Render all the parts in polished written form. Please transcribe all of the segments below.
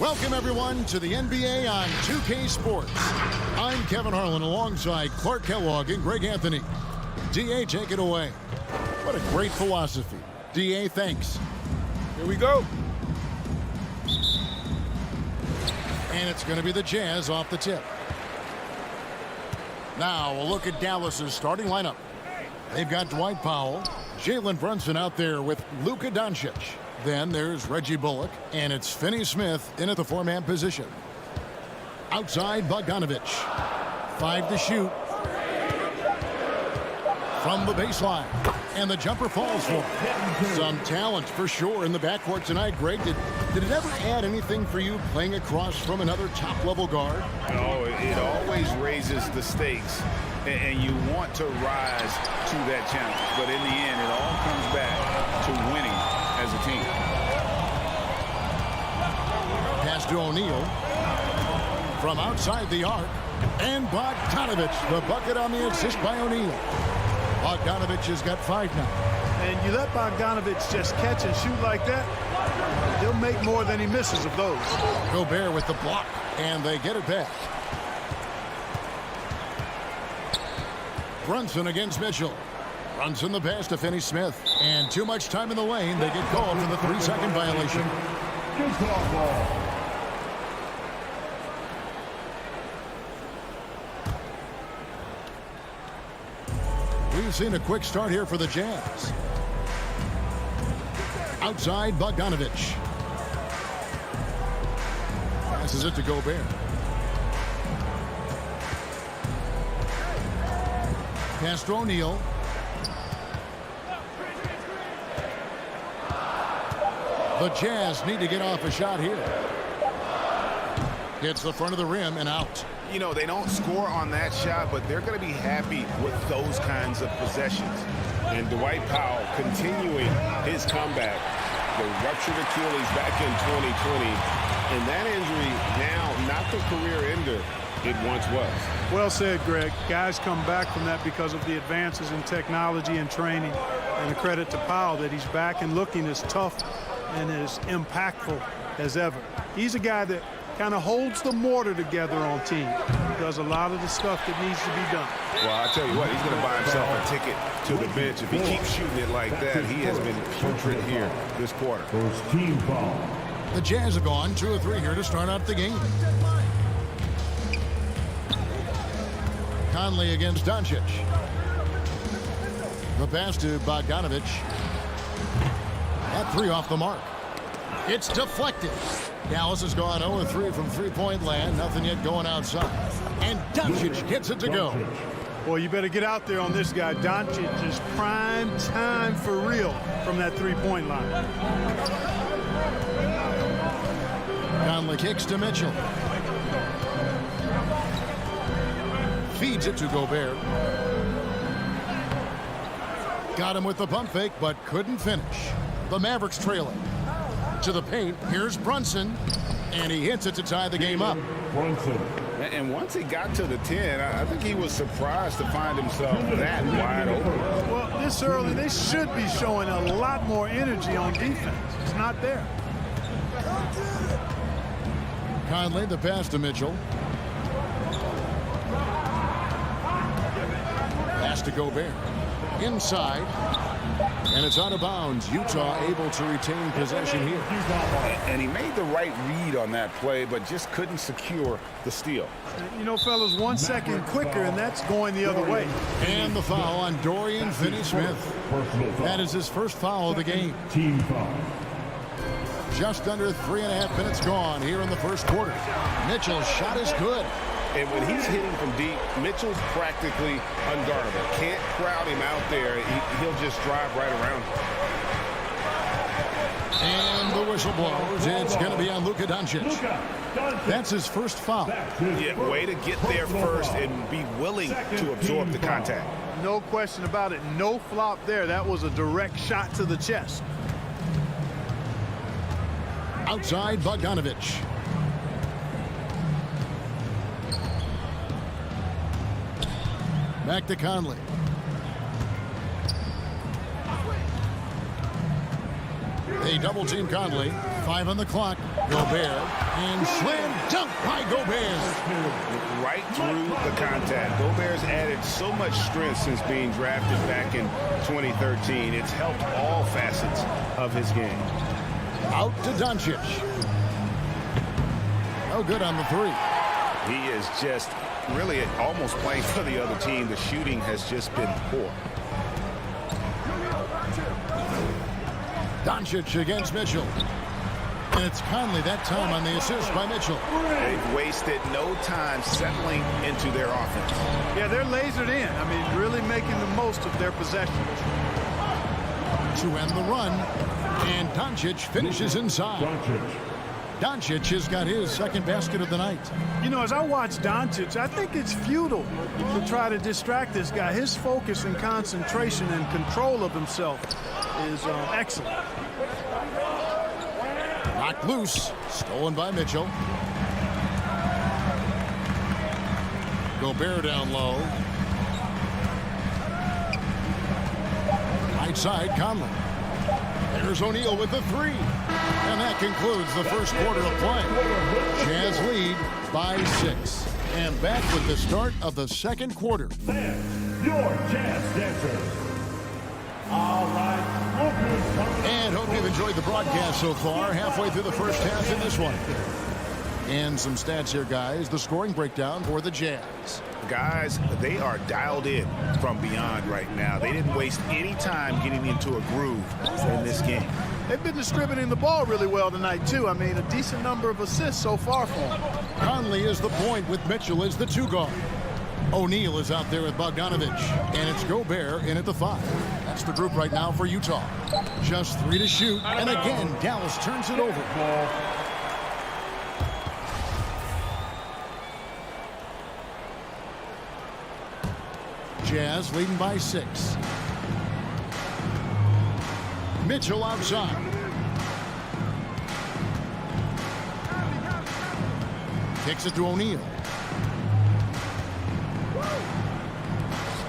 Welcome, everyone, to the NBA on 2K Sports. I'm Kevin Harlan alongside Clark Kellogg and Greg Anthony. DA, take it away. What a great philosophy. DA, thanks. Here we go. And it's going to be the Jazz off the tip. Now, a look at Dallas's starting lineup. They've got Dwight Powell, Jalen Brunson out there with Luka Doncic. Then there's Reggie Bullock, and it's Finney Smith in at the four-man position. Outside, Bogdanovic. 5 to shoot. From the baseline. And the jumper falls for him. Some talent for sure in the backcourt tonight, Greg. Did it ever add anything for you playing across from another top-level guard? No, it always raises the stakes, and you want to rise to that challenge. But in the end, it all comes back to winning as a team. Pass to O'Neal. From outside the arc. And Bogdanovic, the bucket on the assist by O'Neal. Bogdanovic has got 5 now. And you let Bogdanovic just catch and shoot like that, he'll make more than he misses of those. Gobert with the block, and they get it back. Brunson against Mitchell. Brunson the pass to Finney Smith. And too much time in the lane. They get called for the 3-second violation. We've seen a quick start here for the Jazz. Outside, Bogdanovic. Passes it to Gobert. Pass to O'Neal. The Jazz need to get off a shot here. Hits the front of the rim and out. You know, they don't score on that shot, but they're going to be happy with those kinds of possessions. And Dwight Powell continuing his comeback. The ruptured Achilles back in 2020. And that injury now not the career ender it once was. Well said, Greg. Guys come back from that because of the advances in technology and training. And a credit to Powell that he's back and looking as tough and as impactful as ever. He's a guy that kind of holds the mortar together on team. Does a lot of the stuff that needs to be done. Well, I tell you what, he's going to buy himself a ticket to the bench. If he keeps shooting it like that, he has been putrid here this quarter. The Jazz have gone 2 of 3 here to start out the game. Conley against Doncic. The pass to Bogdanovic. That 3 off the mark. It's deflected. Dallas has gone 0-3 from three-point land. Nothing yet going outside. And Doncic gets it to go. Boy, you better get out there on this guy. Doncic is prime time for real from that three-point line. Conley kicks to Mitchell. Feeds it to Gobert. Got him with the pump fake, but couldn't finish. The Mavericks trailing. To the paint, here's Brunson, and he hits it to tie the game up. And once he got to the 10, I think he was surprised to find himself that wide open. Well, this early, they should be showing a lot more energy on defense. It's not there. Conley, the pass to Mitchell. Pass to Gobert. Inside. And it's out of bounds. Utah able to retain possession here. And he made the right read on that play, but just couldn't secure the steal. You know, fellas, 1 second quicker, and that's going the other way. And the foul on Dorian Finney-Smith. That is his first foul of the game. Team foul. Just under 3.5 minutes gone here in the first quarter. Mitchell's shot is good. And when he's hitting from deep, Mitchell's practically unguardable. Can't crowd him out there. He'll just drive right around him. And the whistle blows. It's going to be on Luka Doncic. That's his first foul. Yeah, way to get there first and be willing to absorb the contact. No question about it. No flop there. That was a direct shot to the chest. Outside, Bogdanovic. Back to Conley. They double team Conley. 5 on the clock. Gobert and slam dunk by Gobert. Right through the contact. Gobert's added so much strength since being drafted back in 2013. It's helped all facets of his game. Out to Doncic. No good on the three. He is just really almost playing for the other team. The shooting has just been poor. Doncic against Mitchell. And it's Conley that time on the assist by Mitchell. They've wasted no time settling into their offense. Yeah, they're lasered in. I mean, really making the most of their possessions. To end the run, and Doncic finishes inside. Doncic has got his second basket of the night. You know, as I watch Doncic, I think it's futile to try to distract this guy. His focus and concentration and control of himself is excellent. Knocked loose, stolen by Mitchell. Gobert down low. Right side, Conley. There's O'Neal with the three. And that concludes the first quarter of play. Jazz lead by 6. And back with the start of the second quarter. Your Jazz dancers. All right. And hope you've enjoyed the broadcast so far. Halfway through the first half in this one. And some stats here, guys. The scoring breakdown for the Jazz. Guys, they are dialed in from beyond right now. They didn't waste any time getting into a groove in this game. They've been distributing the ball really well tonight, too. I mean, a decent number of assists so far for them. Conley is the point with Mitchell as the 2 guard. O'Neal is out there with Bogdanovich. And it's Gobert in at the 5. That's the group right now for Utah. Just 3 to shoot. And again, Dallas turns it over. Jazz leading by 6. Mitchell outside. Kicks it to O'Neal.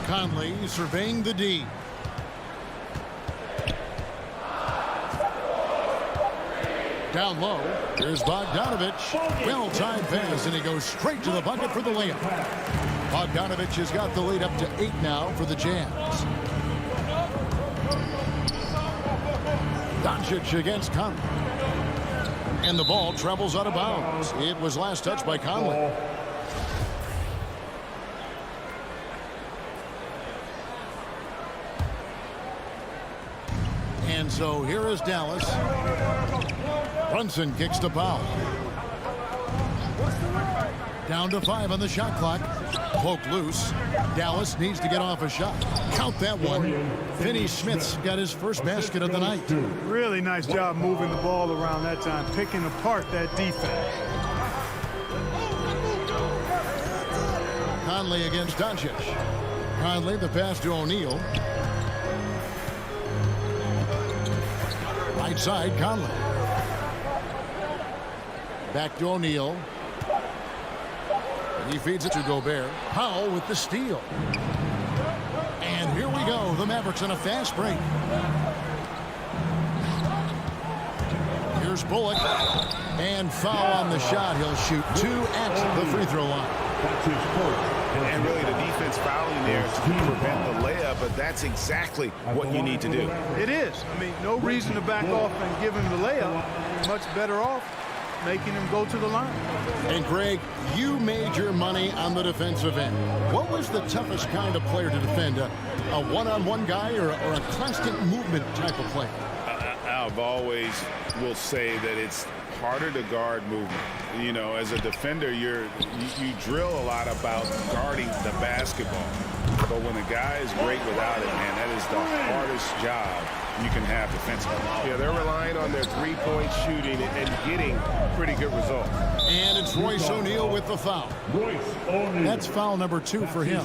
Conley surveying the D. Down low, here's Bogdanovich. Well-timed pass, and he goes straight to the bucket for the layup. Bogdanovich has got the lead up to 8 now for the Jazz. Doncic against Conley. And the ball travels out of bounds. It was last touched by Conley. And so here is Dallas. Brunson kicks to Powell. Down to 5 on the shot clock. Poked loose. Dallas needs to get off a shot. Count that one. Finney Smith's got his first basket of the night. Really nice job moving the ball around that time, picking apart that defense. Conley against Doncic. Conley, the pass to O'Neal. Right side, Conley. Back to O'Neal. He feeds it to Gobert. Powell with the steal. And here we go. The Mavericks on a fast break. Here's Bullock. And foul on the shot. He'll shoot 2 at the free throw line. And really the defense fouling there to prevent the layup, but that's exactly what you need to do. It is. I mean, no reason to back off and give him the layup. Much better off making him go to the line. And Greg, you made your money on the defensive end. What was the toughest kind of player to defend? A one-on-one guy or a constant movement type of player? I've always will say that it's harder to guard movement. You know, as a defender, you drill a lot about guarding the basketball. But when a guy is great without it, man, that is the hardest job you can have defensively. Yeah, they're relying on their three-point shooting and getting pretty good results. And it's Royce O'Neal with the foul. That's foul number 2 for him.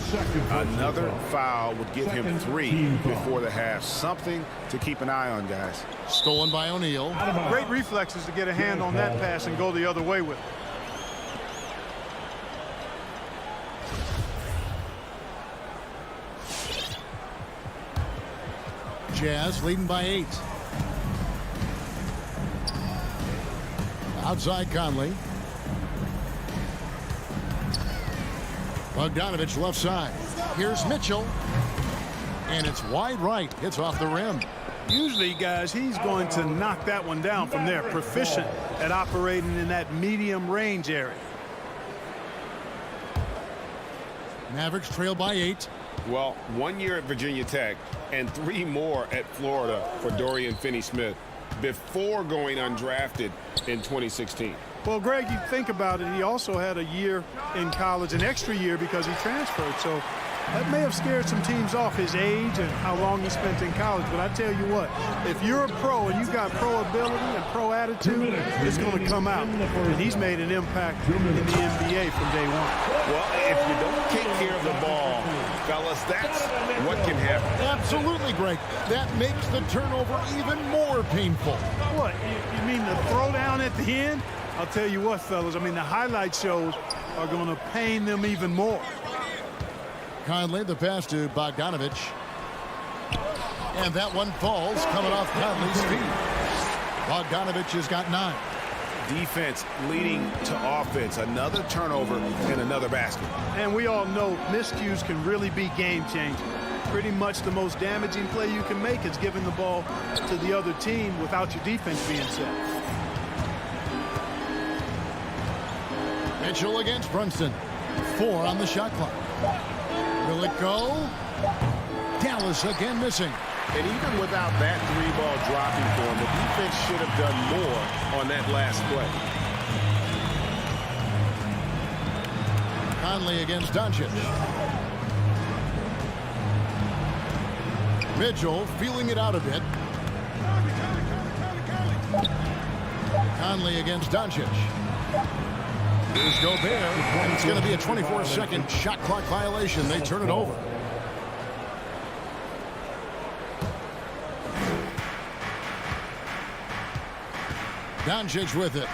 Another foul would give him 3 before the half. Something to keep an eye on, guys. Stolen by O'Neal. Great reflexes to get a hand on that pass and go the other way with it. Jazz leading by 8. Outside Conley. Bogdanovich left side. Here's Mitchell. And it's wide right. Hits off the rim. Usually, guys, he's going to knock that one down from there. Proficient at operating in that medium range area. Mavericks trail by 8. Well, 1 year at Virginia Tech and 3 more at Florida for Dorian Finney-Smith before going undrafted in 2016. Well, Greg, you think about it, he also had a year in college, an extra year because he transferred. So that may have scared some teams off, his age and how long he spent in college. But I tell you what, if you're a pro and you've got pro ability and pro attitude, it's going to come out. And he's made an impact in the NBA from day one. Well, if you don't take care of the ball, fellas, that's what can happen. Absolutely, Greg. That makes the turnover even more painful. What, you mean the throwdown at the end? I'll tell you what, fellas, I mean, the highlight shows are going to pain them even more. Conley, the pass to Bogdanovich. And that one falls, coming off Conley's feet. Bogdanovich has got 9. Defense leading to offense. Another turnover and another basket. And we all know miscues can really be game-changing. Pretty much the most damaging play you can make is giving the ball to the other team without your defense being set. Mitchell against Brunson. 4 on the shot clock. Will it go? Dallas again missing. And even without that 3-ball dropping for him, the defense should have done more on that last play. Conley against Doncic. Mitchell feeling it out a bit. Conley against Doncic. Here's Gobert, and it's going to be a 24-second shot clock violation. They turn it over. Doncic with it.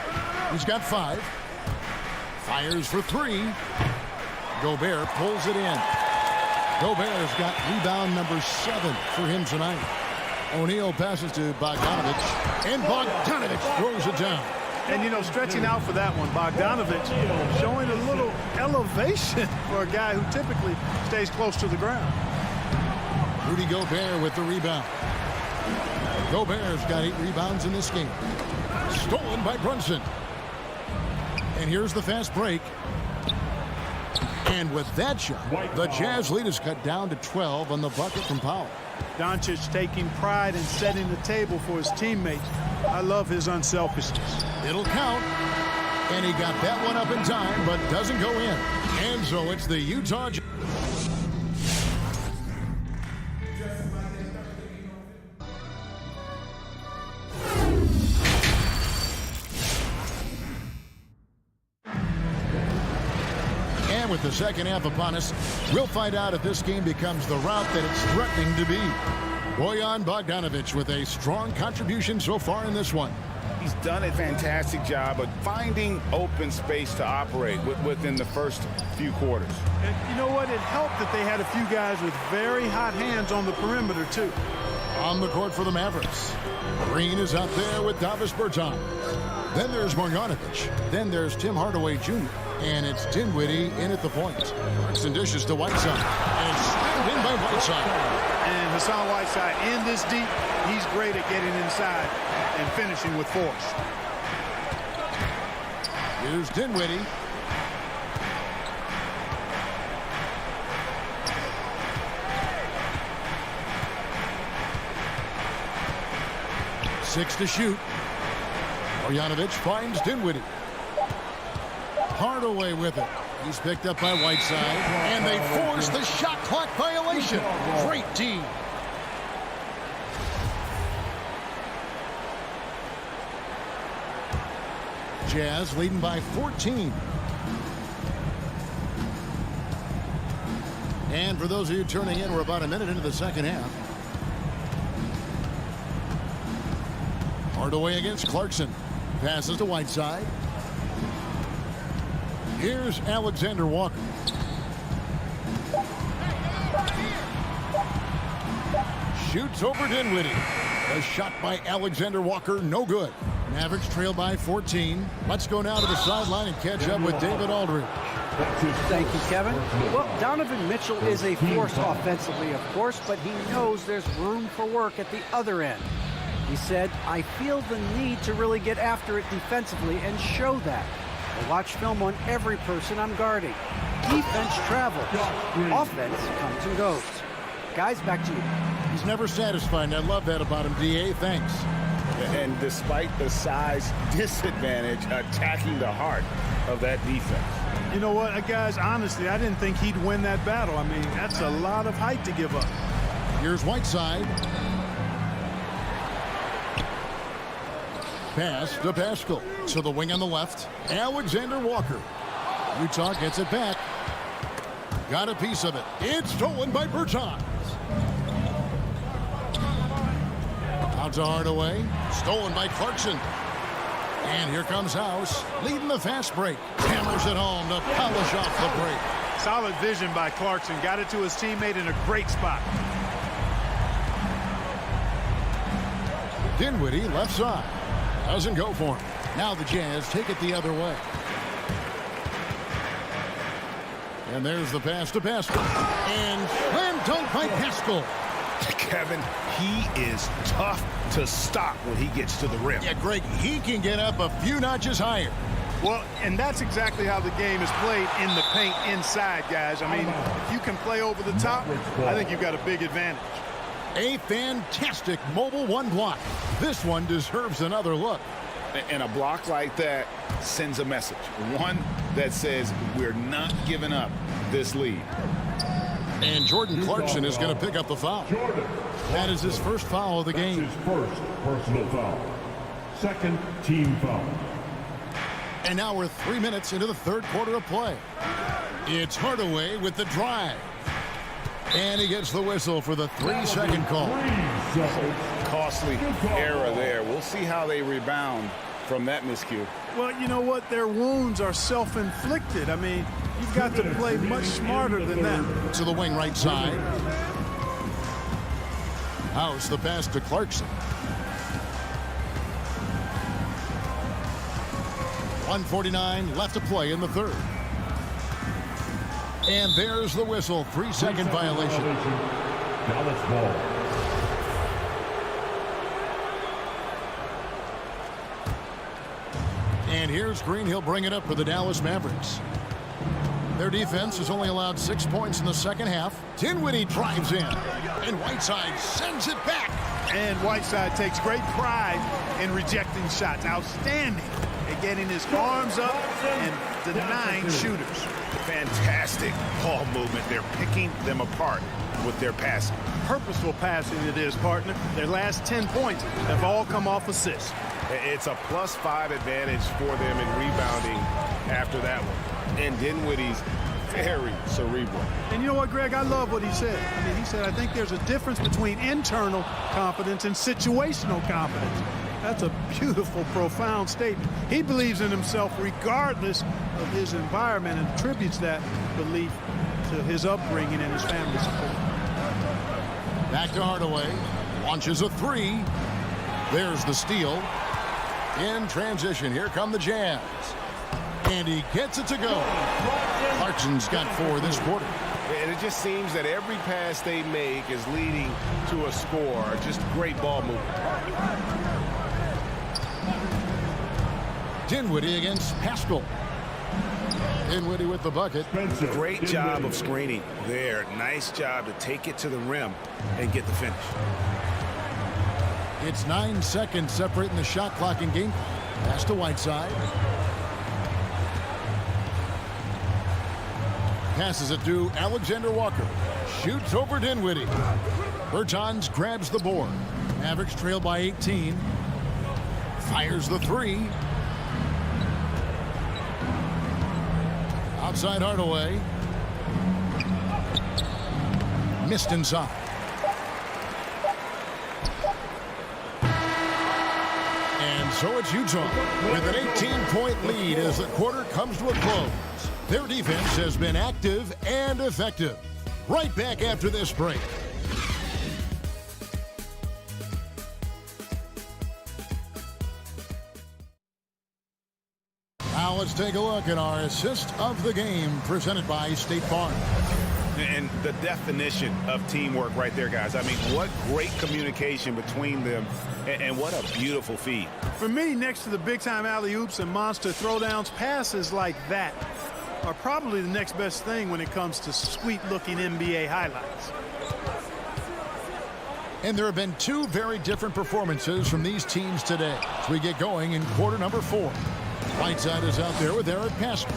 He's got 5. Fires for 3. Gobert pulls it in. Gobert's got rebound number 7 for him tonight. O'Neal passes to Bogdanovich, and Bogdanovich throws it down. And, you know, stretching out for that one, Bogdanovich showing a little elevation for a guy who typically stays close to the ground. Rudy Gobert with the rebound. Gobert's got 8 rebounds in this game. Stolen by Brunson. And here's the fast break. And with that shot, the Jazz lead is cut down to 12 on the bucket from Powell. Doncic taking pride in setting the table for his teammates. I love his unselfishness. It'll count. And he got that one up in time, but doesn't go in. And so it's the Utah Jazz. And with the second half upon us, we'll find out if this game becomes the route that it's threatening to be. Bojan Bogdanovich with a strong contribution so far in this one. He's done a fantastic job of finding open space to operate within the first few quarters. And you know what? It helped that they had a few guys with very hot hands on the perimeter, too. On the court for the Mavericks. Green is out there with Davis Bertans. Then there's Marjanovic. Then there's Tim Hardaway Jr. And it's Dinwiddie in at the point. Braxton dishes to Whiteside. And slammed in by Whiteside. And Hassan Whiteside in this deep. He's great at getting inside and finishing with force. Here's Dinwiddie. Six to shoot. Marjanovic finds Dinwiddie. Hardaway with it. He's picked up by Whiteside. And they force the shot clock violation. Great D. Jazz leading by 14. And for those of you turning in, we're about a minute into the second half. Hardaway against Clarkson. Passes to Whiteside. Here's Alexander Walker. Shoots over Dinwiddie. A shot by Alexander Walker, no good. Mavericks trail by 14. Let's go now to the sideline and catch up with David Aldridge. Thank you, Kevin. Well, Donovan Mitchell is a force offensively, of course, but he knows there's room for work at the other end. He said, I feel the need to really get after it defensively and show that. I watch film on every person I'm guarding. Defense travels. Offense comes and goes. Guys, back to you. He's never satisfied, and I love that about him, D.A. Thanks. And despite the size disadvantage, attacking the heart of that defense. You know what, guys, honestly, I didn't think he'd win that battle. I mean, that's a lot of height to give up. Here's Whiteside. Pass to Pascal. To the wing on the left. Alexander Walker. Utah gets it back. Got a piece of it. It's stolen by Bertans. Out to Hardaway. Stolen by Clarkson. And here comes House. Leading the fast break. Hammers it home to polish off the break. Solid vision by Clarkson. Got it to his teammate in a great spot. Dinwiddie left side. Doesn't go for him. Now the Jazz take it the other way. And there's the pass to Pascal. And slam dunk by Pascal. Kevin, he is tough to stop when he gets to the rim. Yeah, Greg, he can get up a few notches higher. Well, and that's exactly how the game is played in the paint inside, guys. I mean, if you can play over the top, I think you've got a big advantage. A fantastic mobile one block. This one deserves another look. And a block like that sends a message. One that says we're not giving up this lead. And Jordan Clarkson is going to pick up the foul. That is his first foul of the game. His first personal foul. Second team foul. And now we're 3 minutes into the third quarter of play. It's Hardaway with the drive. And he gets the whistle for the 3-second call. Costly error there. We'll see how they rebound from that miscue. Well, you know what? Their wounds are self-inflicted. I mean, you've got to play much smarter than that. To the wing right side. House the pass to Clarkson. 1:49 left to play in the third. And there's the whistle. 3-second violation. Dallas ball. And here's Green. He'll bring it up for the Dallas Mavericks. Their defense has only allowed 6 points in the second half. Dinwiddie drives in. And Whiteside sends it back. And Whiteside takes great pride in rejecting shots. Outstanding at getting his arms up and denying shooters. Fantastic ball movement. They're picking them apart with their passing. Purposeful passing it is, partner. Their last 10 points have all come off assists. It's a +5 advantage for them in rebounding after that one. And Dinwiddie's very cerebral. And you know what, Greg? I love what he said. I mean, he said, I think there's a difference between internal confidence and situational confidence. That's a beautiful, profound statement. He believes in himself regardless of his environment and attributes that belief to his upbringing and his family support. Back to Hardaway. Launches a three. There's the steal. In transition, here come the Jazz. And he gets it to go. Clarkson's got 4 this quarter. And it just seems that every pass they make is leading to a score. Just great ball movement. Dinwiddie against Pascal. Dinwiddie with the bucket. Great job of screening there. Nice job to take it to the rim and get the finish. It's 9 seconds separating the shot clock and game. Pass to Whiteside. Passes it to Alexander Walker. Shoots over Dinwiddie. Bertans grabs the board. Mavericks trail by 18. Fires the three. Outside Hardaway. Missed inside. And so it's Utah with an 18-point lead as the quarter comes to a close. Their defense has been active and effective. Right back after this break. Now let's take a look at our assist of the game presented by State Farm. And the definition of teamwork right there, guys. I mean, what great communication between them, and what a beautiful feed. For me, next to the big-time alley-oops and monster throwdowns, passes like that are probably the next best thing when it comes to sweet-looking NBA highlights. And there have been two very different performances from these teams today as we get going in quarter number 4. Whiteside is out there with Eric Pastor.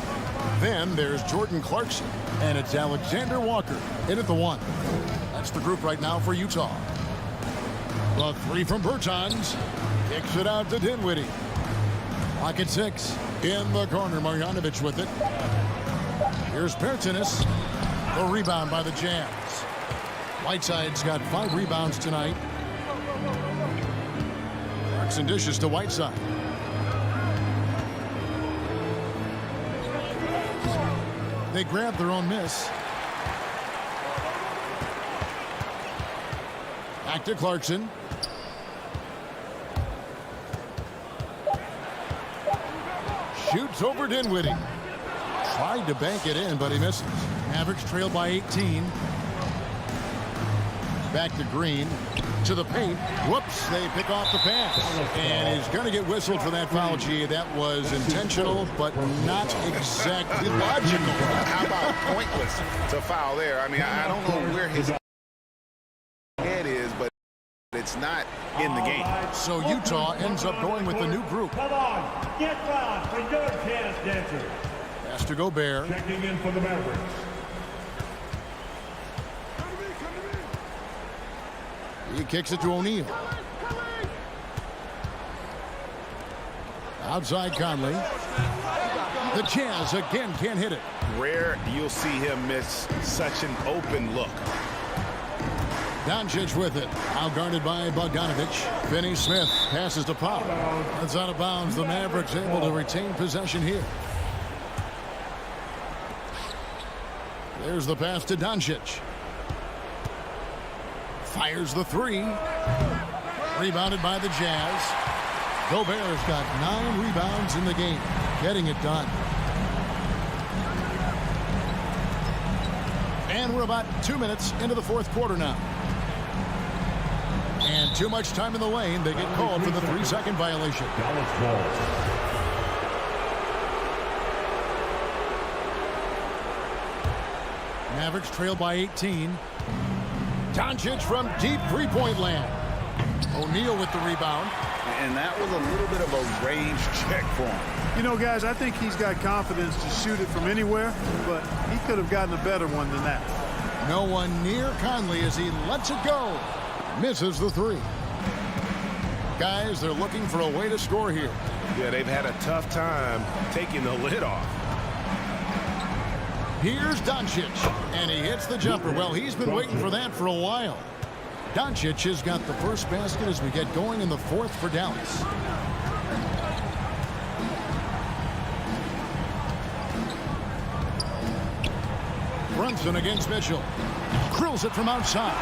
Then there's Jordan Clarkson, and it's Alexander Walker in at the 1. That's the group right now for Utah. The 3 from Bertans. Kicks it out to Dinwiddie. Clock at 6. In the corner, Marjanovic with it. Here's Pertinis. The rebound by the Jazz. Whiteside's got 5 rebounds tonight. Clarkson dishes to Whiteside. They grab their own miss. Back to Clarkson. Shoots over Dinwiddie. Tried to bank it in, but he misses. Mavericks trail by 18. Back to Green. To the paint. Whoops, they pick off the pass. And he's going to get whistled for that foul, G. That was intentional, but not exactly logical. How about pointless to foul there? I mean, I don't know where his head is, but it's not in the game. So Utah ends up going with the new group. Come on, get down for your dance dancer. Pass to Gobert. Checking in for the Mavericks. He kicks it to O'Neal. Outside Conley. The Jazz again can't hit it. Rare you'll see him miss such an open look. Doncic with it. Out guarded by Bogdanovic. Finney Smith passes to Powell. That's out of bounds. The Mavericks able to retain possession here. There's the pass to Doncic. Fires the 3. Rebounded by the Jazz. Gobert's got 9 rebounds in the game. Getting it done. And we're about 2 minutes into the 4th quarter now. And too much time in the lane. They get called for the 3-second violation. Dallas ball. Mavericks trail by 18. Doncic from deep three-point land. O'Neal with the rebound. And that was a little bit of a range check for him. You know, guys, I think he's got confidence to shoot it from anywhere, but he could have gotten a better one than that. No one near Conley as he lets it go. Misses the 3. Guys, they're looking for a way to score here. Yeah, they've had a tough time taking the lid off. Here's Doncic, and he hits the jumper. Well, he's been waiting for that for a while. Doncic has got the first basket as we get going in the 4th for Dallas. Brunson against Mitchell. Drills it from outside.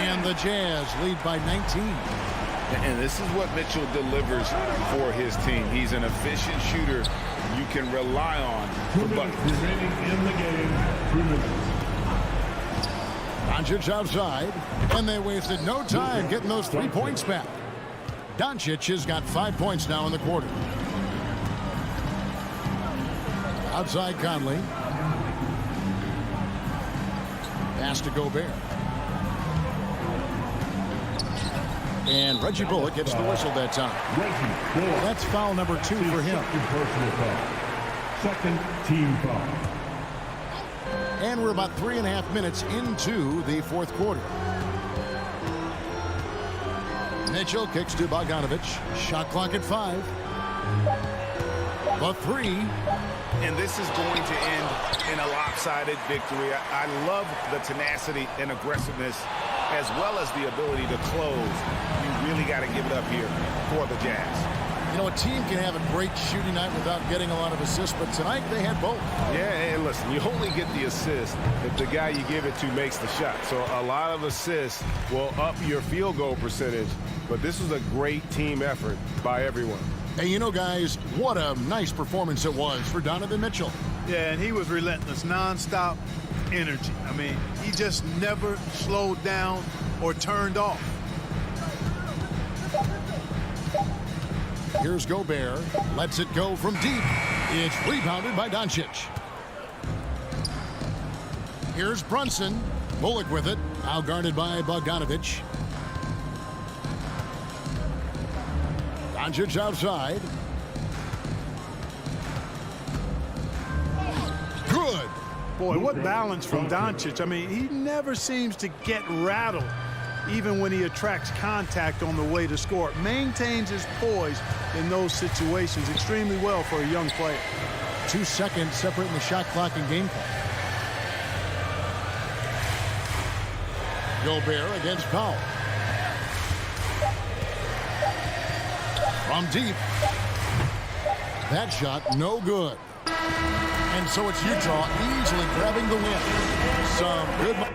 And the Jazz lead by 19. And this is what Mitchell delivers for his team. He's an efficient shooter you can rely on for buckets. Remaining in the game, 2 minutes. Doncic outside, and they wasted no time getting those 3 points back. Doncic has got 5 points now in the quarter. Outside Conley. Pass to Gobert. And Reggie Bullock gets the whistle that time. That's foul number 2 for him. Personal foul. Second team foul. And we're about 3.5 minutes into the 4th quarter. Mitchell kicks to Bogdanovic. Shot clock at 5. The 3. And this is going to end in a lopsided victory. I love the tenacity and aggressiveness as well as the ability to close. You really got to give it up here for the Jazz. You know, a team can have a great shooting night without getting a lot of assists, but tonight they had both. Yeah, and listen, you only get the assist if the guy you give it to makes the shot. So a lot of assists will up your field goal percentage, but this was a great team effort by everyone. And you know, guys, what a nice performance it was for Donovan Mitchell. Yeah, and he was relentless, nonstop energy. I mean, he just never slowed down or turned off. Here's Gobert. Lets it go from deep. It's rebounded by Doncic. Here's Brunson. Bullock with it. Out guarded by Bogdanovich. Doncic outside. Good. Boy, what balance from Doncic. I mean, he never seems to get rattled, even when he attracts contact on the way to score. Maintains his poise in those situations extremely well for a young player. 2 seconds separating the shot clock and game clock. Gobert against Powell. From deep. That shot no good. And so it's Utah easily grabbing the win. Some good.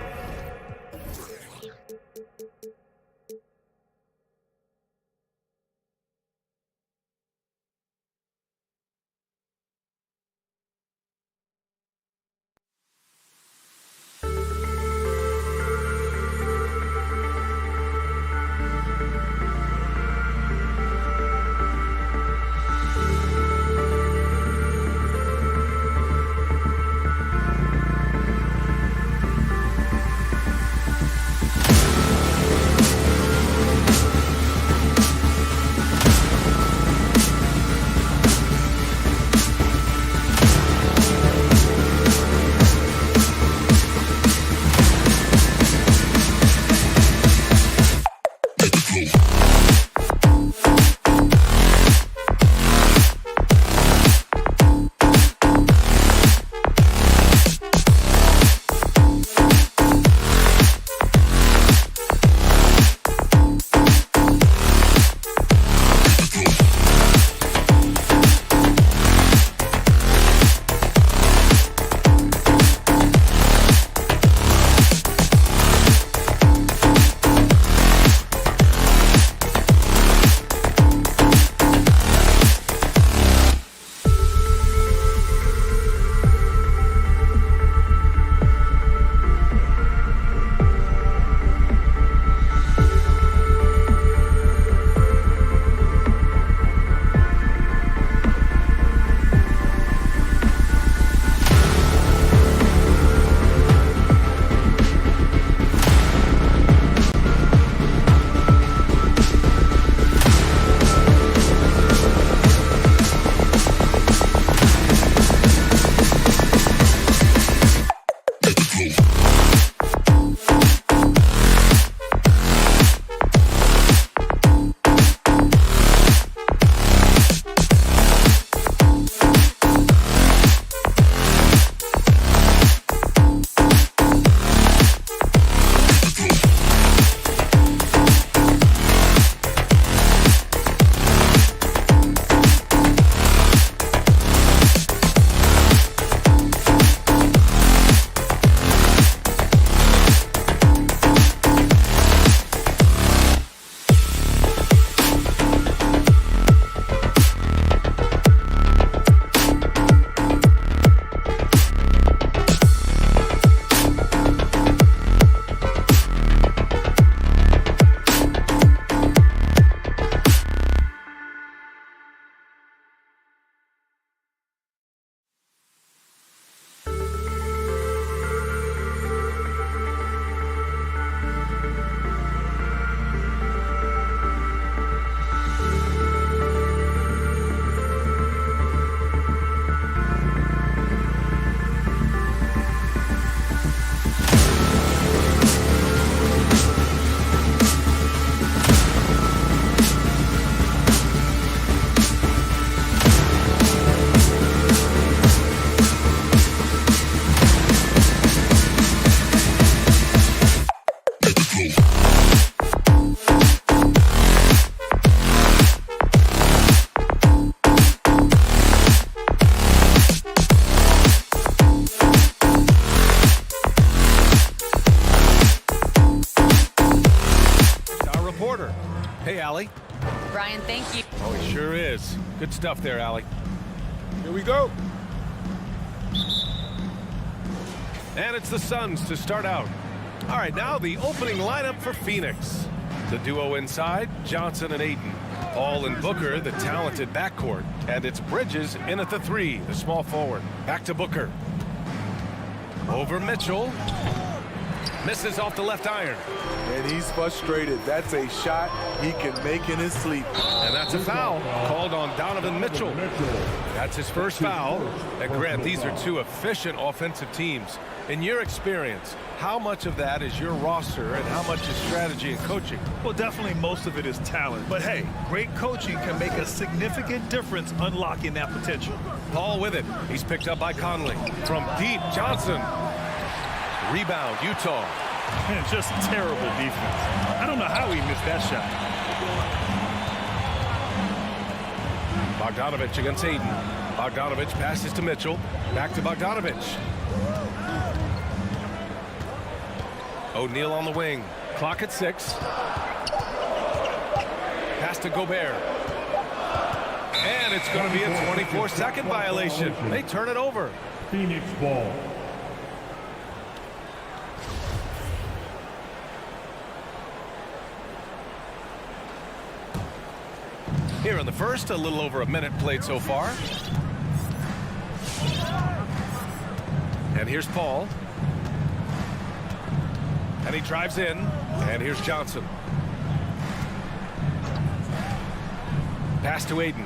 Hey, Allie. Brian, thank you. Oh, it sure is. Good stuff there, Allie. Here we go. And it's the Suns to start out. All right, now the opening lineup for Phoenix. The duo inside, Johnson and Ayton. Paul and Booker, the talented backcourt. And it's Bridges in at the 3, the small forward. Back to Booker. Over Mitchell. Misses off the left iron. And he's frustrated. That's a shot he can make in his sleep. And that's a foul called on Donovan Mitchell. That's his first foul. And Grant, these are two efficient offensive teams. In your experience, how much of that is your roster and how much is strategy and coaching? Well, definitely most of it is talent. But hey, great coaching can make a significant difference unlocking that potential. Paul with it. He's picked up by Conley. From deep, Johnson. Rebound, Utah. Just terrible defense. I don't know how he missed that shot. Bogdanovich against Ayton. Bogdanovich passes to Mitchell. Back to Bogdanovich. O'Neal on the wing. Clock at 6. Pass to Gobert. And it's going to be a 24-second violation. They turn it over. Phoenix ball. Here in the first, a little over a minute played so far. And here's Paul. And he drives in. And here's Johnson. Pass to Ayton.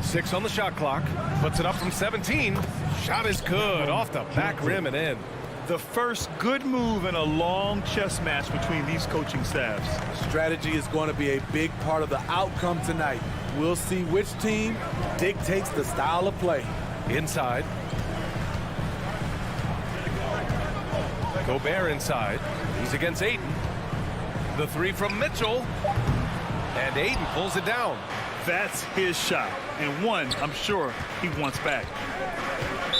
6 on the shot clock. Puts it up from 17. Shot is good. Off the back rim and in. The first good move in a long chess match between these coaching staffs. Strategy is going to be a big part of the outcome tonight. We'll see which team dictates the style of play. Inside. Gobert inside. He's against Ayton. The 3 from Mitchell. And Ayton pulls it down. That's his shot. And one, I'm sure, he wants back.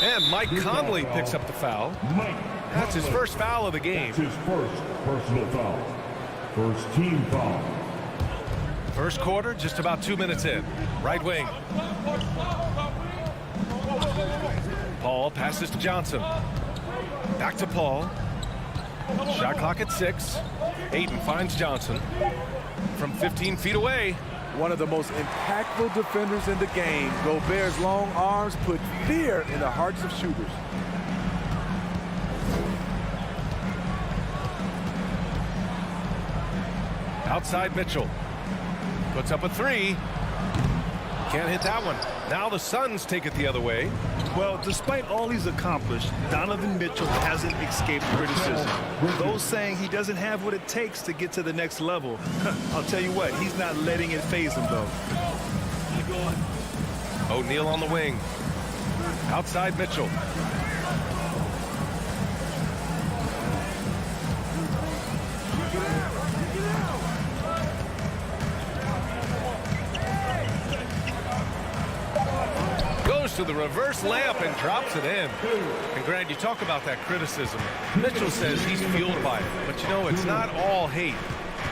And Mike Conley picks up the foul. That's his first foul of the game. That's his first personal foul. First team foul. First quarter, just about 2 minutes in. Right wing. Paul passes to Johnson. Back to Paul. Shot clock at 6. Ayton finds Johnson from 15 feet away. One of the most impactful defenders in the game. Gobert's long arms put fear in the hearts of shooters. Outside Mitchell. Puts up a 3. Can't hit that one. Now the Suns take it the other way. Well, despite all he's accomplished, Donovan Mitchell hasn't escaped criticism. Those saying he doesn't have what it takes to get to the next level. I'll tell you what, he's not letting it faze him, though. O'Neal on the wing. Outside Mitchell. To the reverse layup and drops it in. And Grant, you talk about that criticism. Mitchell says he's fueled by it, but you know, it's not all hate.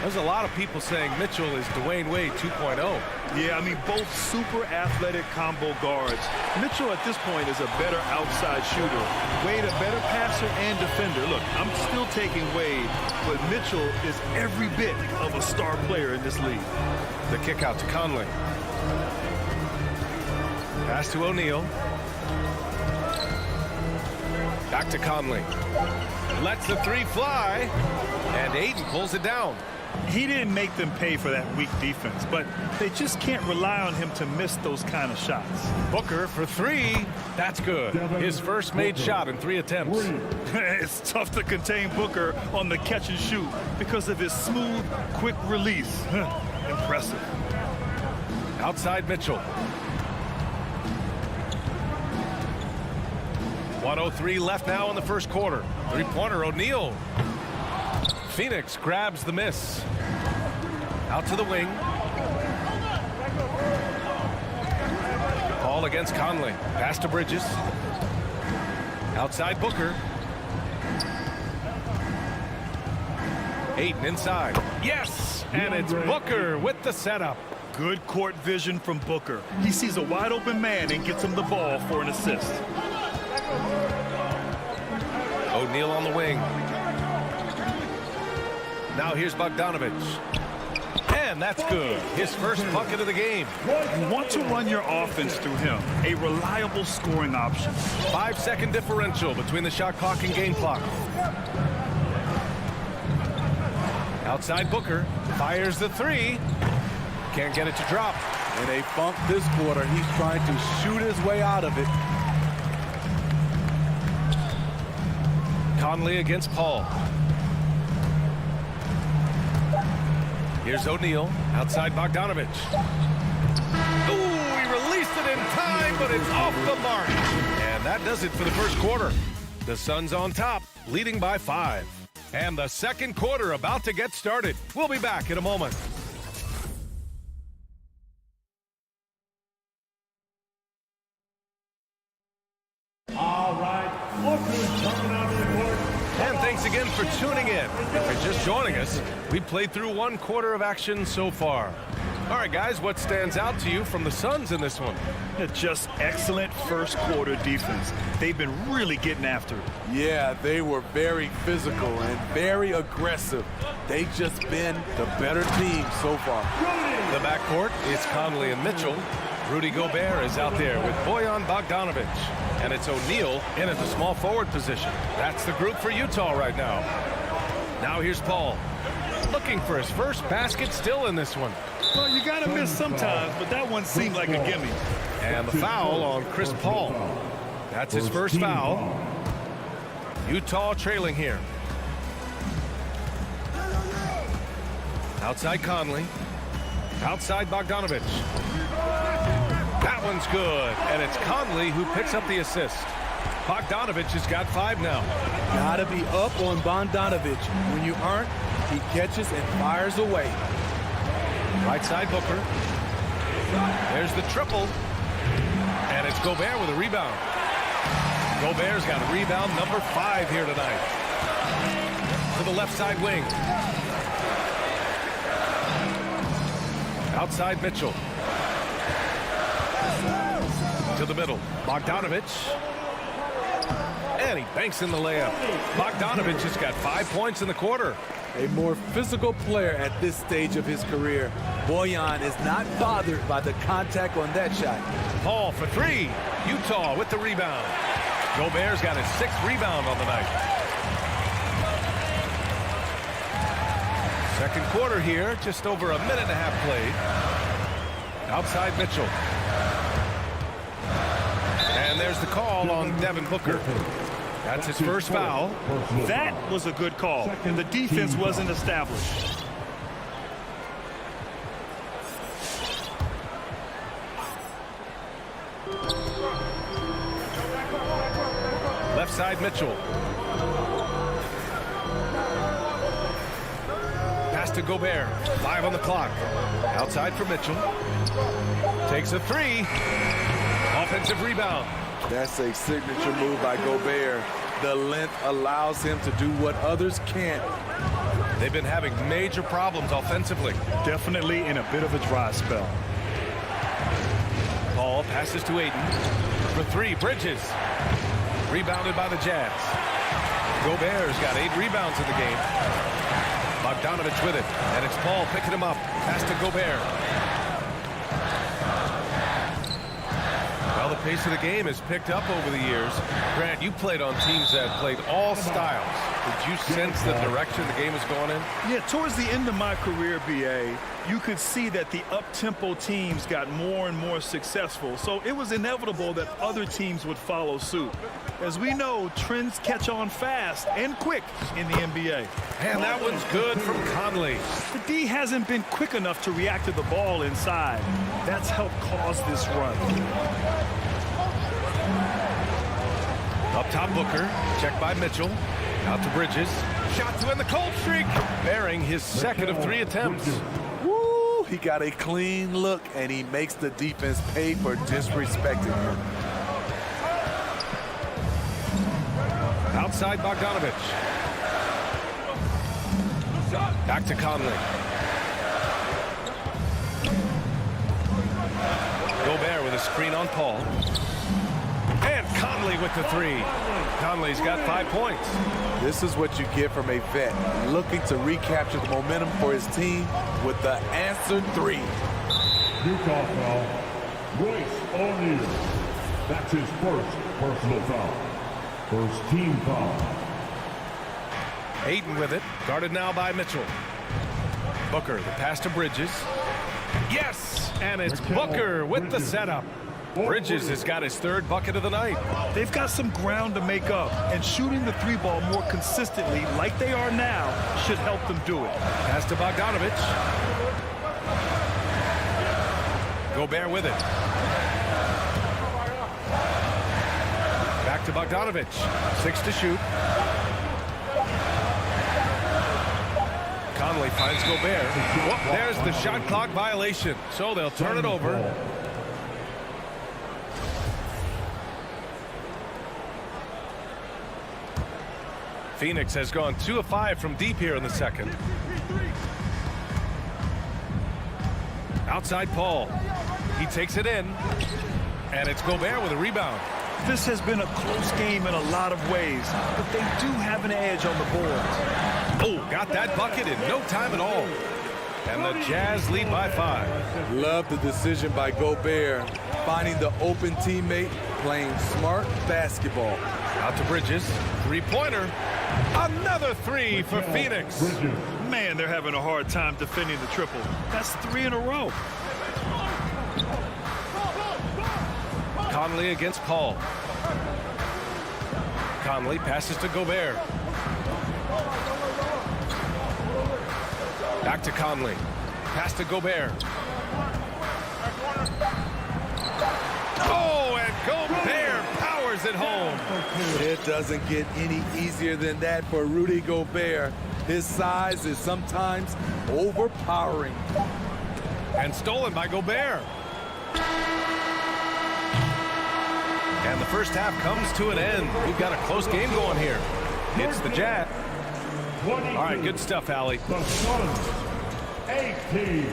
There's a lot of people saying Mitchell is Dwayne Wade 2.0. Yeah, I mean, both super athletic combo guards. Mitchell at this point is a better outside shooter. Wade a better passer and defender. Look, I'm still taking Wade, but Mitchell is every bit of a star player in this league. The kick out to Conley. Pass to O'Neal. Back to Conley. Lets the 3 fly. And Ayton pulls it down. He didn't make them pay for that weak defense, but they just can't rely on him to miss those kind of shots. Booker for 3. That's good. His first made shot in 3 attempts. It's tough to contain Booker on the catch and shoot because of his smooth, quick release. Impressive. Outside Mitchell. 1:03 left now in the first quarter. 3-pointer O'Neal. Phoenix grabs the miss. Out to the wing. Paul against Conley. Pass to Bridges. Outside Booker. Ayton inside. Yes! And it's Booker with the setup. Good court vision from Booker. He sees a wide open man and gets him the ball for an assist. O'Neal on the wing. Now here's Bogdanovich. And that's good. His first bucket of the game. You want to run your offense through him. A reliable scoring option. 5-second differential between the shot clock and game clock. Outside Booker. Fires the three. Can't get it to drop. In a funk this quarter, he's trying to shoot his way out of it. Conley against Paul. Here's O'Neal. Outside Bogdanovich. Ooh, he released it in time, but it's off the mark. And that does it for the first quarter. The Suns on top, leading by 5. And the second quarter about to get started. We'll be back in a moment. All right, Booker's coming out of the court. And thanks again for tuning in. If you're just joining us, we played through one quarter of action so far. All right, guys, what stands out to you from the Suns in this one? Just excellent first quarter defense. They've been really getting after it. Yeah, they were very physical and very aggressive. They've just been the better team so far. The backcourt is Conley and Mitchell. Rudy Gobert is out there with Bojan Bogdanovich. And it's O'Neal in at the small forward position. That's the group for Utah right now. Now here's Paul. Looking for his first basket still in this one. Well, you got to miss sometimes, but that one seemed like a gimme. And the foul on Chris Paul. That's his first foul. Utah trailing here. Outside Conley. Outside Bogdanovich. That one's good, and it's Conley who picks up the assist. Bogdanovich has got 5 now. Gotta be up on Bogdanovich. When you aren't, he catches and fires away. Right side Booker. There's the triple. And it's Gobert with a rebound. Gobert's got a rebound number 5 here tonight. To the left side wing. Outside Mitchell. To the middle. Bogdanovich. And he banks in the layup. Bogdanovich has got 5 points in the quarter. A more physical player at this stage of his career. Bojan is not bothered by the contact on that shot. Paul for 3. Utah with the rebound. Gobert's got his 6th rebound on the night. Second quarter here, just over a minute and a half played. Outside Mitchell. And there's the call on Devin Booker. That's his first foul. That was a good call, and the defense wasn't established. Left side Mitchell. Pass to Gobert. 5 on the clock. Outside for Mitchell. Takes a 3. Offensive rebound. That's a signature move by Gobert. The length allows him to do what others can't. They've been having major problems offensively. Definitely in a bit of a dry spell. Paul passes to Ayton. For 3, Bridges. Rebounded by the Jazz. Gobert's got 8 rebounds in the game. Bogdanovich with it. And it's Paul picking him up. Pass to Gobert. Well, the pace of the game has picked up over the years. Grant, you played on teams that played all styles. Did you sense the direction the game was going in? Yeah, towards the end of my career, BA, you could see that the up-tempo teams got more and more successful. So it was inevitable that other teams would follow suit. As we know, trends catch on fast and quick in the NBA. And that one's good from Conley. The D hasn't been quick enough to react to the ball inside. That's helped cause this run. Up top Booker, checked by Mitchell. Out to Bridges. Shot to end the cold streak. Bearing his 2nd of 3 attempts. Woo! He got a clean look, and he makes the defense pay for disrespecting him. Outside Bogdanovich. Back to Conley. screen on Paul. And Conley with the three. Conley's got 5 points. This is what you get from a vet looking to recapture the momentum for his team with the answered three. Utah foul. Royce O'Neal. That's his first personal foul. First team foul. Ayton with it. Guarded now by Mitchell. Booker, the pass to Bridges. Yes! And it's Booker with the setup. Bridges has got his 3rd bucket of the night. They've got some ground to make up, and shooting the 3-ball more consistently like they are now should help them do it. Pass to Bogdanovich. Gobert with it. Back to Bogdanovich. 6 to shoot. Conley finds Gobert. Whoop, there's the shot clock violation. So they'll turn it over. Phoenix has gone 2 of 5 from deep here in the second. Outside Paul. He takes it in. And it's Gobert with a rebound. This has been a close game in a lot of ways, but they do have an edge on the boards. Oh, got that bucket in no time at all. And the Jazz lead by 5. Love the decision by Gobert, finding the open teammate, playing smart basketball. Out to Bridges. 3-pointer. Another 3 for Phoenix. Man, they're having a hard time defending the triple. That's 3 in a row. Conley against Paul. Conley passes to Gobert. Back to Conley. Pass to Gobert. Oh, and Gobert powers it home. It doesn't get any easier than that for Rudy Gobert. His size is sometimes overpowering. And stolen by Gobert. And the first half comes to an end. We've got a close game going here. It's the Jazz. All right, good stuff, Allie. The Suns, 18.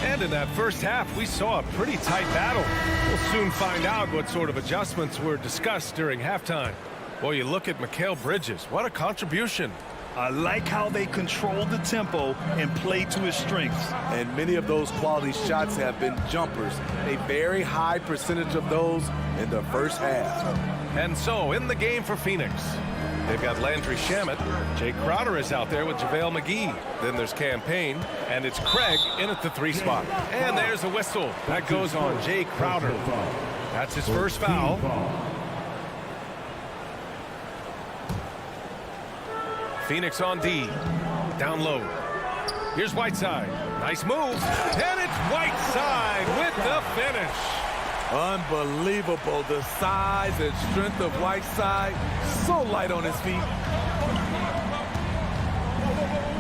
And in that first half, we saw a pretty tight battle. We'll soon find out what sort of adjustments were discussed during halftime. Boy, you look at Mikhail Bridges. What a contribution. I like how they control the tempo and play to his strengths. And many of those quality shots have been jumpers. A very high percentage of those in the first half. And so, in the game for Phoenix, they've got Landry Shamet. Jay Crowder is out there with JaVale McGee. Then there's Campaign, and it's Craig in at the 3 spot. And there's a whistle. That goes on Jay Crowder. That's his first foul. Phoenix on D. Down low. Here's Whiteside. Nice move. And it's Whiteside with the finish. Unbelievable, the size and strength of Whiteside. So light on his feet.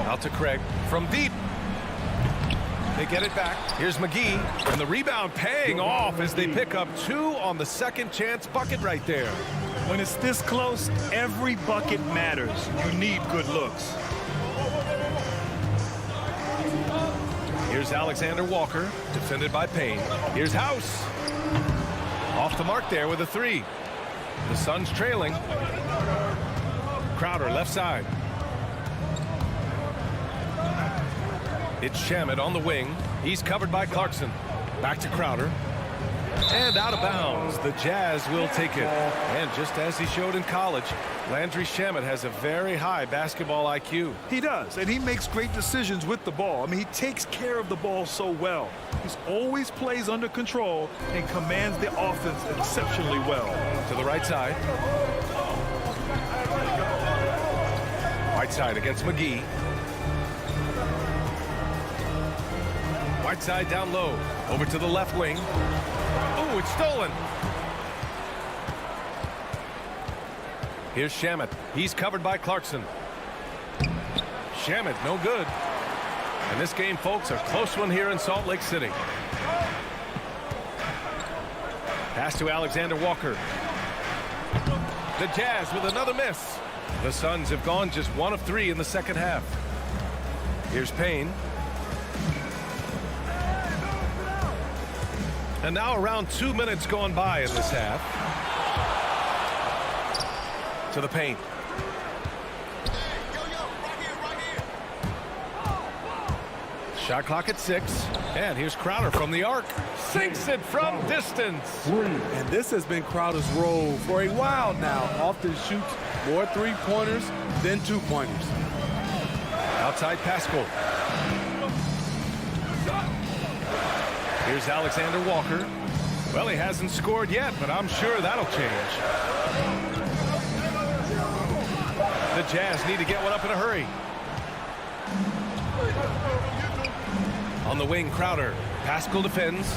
Out to Craig from deep. They get it back. Here's McGee. And the rebound paying off as they pick up 2 on the second chance bucket right there. When it's this close, every bucket matters. You need good looks. Here's Alexander Walker, defended by Payne. Here's House. Off the mark there with a 3. The Suns trailing. Crowder left side. It's Shamet on the wing. He's covered by Clarkson. Back to Crowder. And out of bounds. The Jazz will take it. And just as he showed in college, Landry Shamet has a very high basketball IQ. He does, and he makes great decisions with the ball. I mean, he takes care of the ball so well. He's always plays under control and commands the offense exceptionally well. To the right side. Right side against McGee. Whiteside down low. Over to the left wing. Oh, it's stolen. Here's Shamet. He's covered by Clarkson. Shamet, no good. And this game, folks, a close one here in Salt Lake City. Pass to Alexander Walker. The Jazz with another miss. The Suns have gone just 1 of 3 in the second half. Here's Payne. And now around 2 minutes gone by in this half. To the paint. Shot clock at 6. And here's Crowder from the arc. Sinks it from distance. And this has been Crowder's role for a while now. Often shoots more three-pointers than two-pointers. Outside Pascal. Here's Alexander Walker. Well, he hasn't scored yet, but I'm sure that'll change. The Jazz need to get one up in a hurry. On the wing, Crowder. Pascal defends.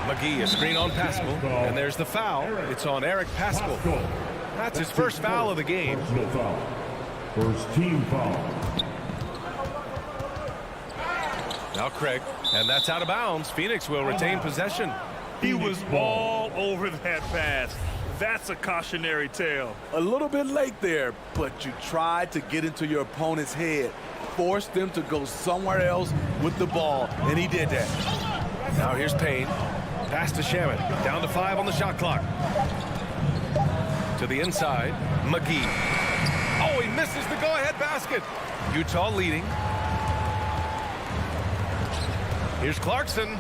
McGee, a screen on Pascal. And there's the foul. It's on Eric Pascal. That's his first foul of the game. First team foul. Now Craig, and that's out of bounds. Phoenix will retain possession. He was all over that pass. That's a cautionary tale. A little bit late there, but you tried to get into your opponent's head. Forced them to go somewhere else with the ball, and he did that. Now here's Payne. Pass to Shaman. Down to 5 on the shot clock. To the inside, McGee. Oh, he misses the go-ahead basket. Utah leading. Here's Clarkson.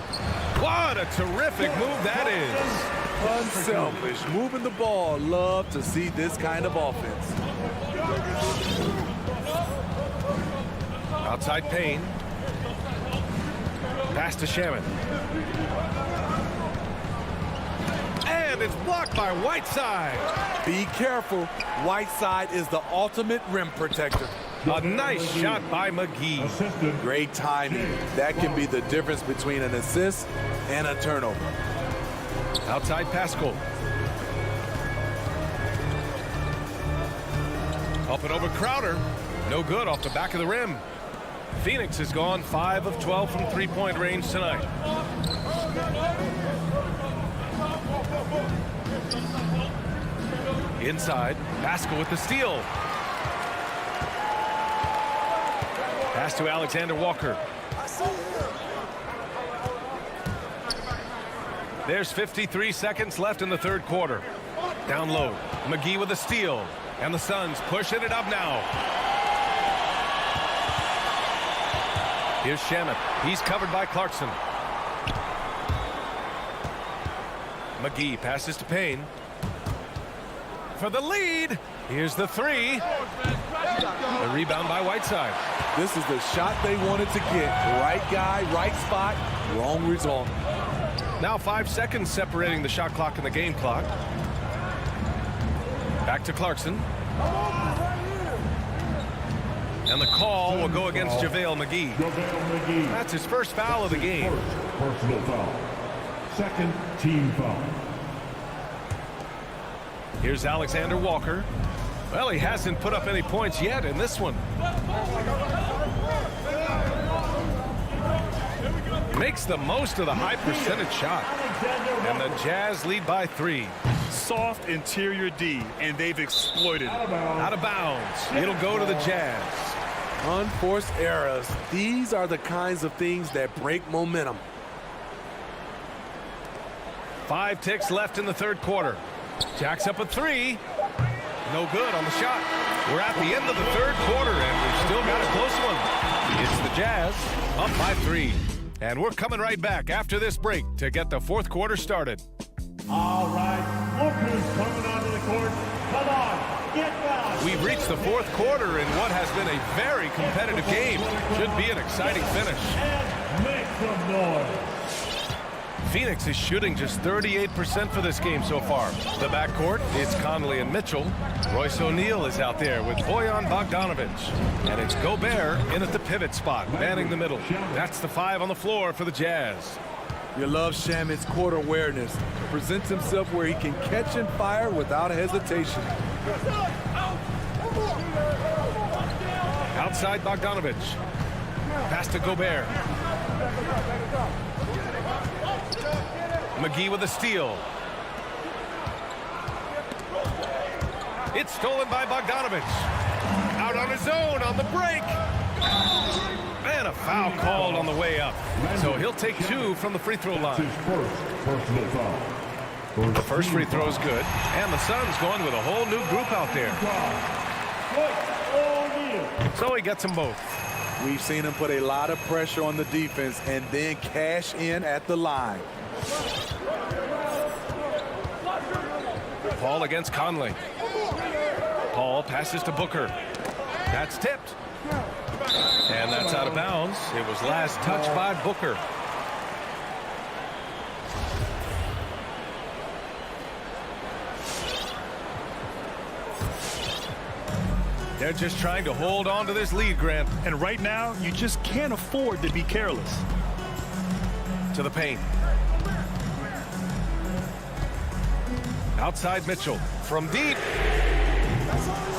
What a terrific move that is. Unselfish, moving the ball. Love to see this kind of offense. Outside Payne. Pass to Shaman. And it's blocked by Whiteside. Be careful. Whiteside is the ultimate rim protector. A nice shot by McGee. Great timing. That can be the difference between an assist and a turnover. Outside Pascal. Up and over Crowder. No good off the back of the rim. Phoenix has gone 5 of 12 from three-point range tonight. Inside, Pascal with the steal. Pass to Alexander Walker. There's 53 seconds left in the third quarter. Down low, McGee with a steal. And the Suns pushing it up now. Here's Shaman. He's covered by Clarkson. McGee passes to Payne. For the lead. Here's the 3. A rebound by Whiteside. This is the shot they wanted to get. Right guy, right spot, wrong result. Now 5 seconds separating the shot clock and the game clock. Back to Clarkson. And the call will go against JaVale McGee. That's his first foul of the game. Personal foul. Second team foul. Here's Alexander Walker. Well, he hasn't put up any points yet in this one. Makes the most of the high percentage shot. And the Jazz lead by 3. Soft interior D, and they've exploited it. Out of bounds. It'll go to the Jazz. Unforced errors. These are the kinds of things that break momentum. 5 ticks left in the third quarter. Jacks up a 3. No good on the shot. We're at the end of the third quarter, and we've still got a close one. It's the Jazz up by 3. And we're coming right back after this break to get the fourth quarter started. All right, look who's coming onto the court. Come on, get back. We've reached the fourth quarter in what has been a very competitive game. Should be an exciting finish. And make some noise. Phoenix is shooting just 38% for this game so far. The backcourt, it's Conley and Mitchell. Royce O'Neal is out there with Bojan Bogdanovic. And it's Gobert in at the pivot spot, manning the middle. That's the 5 on the floor for the Jazz. You love Shaman's court awareness. Presents himself where he can catch and fire without hesitation. Outside Bogdanovic. Pass to Gobert. McGee with a steal. It's stolen by Bogdanovich. Out on his own on the break. And a foul called on the way up. So he'll take 2 from the free throw line. The first free throw is good. And the Suns going with a whole new group out there. So he gets them both. We've seen him put a lot of pressure on the defense and then cash in at the line. Paul against Conley. Paul passes to Booker. That's tipped. And that's out of bounds. It was last touched by Booker. They're just trying to hold on to this lead, Grant. And right now, you just can't afford to be careless. To the paint. Outside Mitchell. From deep.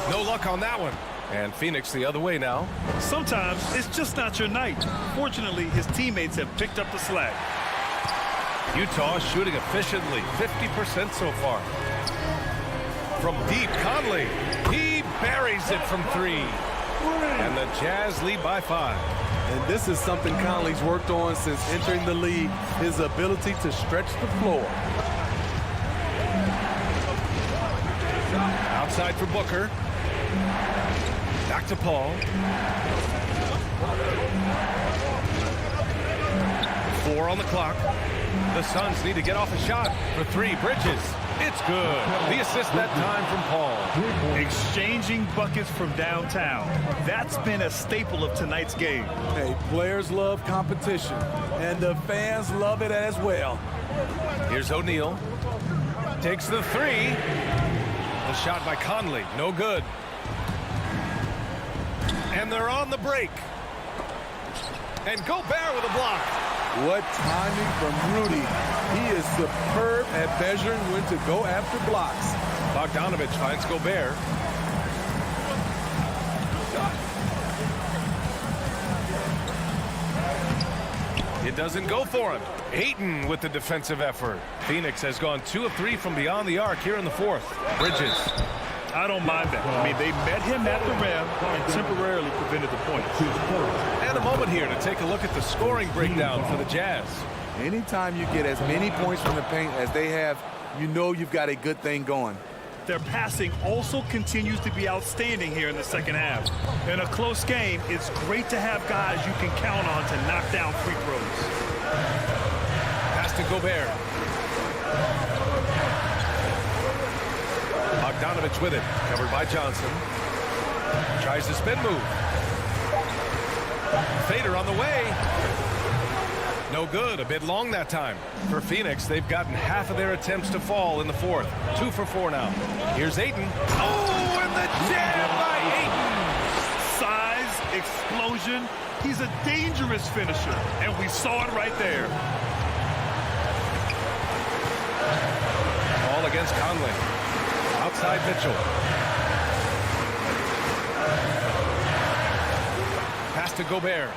No luck on that one. And Phoenix the other way now. Sometimes it's just not your night. Fortunately, his teammates have picked up the slack. Utah shooting efficiently. 50% so far. From deep, Conley. He buries it from 3. And the Jazz lead by 5. And this is something Conley's worked on since entering the league, his ability to stretch the floor. Outside for Booker. Back to Paul. 4 on the clock. The Suns need to get off a shot for 3. Bridges. It's good. The assist that time from Paul. Exchanging buckets from downtown. That's been a staple of tonight's game. Hey, players love competition, and the fans love it as well. Here's O'Neal. Takes the 3. The shot by Conley. No good. And they're on the break. And Gobert with a block. What timing from Rudy. He is superb at measuring when to go after blocks. Bogdanovich finds Gobert. It doesn't go for him. Ayton with the defensive effort. Phoenix has gone 2 of 3 from beyond the arc here in the 4th. Bridges. I don't mind that. I mean, they met him at the rim and temporarily prevented the points. And a moment here to take a look at the scoring breakdown for the Jazz. Anytime you get as many points from the paint as they have, you know you've got a good thing going. Their passing also continues to be outstanding here in the second half. In a close game, it's great to have guys you can count on to knock down free throws. Pass to Gobert. Bogdanovich with it. Covered by Johnson. Tries the spin move. Fader on the way. No good. A bit long that time. For Phoenix, they've gotten half of their attempts to fall in the 4th. 2 for 4 now. Here's Ayton. Oh, and the jam by Ayton. Size, explosion. He's a dangerous finisher, and we saw it right there. Ball against Conley. Outside Mitchell. Pass to Gobert.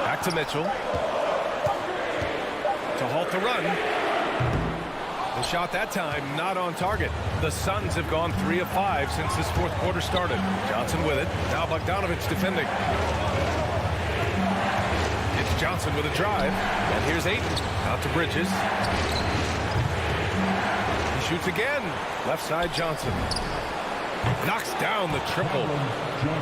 Back to Mitchell. To halt the run. The shot that time not on target. The Suns have gone 3 of 5 since this 4th quarter started. Johnson with it. Now Bogdanovich defending. It's Johnson with a drive. And here's Ayton. Out to Bridges. He shoots again. Left side Johnson. Knocks down the triple.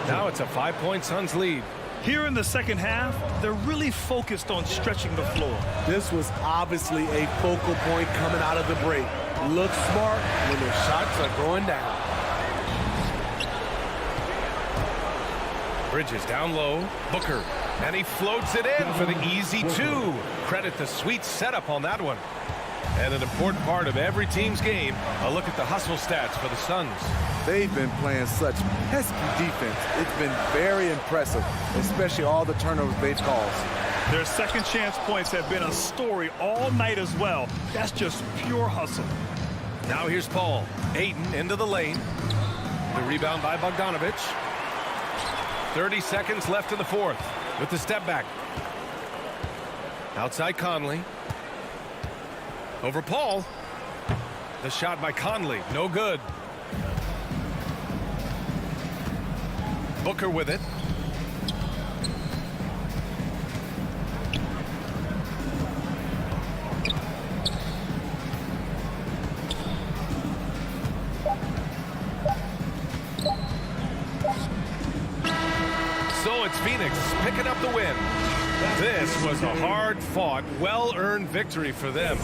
Now it's a 5-point Suns lead. Here in the second half, they're really focused on stretching the floor. This was obviously a focal point coming out of the break. Look smart when their shots are going down. Bridges down low. Booker. And he floats it in for the easy 2. Credit the sweet setup on that one. And an important part of every team's game, a look at the hustle stats for the Suns. They've been playing such pesky defense. It's been very impressive, especially all the turnovers they've caused. Their second chance points have been a story all night as well. That's just pure hustle. Now here's Paul. Ayton into the lane. The rebound by Bogdanovich. 30 seconds left in the 4th with the step back. Outside Conley. Over Paul. The shot by Conley, no good. Booker with it. So it's Phoenix picking up the win. This was a hard-fought, well-earned victory for them.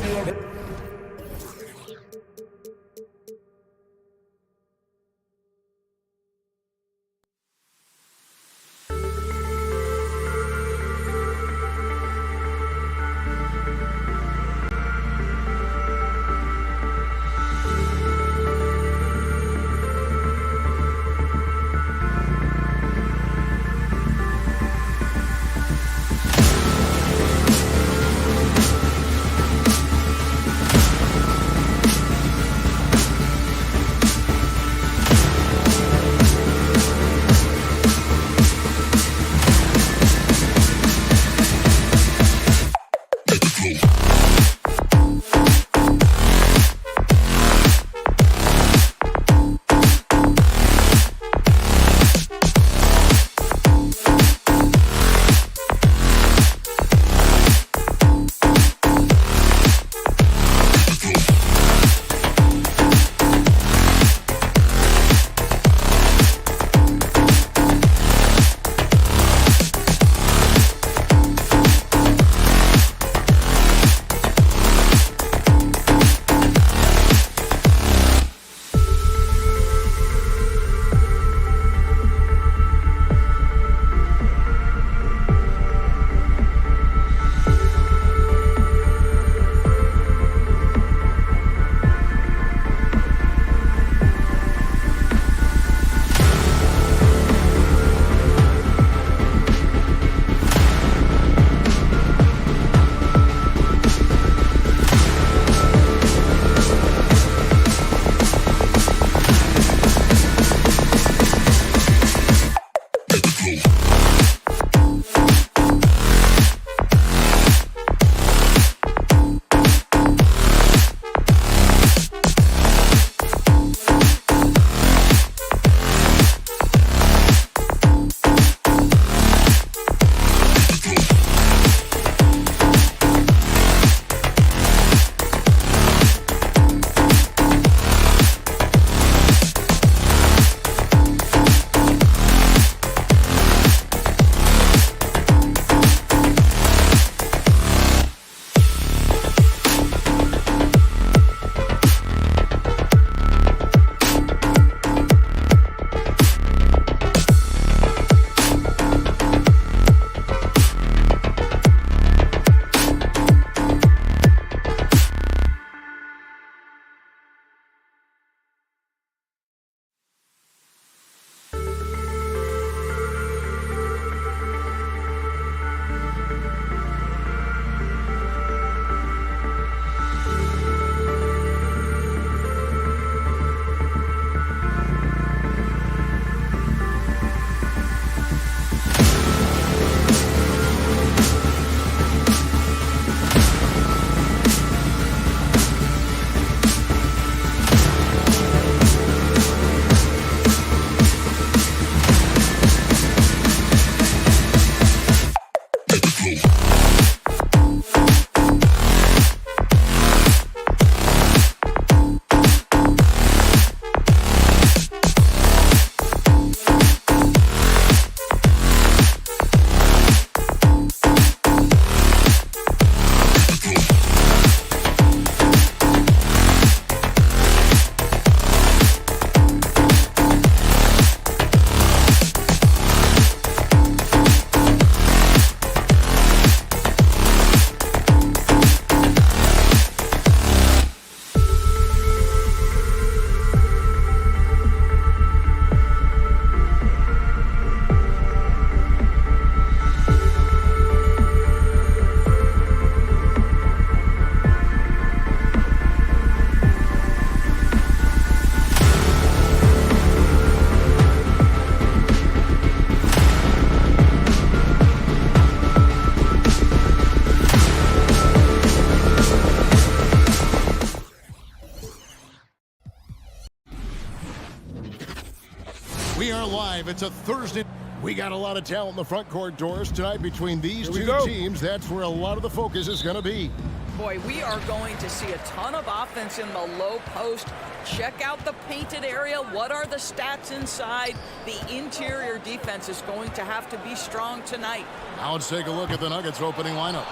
We are live. It's a Thursday. We got a lot of talent in the front court doors tonight between these two teams. That's where a lot of the focus is going to be. Boy, we are going to see a ton of offense in the low post. Check out the painted area. What are the stats inside? The interior defense is going to have to be strong tonight. Now let's take a look at the Nuggets opening lineup.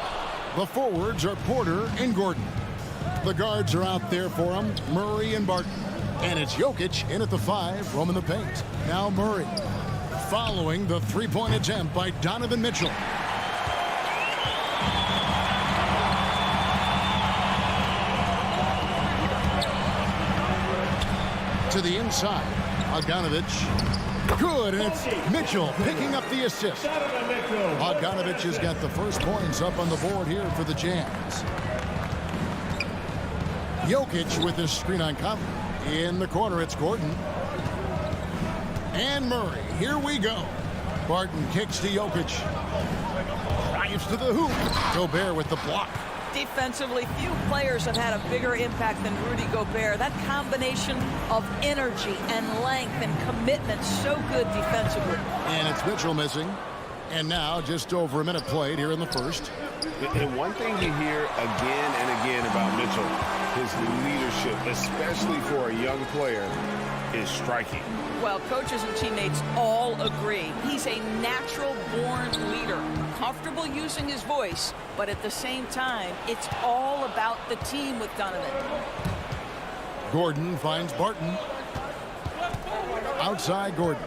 The forwards are Porter and Gordon. The guards are out there for them, Murray and Barton. And it's Jokic in at the 5, roaming the paint. Now Murray, following the three-point attempt by Donovan Mitchell. To the inside, Bogdanovich. Good, and it's Mitchell picking up the assist. Bogdanovich has got the first points up on the board here for the Jazz. Jokic with his screen on Conley. In the corner, it's Gordon. And Murray. Here we go. Barton kicks to Jokic. Drives to the hoop. Gobert with the block. Defensively, few players have had a bigger impact than Rudy Gobert. That combination of energy and length and commitment, so good defensively. And it's Mitchell missing. And now just over a minute played here in the first. And one thing you hear again and again about Mitchell, his leadership, especially for a young player, is striking. Well, coaches and teammates all agree. He's a natural-born leader, comfortable using his voice, but at the same time, it's all about the team with Donovan. Gordon finds Barton. Outside Gordon.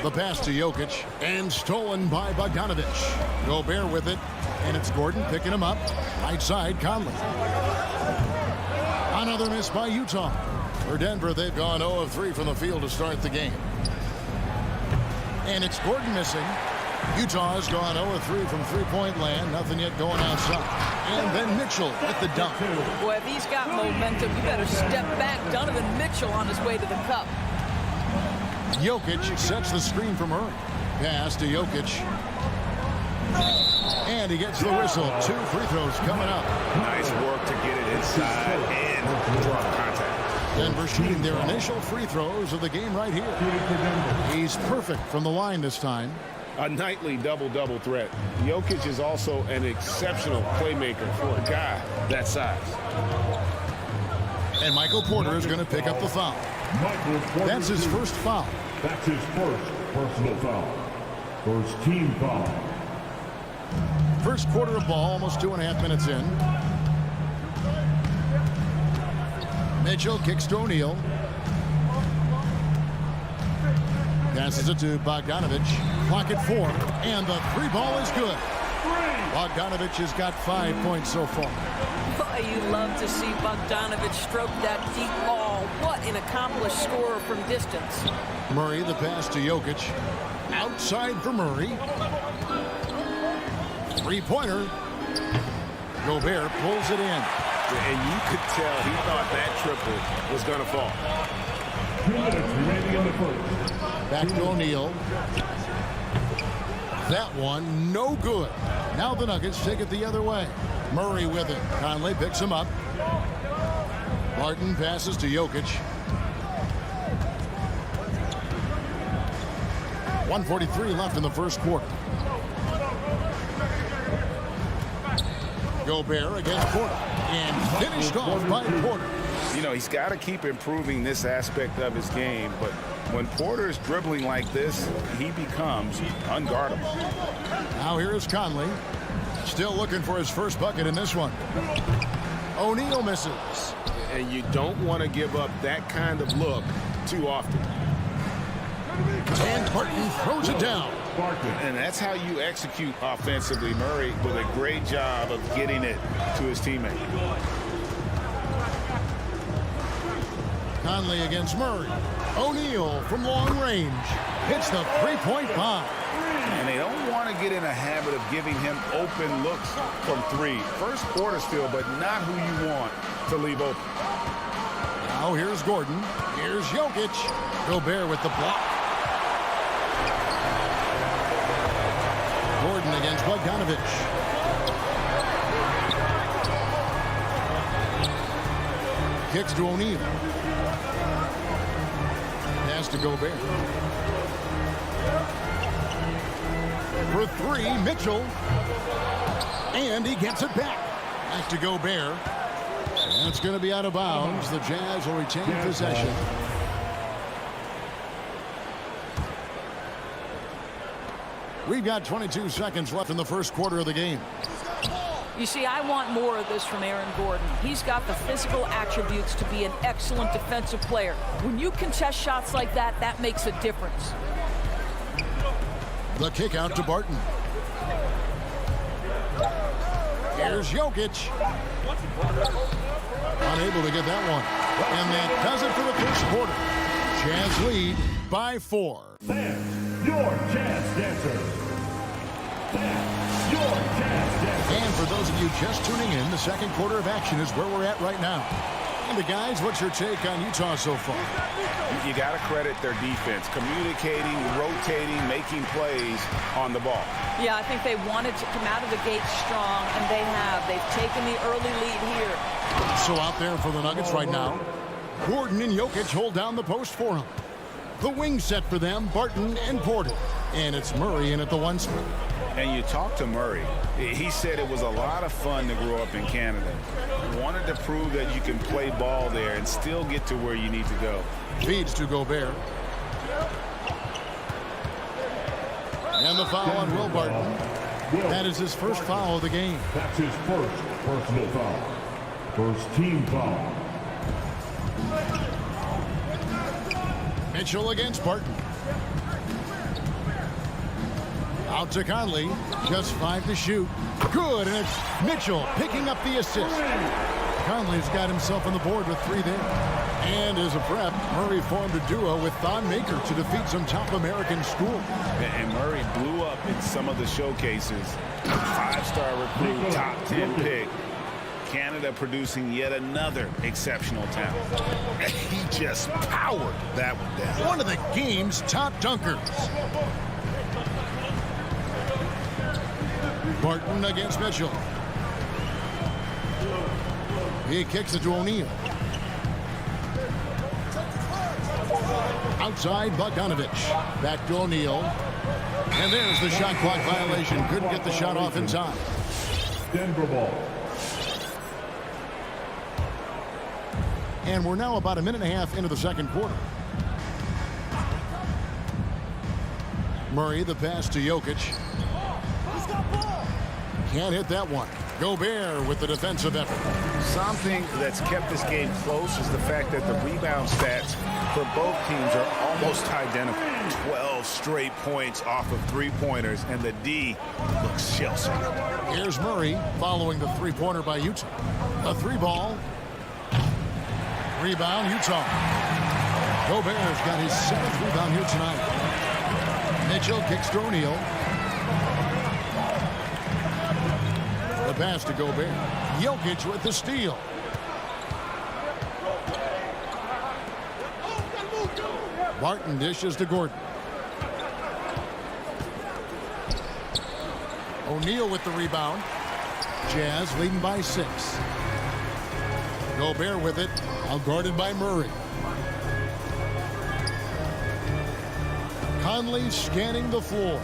The pass to Jokic, and stolen by Bogdanovich. Gobert with it, and it's Gordon picking him up. Right side, Conley. Another miss by Utah. For Denver, they've gone 0 of 3 from the field to start the game. And it's Gordon missing. Utah has gone 0 of 3 from three-point land. Nothing yet going outside. And then Mitchell with the dunk. Boy, if he's got momentum, you better step back. Donovan Mitchell on his way to the cup. Jokic sets the screen for Murray. Pass to Jokic. And he gets the whistle. 2 free throws coming up. Nice work to get it inside and draw contact. Denver shooting their initial free throws of the game right here. He's perfect from the line this time. A nightly double-double threat. Jokic is also an exceptional playmaker for a guy that size. And Michael Porter is going to pick up the foul. That's his first foul. That's his first personal foul. First team foul. First quarter of ball, almost 2.5 minutes in. Mitchell kicks to O'Neal. Passes it to Bogdanovich. Clock at 4, and the 3 ball is good. Bogdanovich has got 5 points so far. Boy, you love to see Bogdanovich stroke that deep ball. What an accomplished scorer from distance. Murray, the pass to Jokic. Outside for Murray. Three-pointer. Gobert pulls it in. And you could tell he thought that triple was going to fall. 2 minutes remaining in the first. Back to O'Neal. That one, no good. Now the Nuggets take it the other way. Murray with it. Conley picks him up. Barton passes to Jokic. 1:43 left in the first quarter. Gobert against Porter. And finished off by Porter. You know, he's got to keep improving this aspect of his game, but when Porter is dribbling like this, he becomes unguardable. Now here is Conley. Still looking for his first bucket in this one. O'Neal misses. And you don't want to give up that kind of look too often. And Barton throws it down. And that's how you execute offensively. Murray with a great job of getting it to his teammate. Conley against Murray. O'Neal from long range hits the three-point bomb. And they don't want to get in a habit of giving him open looks from 3. First quarter still, but not who you want to leave open. Now here's Gordon. Here's Jokic. Gobert with the block. Gordon against Bogdanovich. Kicks to O'Neal. to Gobert. For three, Mitchell. And he gets it back. Back to Gobert. That's going to be out of bounds. The Jazz will retain possession. We've got 22 seconds left in the first quarter of the game. You see, I want more of this from Aaron Gordon. He's got the physical attributes to be an excellent defensive player. When you contest shots like that, that makes a difference. The kick out to Barton. Here's Jokic. Unable to get that one. And that does it for the first quarter. Jazz lead by 4. Fans, your Jazz dancers. Fans, your Jazz dancers. And for those of you just tuning in, the second quarter of action is where we're at right now. And the guys, what's your take on Utah so far? You got to credit their defense, communicating, rotating, making plays on the ball. Yeah, I think they wanted to come out of the gate strong, and they have. They've taken the early lead here. So out there for the Nuggets right now, Gordon and Jokic hold down the post for him. The wing set for them, Barton and Porter. And it's Murray in at the 1 spot. And you talk to Murray. He said it was a lot of fun to grow up in Canada. Wanted to prove that you can play ball there and still get to where you need to go. Feeds to Gobert. And the foul on Will Barton. That is his first foul of the game. That's his first personal foul. First team foul. Mitchell against Barton. Out to Conley. Just 5 to shoot. Good, and it's Mitchell picking up the assist. Conley's got himself on the board with 3 there. And as a prep, Murray formed a duo with Thon Maker to defeat some top American schools. And Murray blew up in some of the showcases. 5-star recruit, top 10 pick. Canada producing yet another exceptional talent. He just powered that one down. One of the game's top dunkers. Barton against Mitchell. He kicks it to O'Neal. Outside, Bogdanovich. Back to O'Neal. And there's the shot clock violation. Couldn't get the shot off in time. Denver ball. And we're now about a minute and a half into the second quarter. Murray, the pass to Jokic. Can't hit that one. Gobert with the defensive effort. Something that's kept this game close is the fact that the rebound stats for both teams are almost identical. 12 straight points off of 3-pointers, and the D looks shell-shocked. Here's Murray following the 3-pointer by Utah. A 3-ball. Rebound, Utah. Gobert's got his 7th rebound here tonight. Mitchell kicks to O'Neal. The pass to Gobert. Jokic with the steal. Barton dishes to Gordon. O'Neal with the rebound. Jazz leading by 6. Gobert with it. Out guarded by Murray. Conley scanning the floor.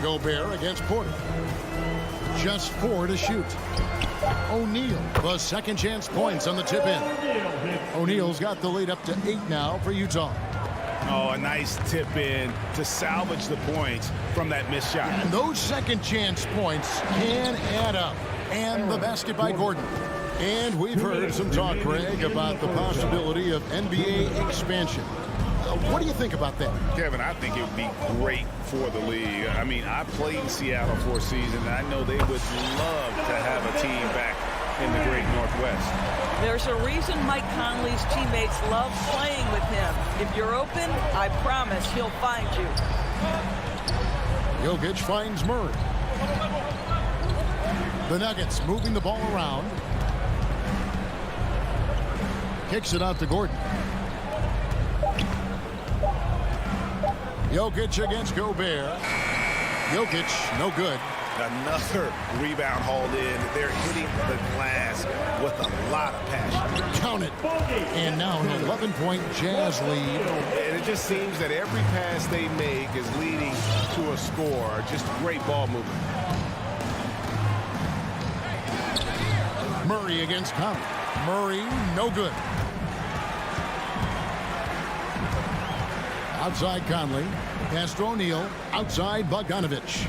Gobert against Porter. Just 4 to shoot. O'Neal, the second chance points on the tip in. O'Neal's got the lead up to 8 now for Utah. Oh, a nice tip in to salvage the points from that missed shot. And those second chance points can add up. And the basket by Gordon. And we've heard some talk, Greg, about the possibility of NBA expansion. What do you think about that? Kevin, I think it would be great for the league. I mean, I played in Seattle for a season, and I know they would love to have a team back in the great Northwest. There's a reason Mike Conley's teammates love playing with him. If you're open, I promise he'll find you. Jokic finds Murray. The Nuggets moving the ball around. Kicks it out to Gordon. Jokic against Gobert. Jokic, no good. Another rebound hauled in. They're hitting the glass with a lot of passion. Count it. And now an 11-point Jazz lead. And it just seems that every pass they make is leading to a score. Just great ball movement. Murray against Conley. Murray, no good. Outside Conley. Pass to O'Neal. Outside Bogdanovich.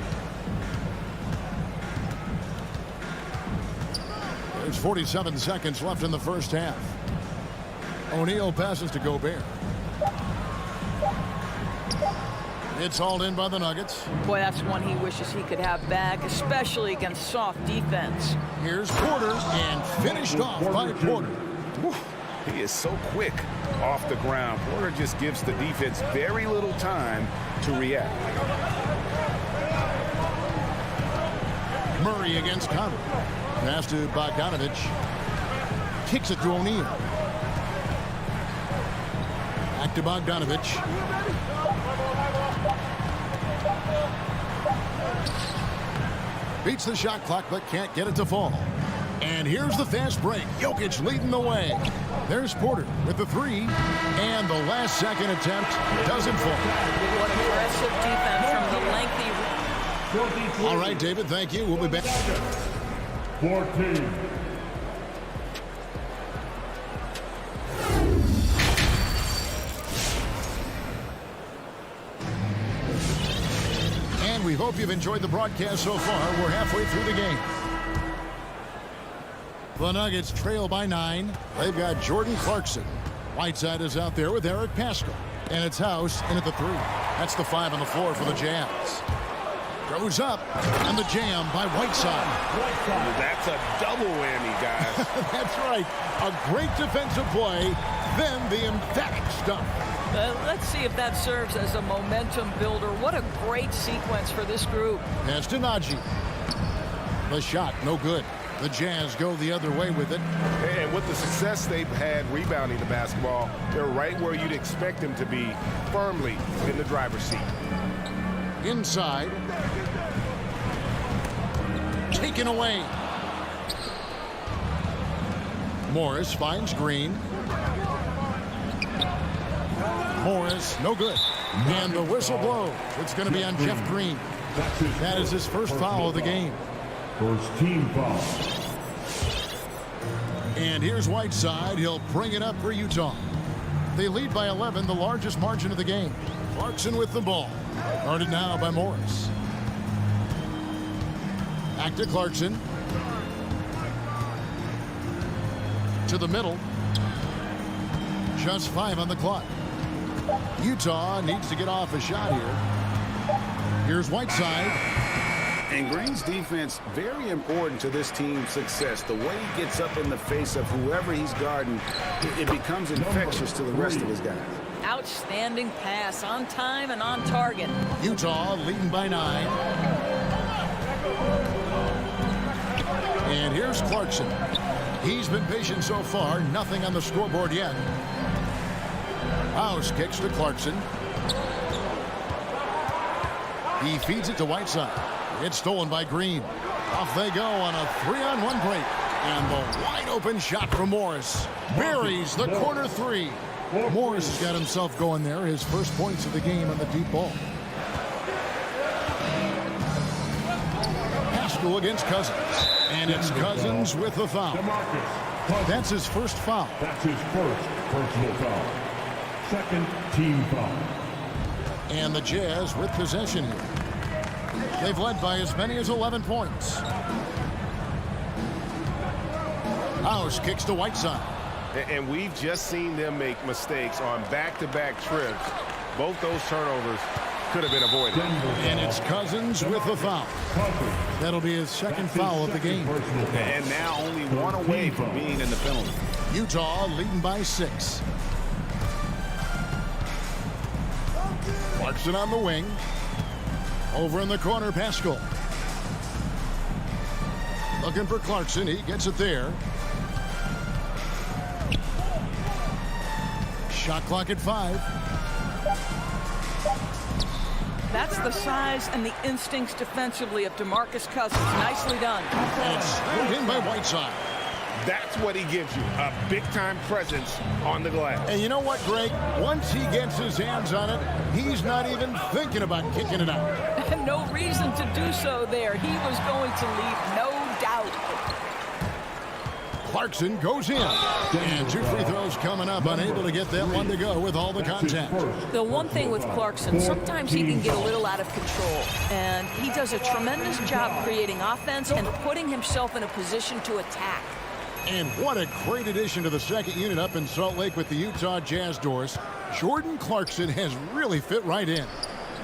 There's 47 seconds left in the first half. O'Neal passes to Gobert. It's hauled in by the Nuggets. Boy, that's one he wishes he could have back, especially against soft defense. Here's Porter, and finished off by Porter. Whew. He is so quick off the ground. Porter just gives the defense very little time to react. Murray against Conley. Pass to Bogdanovich. Kicks it to O'Neal. Back to Bogdanovich. Beats the shot clock, but can't get it to fall. And here's the fast break. Jokic leading the way. There's Porter with the three. And the last second attempt doesn't fall. What impressive defense from the lengthy. All right, David, thank you. We'll be back. 14. And we hope you've enjoyed the broadcast so far. We're halfway through the game. The Nuggets trail by 9. They've got Jordan Clarkson. Whiteside is out there with Eric Paschall. And it's House in at the 3. That's the 5 on the floor for the Jazz. Goes up, and the jam by Whiteside. That's a double whammy, guys. That's right. A great defensive play, then the emphatic stuff. Let's see if that serves as a momentum builder. What a great sequence for this group. Pass to Najee. The shot, no good. The Jazz go the other way with it. And with the success they've had rebounding the basketball, they're right where you'd expect them to be, firmly in the driver's seat. Inside. Taken away. Morris finds Green. Morris, no good. And the whistle blows. It's going to be on Jeff Green. That is his first foul of the game. First team foul. And here's Whiteside. He'll bring it up for Utah. They lead by 11, the largest margin of the game. Clarkson with the ball. Guarded now by Morris. Back to Clarkson. To the middle. Just 5 on the clock. Utah needs to get off a shot here. Here's Whiteside. And Green's defense, very important to this team's success. The way he gets up in the face of whoever he's guarding, it becomes infectious to the rest of his guys. Outstanding pass, on time and on target. Utah leading by 9. And here's Clarkson. He's been patient so far. Nothing on the scoreboard yet. House kicks to Clarkson. He feeds it to Whiteside. It's stolen by Green. Off they go on a 3-on-1 break. And the wide open shot from Morris. Buries the corner 3. Morris has got himself going there. His first points of the game on the deep ball. Paschall against Cousins. And it's Cousins with the foul. That's his first foul. That's his first personal foul. Second team foul. And the Jazz with possession here. They've led by as many as 11 points. House kicks to Whiteside. And we've just seen them make mistakes on back-to-back trips. Both those turnovers could have been avoided. And it's Cousins with the foul. That'll be his second foul of the game. And now only one away from being in the penalty. Utah leading by 6. Clarkson on the wing. Over in the corner, Paschall. Looking for Clarkson. He gets it there. Shot clock at 5. That's the size and the instincts defensively of DeMarcus Cousins. Nicely done. And it's scored in by Whiteside. That's what he gives you, a big-time presence on the glass. And you know what, Greg? Once he gets his hands on it, he's not even thinking about kicking it out. No reason to do so there. He was going to leave, no doubt. Clarkson goes in. And 2 free throws coming up, unable to get that one to go with all the contact. The one thing with Clarkson, sometimes he can get a little out of control. And he does a tremendous job creating offense and putting himself in a position to attack. And what a great addition to the second unit up in Salt Lake with the Utah Jazz doors. Jordan Clarkson has really fit right in.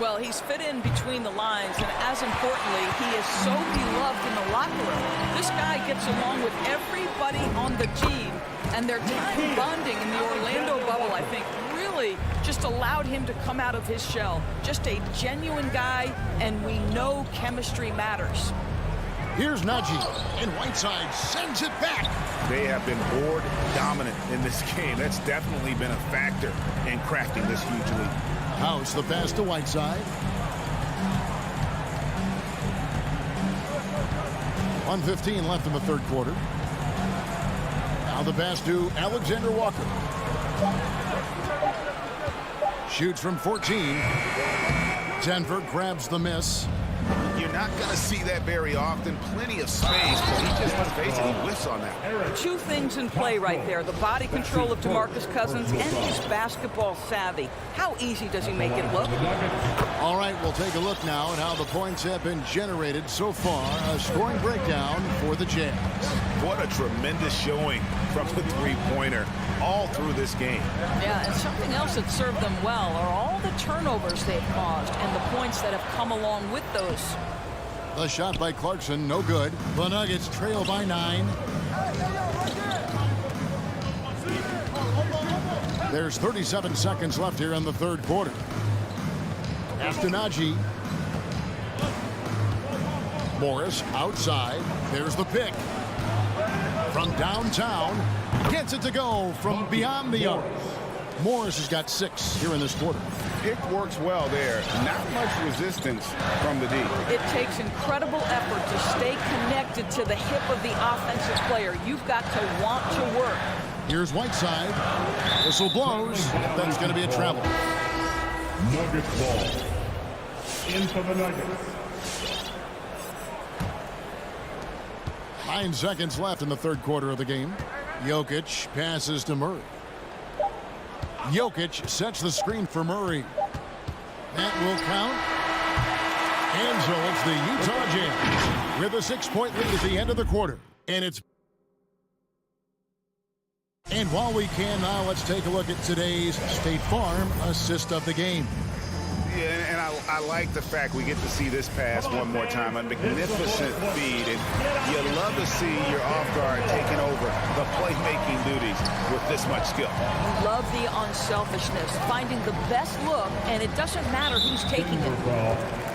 Well, he's fit in between the lines, and as importantly, he is so beloved in the locker room. This guy gets along with everybody on the team, and their time bonding in the Orlando bubble, I think, really just allowed him to come out of his shell. Just a genuine guy, and we know chemistry matters. Here's Najee, and Whiteside sends it back. They have been board dominant in this game. That's definitely been a factor in crafting this huge lead. House the pass to Whiteside. 1:15 left in the third quarter. Now the pass to Alexander Walker. Shoots from 14. Denver grabs the miss. You're not going to see that very often. Plenty of space, but he just, let's face it, he whiffs on that. 2 things in play right there. The body control of DeMarcus Cousins and his basketball savvy. How easy does he make it look? All right, we'll take a look now at how the points have been generated so far. A scoring breakdown for the Jazz. What a tremendous showing from the three-pointer all through this game. Yeah, and something else that served them well are all the turnovers they've caused and the points that have come along with those. The shot by Clarkson, no good. The Nuggets trail by 9. There's 37 seconds left here in the third quarter. After Najee. Morris outside. There's the pick. From downtown. Gets it to go from beyond the arc. Morris has got 6 here in this quarter. Pick works well there. Not much resistance from the D. It takes incredible effort to stay connected to the hip of the offensive player. You've got to want to work. Here's Whiteside. Whistle blows. That's going to be a travel. Nuggets ball. In for the Nuggets. 9 seconds left in the third quarter of the game. Jokic passes to Murray. Jokic sets the screen for Murray. That will count. And so it's the Utah Jazz with a 6-point lead at the end of the quarter. And while we can now, let's take a look at today's State Farm assist of the game. Yeah, and I like the fact we get to see this pass one more time. A magnificent feed, and you love to see your off guard taking over the playmaking duties with this much skill. Love the unselfishness, finding the best look, and it doesn't matter who's taking it.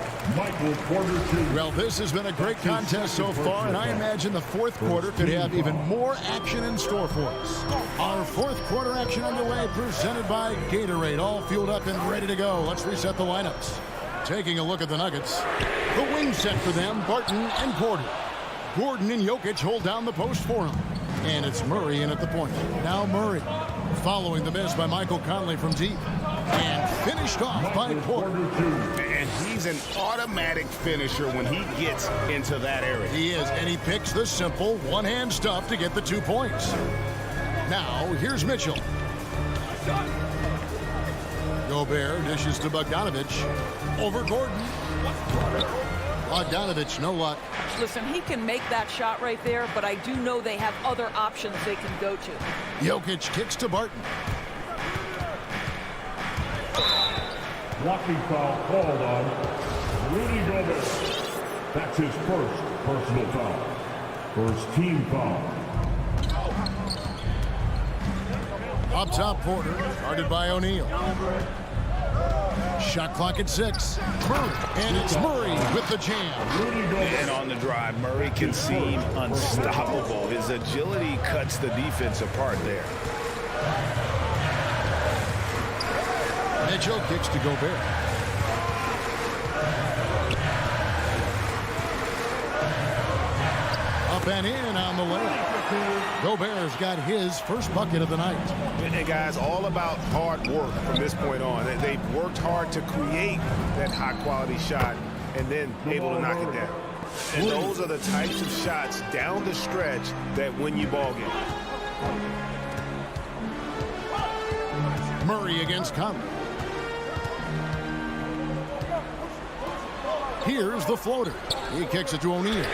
Well, this has been a great contest so far, and I imagine the fourth quarter could have even more action in store for us. Our fourth quarter action underway, presented by Gatorade, all fueled up and ready to go. Let's reset the lineups. Taking a look at the Nuggets. The wing set for them, Barton and Porter. Gordon and Jokic hold down the post for him. And it's Murray in at the point. Now Murray, following the miss by Michael Conley from deep. And finished off by Porter. And he's an automatic finisher when he gets into that area. He is, and he picks the simple one-hand stuff to get the 2 points. Now, here's Mitchell. Gobert dishes to Bogdanovich. Over Gordon. Bogdanovich, no luck. Listen, he can make that shot right there, but I do know they have other options they can go to. Jokic kicks to Barton. Blocking foul called on Rudy Gobert. That's his first personal foul. First team foul. Up top, Porter, guarded by O'Neal. Shot clock at 6. Murray, and it's Murray with the jam. And on the drive, Murray can seem unstoppable. His agility cuts the defense apart there. Mitchell kicks to Gobert. Up and in on the layup. Gobert's got his first bucket of the night. And guys, all about hard work from this point on. They've worked hard to create that high-quality shot and then able to knock it down. And those are the types of shots down the stretch that win you ball games. Murray against Conley. Here's the floater. He kicks it to O'Neal.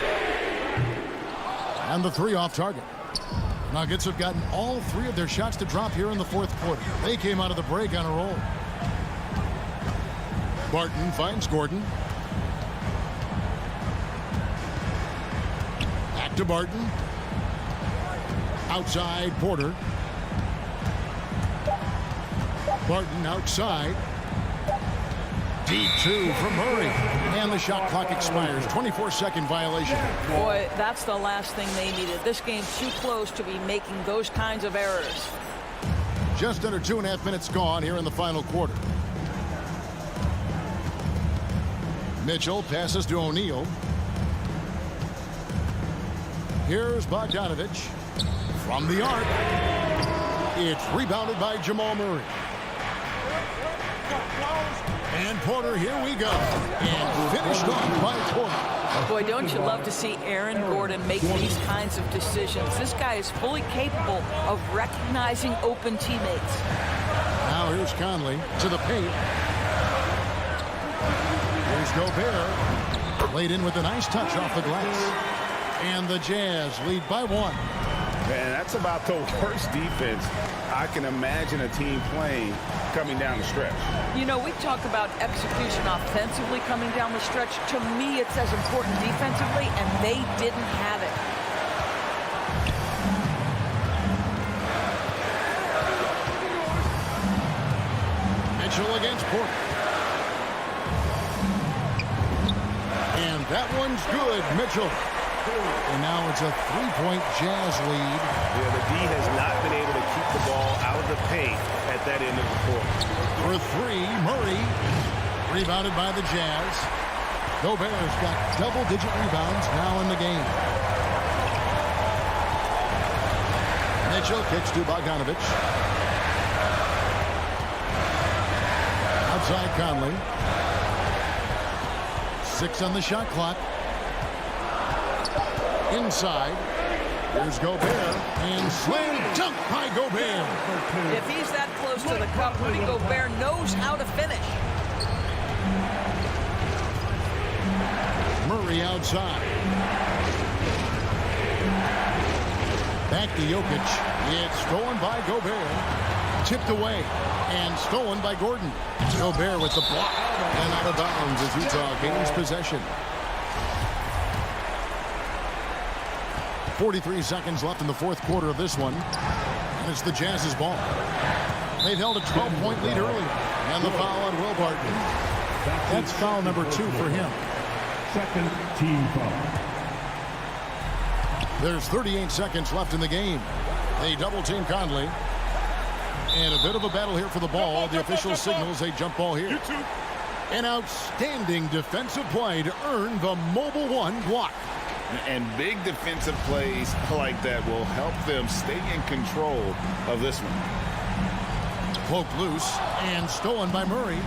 And the three off target. Nuggets have gotten all three of their shots to drop here in the fourth quarter. They came out of the break on a roll. Barton finds Gordon. Back to Barton. Outside Porter. Barton outside. Deep two from Murray. And the shot clock expires. 24-second violation. Boy, that's the last thing they needed. This game's too close to be making those kinds of errors. Just under 2.5 minutes gone here in the final quarter. Mitchell passes to O'Neal. Here's Bogdanovich. From the arc. It's rebounded by Jamal Murray. And Porter, here we go. And finished off by Porter. Boy, don't you love to see Aaron Gordon make these kinds of decisions. This guy is fully capable of recognizing open teammates. Now here's Conley to the paint. Here's Gobert. Laid in with a nice touch off the glass. And the Jazz lead by 1. Man, that's about the worst defense I can imagine a team playing coming down the stretch. You know, we talk about execution offensively coming down the stretch. To me, it's as important defensively, and they didn't have it. Mitchell against Porter. And that one's good, Mitchell. And now it's a 3-point Jazz lead. Yeah, the D has not been able to keep the ball out of the paint at that end of the court. For 3, Murray. Rebounded by the Jazz. Gobert's got double-digit rebounds now in the game. Mitchell kicks to Bogdanovich. Outside Conley. 6 on the shot clock. Inside. Here's Gobert. And slam dunk by Gobert. If he's that close to the cup, Rudy Gobert knows how to finish. Murray outside. Back to Jokic. It's stolen by Gobert. Tipped away. And stolen by Gordon. Gobert with the block. And out of bounds as Utah gains possession. 43 seconds left in the fourth quarter of this one. And it's the Jazz's ball. They've held a 12-point lead earlier. And the foul on Will Barton. That's foul number 2 for him. Second team foul. There's 38 seconds left in the game. They double-team Conley. And a bit of a battle here for the ball. The official signals a jump ball here. An outstanding defensive play to earn the Mobile One block. And big defensive plays like that will help them stay in control of this one. Poked loose and stolen by Murray.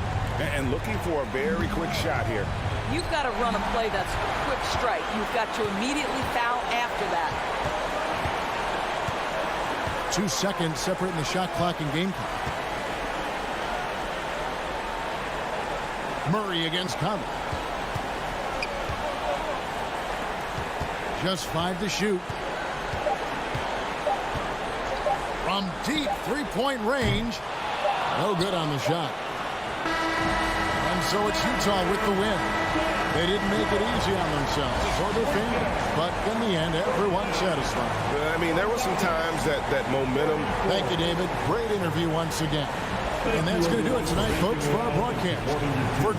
And looking for a very quick shot here. You've got to run a play that's a quick strike. You've got to immediately foul after that. 2 seconds separating the shot clock and game clock. Murray against Conley. Just 5 to shoot. From deep 3-point range. No good on the shot. And so it's Utah with the win. They didn't make it easy on themselves or their fans, but in the end, everyone's satisfied. I mean, there were some times that momentum. Thank you, David. Great interview once again. And that's going to do it tonight, folks, for our broadcast. For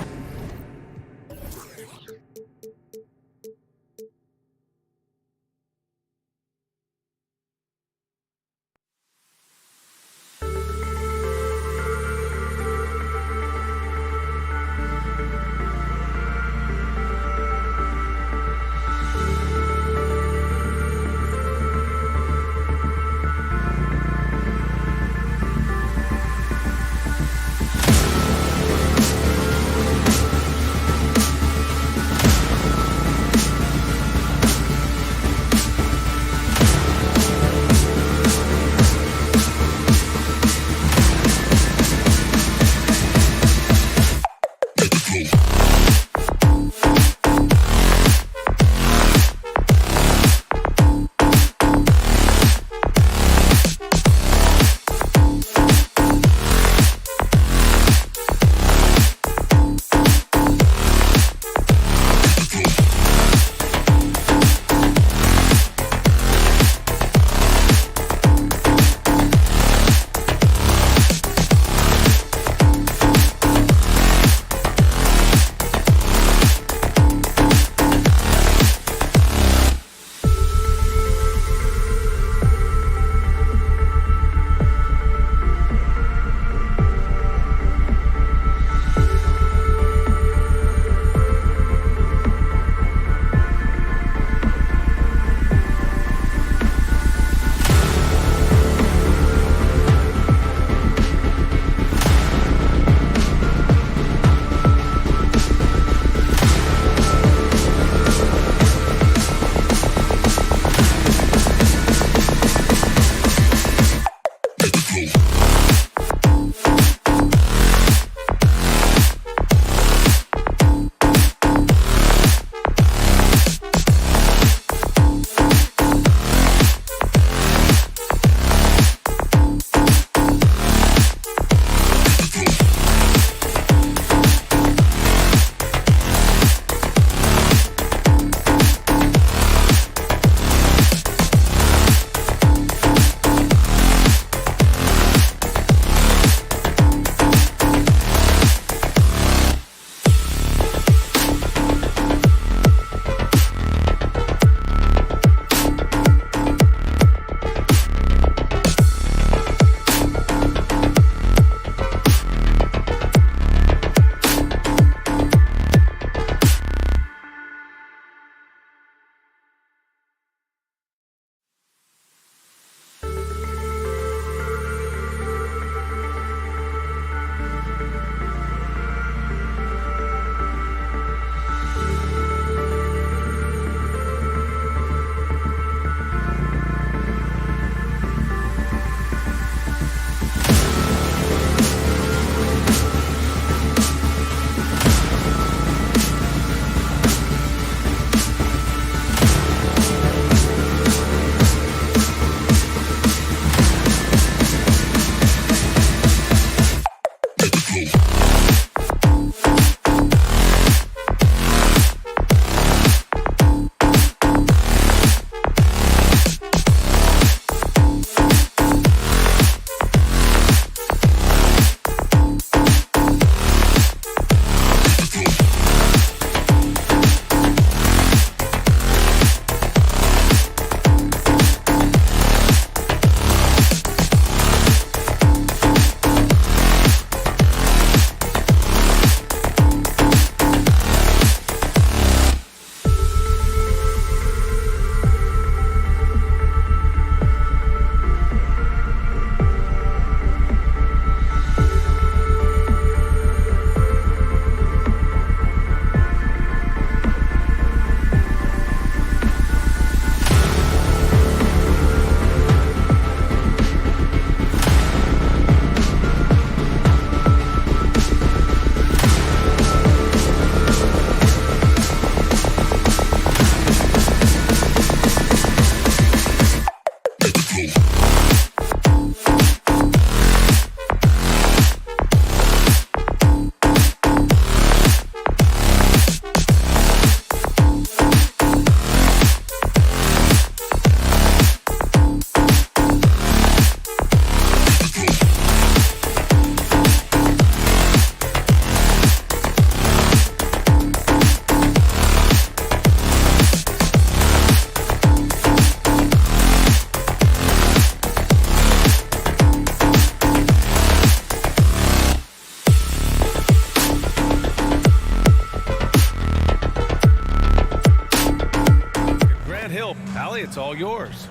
Allie, it's all yours.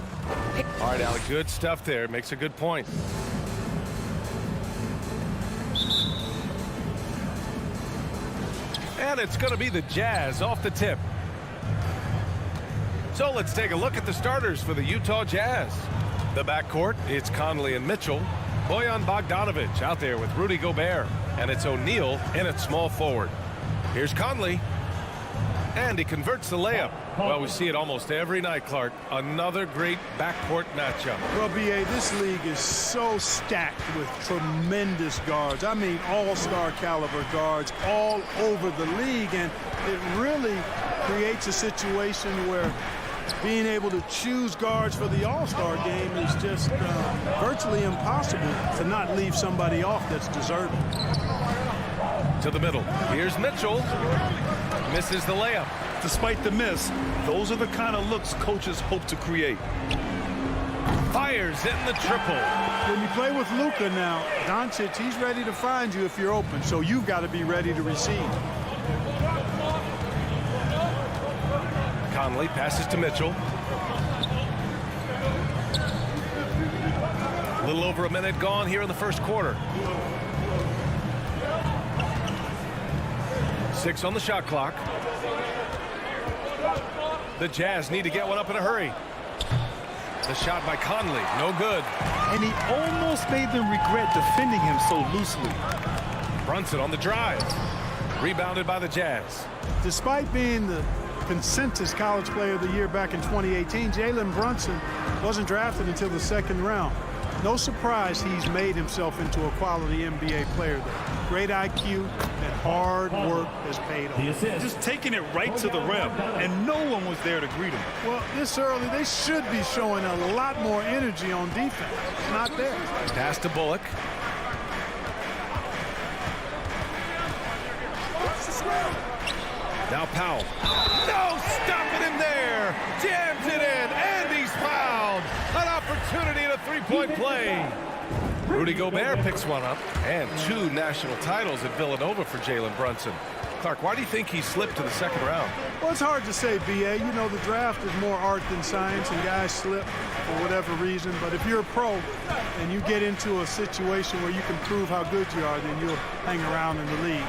All right, Allie, good stuff there. Makes a good point. And it's going to be the Jazz off the tip. So let's take a look at the starters for the Utah Jazz. The backcourt, it's Conley and Mitchell. Bojan Bogdanovic out there with Rudy Gobert. And it's O'Neal in at small forward. Here's Conley. And he converts the layup. Well, we see it almost every night, Clark. Another great backcourt matchup. Well, B.A., this league is so stacked with tremendous guards. I mean, all-star caliber guards all over the league. And it really creates a situation where being able to choose guards for the all-star game is just virtually impossible to not leave somebody off that's deserving. To the middle. Here's Mitchell. Misses the layup. Despite the miss, those are the kind of looks coaches hope to create. Fires in the triple. When you play with Luka now, Doncic, he's ready to find you if you're open, so you've got to be ready to receive. Conley passes to Mitchell. A little over a minute gone here in the first quarter. 6 on the shot clock. The Jazz need to get one up in a hurry. The shot by Conley, no good. And he almost made them regret defending him so loosely. Brunson on the drive. Rebounded by the Jazz. Despite being the consensus college player of the year back in 2018, Jalen Brunson wasn't drafted until the second round. No surprise he's made himself into a quality NBA player there. Great IQ and hard work has paid off. Just taking it right to the rim, and no one was there to greet him. Well, this early, they should be showing a lot more energy on defense. It's not there. Pass to Bullock. Now Powell. No stopping him there. Jams it in, and he's fouled. An opportunity in a three-point play. Rudy Gobert picks one up, and 2 national titles at Villanova for Jalen Brunson. Clark, why do you think he slipped to the second round? Well, it's hard to say, B.A. You know, the draft is more art than science, and guys slip for whatever reason. But if you're a pro and you get into a situation where you can prove how good you are, then you'll hang around in the league.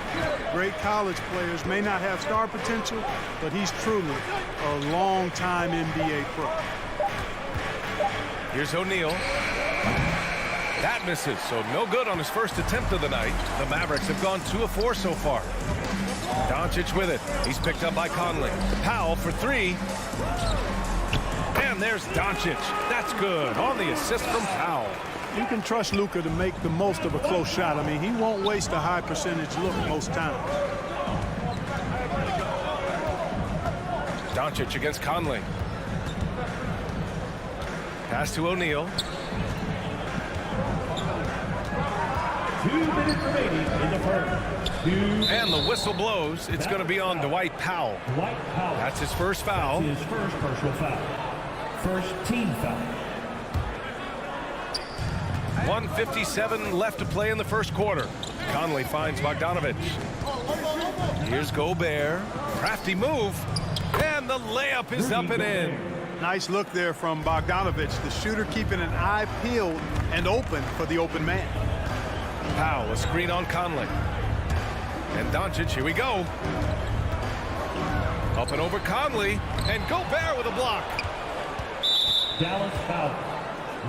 Great college players may not have star potential, but he's truly a long-time NBA pro. Here's O'Neal. That misses, so no good on his first attempt of the night. The Mavericks have gone 2 of 4 so far. Doncic with it. He's picked up by Conley. Powell for 3. And there's Doncic. That's good on the assist from Powell. You can trust Luka to make the most of a close shot. I mean, he won't waste a high percentage look most times. Doncic against Conley. Pass to O'Neal. 2 minutes remaining in the first. And the whistle blows. It's going to be on Dwight Powell. That's his first foul. That's his first personal foul. First team foul. 1:57 left to play in the first quarter. Conley finds Bogdanovic. Here's Gobert. Crafty move. And the layup is up and in. Nice look there from Bogdanovic, the shooter keeping an eye peeled and open for the open man. Powell, a screen on Conley. And Doncic, here we go. Up and over Conley. And Gobert with a block. Dallas foul.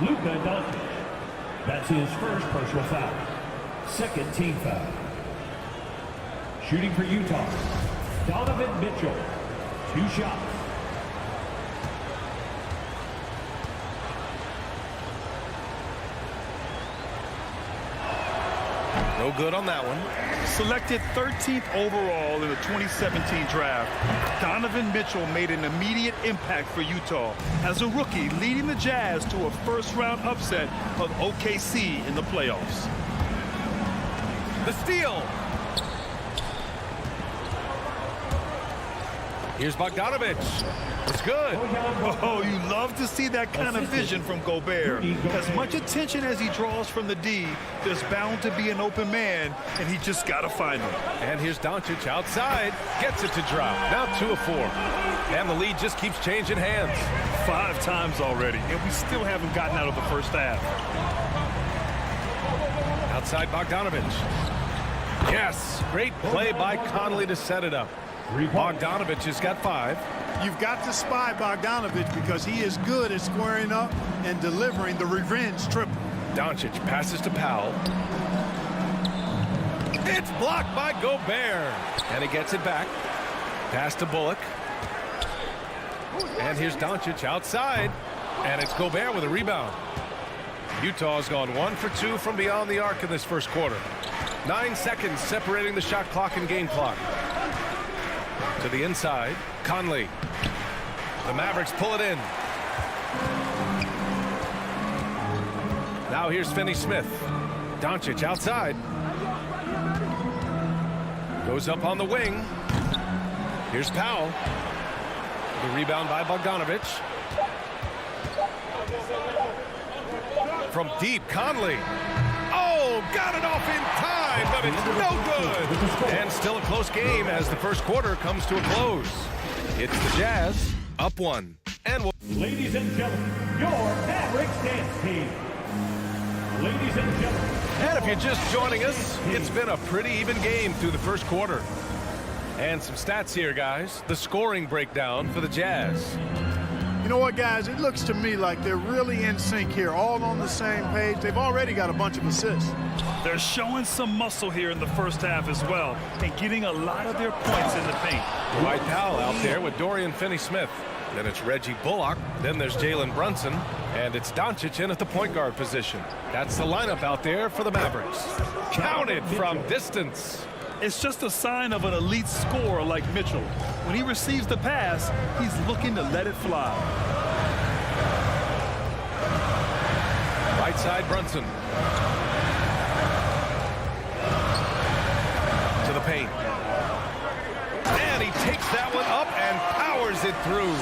Luka Doncic. That's his first personal foul. Second team foul. Shooting for Utah. Donovan Mitchell. 2 shots. No good on that one. Selected 13th overall in the 2017 draft, Donovan Mitchell made an immediate impact for Utah as a rookie, leading the Jazz to a first-round upset of OKC in the playoffs. The steal. Here's Bogdanovich. It's good. Oh, you love to see that kind of vision from Gobert. As much attention as he draws from the D, there's bound to be an open man, and he just got to find him. And here's Doncic outside. Gets it to drop. Now 2 of 4. And the lead just keeps changing hands. 5 times already, and we still haven't gotten out of the first half. Outside Bogdanovich. Yes, great play by Conley to set it up. Bogdanovich has got 5. You've got to spy Bogdanovich because he is good at squaring up and delivering the revenge triple. Doncic passes to Powell. It's blocked by Gobert. And he gets it back. Pass to Bullock. And here's Doncic outside. And it's Gobert with a rebound. Utah's gone 1 for 2 from beyond the arc in this first quarter. 9 seconds separating the shot clock and game clock. To the inside, Conley. The Mavericks pull it in. Now here's Finney-Smith. Doncic outside. Goes up on the wing. Here's Powell. The rebound by Bogdanovich. From deep, Conley. Oh, got it off in time, but it's no good. And still a close game as the first quarter comes to a close. It's the Jazz up 1. And Ladies and gentlemen, your Mavericks dance team. Ladies and gentlemen. if you're just joining us, it's been a pretty even game through the first quarter. And some stats here, guys. The scoring breakdown for the Jazz. You know what, guys? It looks to me like they're really in sync here, all on the same page. They've already got a bunch of assists. They're showing some muscle here in the first half as well, and getting a lot of their points in the paint. Dwight Powell out there with Dorian Finney-Smith. Then it's Reggie Bullock. Then there's Jalen Brunson. And it's Doncic in at the point guard position. That's the lineup out there for the Mavericks. Counted from distance. It's just a sign of an elite scorer like Mitchell. When he receives the pass, he's looking to let it fly. Right side, Brunson. To the paint. And he takes that one up and powers it through.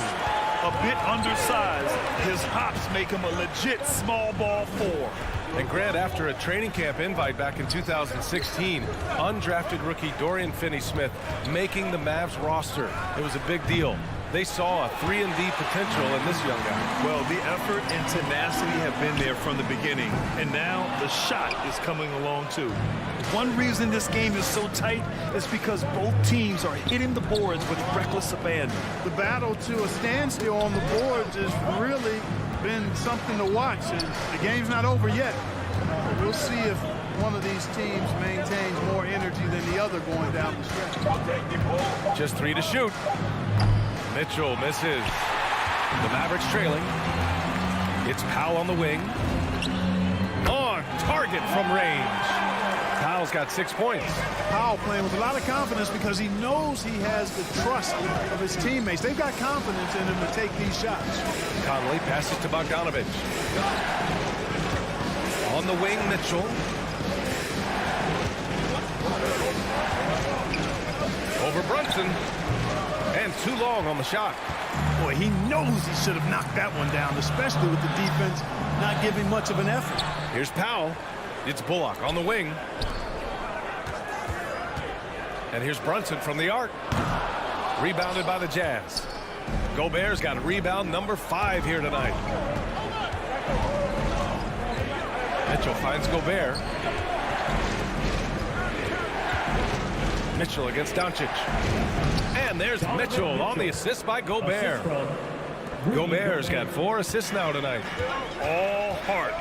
A bit undersized, his hops make him a legit small ball 4. And Grant, after a training camp invite back in 2016, undrafted rookie Dorian Finney-Smith making the Mavs roster. It was a big deal. They saw a 3-and-D potential in this young guy. Well, the effort and tenacity have been there from the beginning, and now the shot is coming along too. One reason this game is so tight is because both teams are hitting the boards with reckless abandon. The battle to a standstill on the boards has really been something to watch, and the game's not over yet. We'll see if one of these teams maintains more energy than the other going down the stretch. Just 3 to shoot. Mitchell misses. The Mavericks trailing. It's Powell on the wing. On target from range. Powell's got 6 points. Powell playing with a lot of confidence because he knows he has the trust of his teammates. They've got confidence in him to take these shots. Conley passes to Bogdanovich. On the wing, Mitchell. Over Brunson. And too long on the shot. Boy, he knows he should have knocked that one down, especially with the defense not giving much of an effort. Here's Powell. It's Bullock on the wing. And here's Brunson from the arc. Rebounded by the Jazz. Gobert's got a rebound number 5 here tonight. Mitchell finds Gobert. Mitchell against Doncic. And there's Mitchell on the assist by Gobert. Gobert's got 4 assists now tonight. All heart.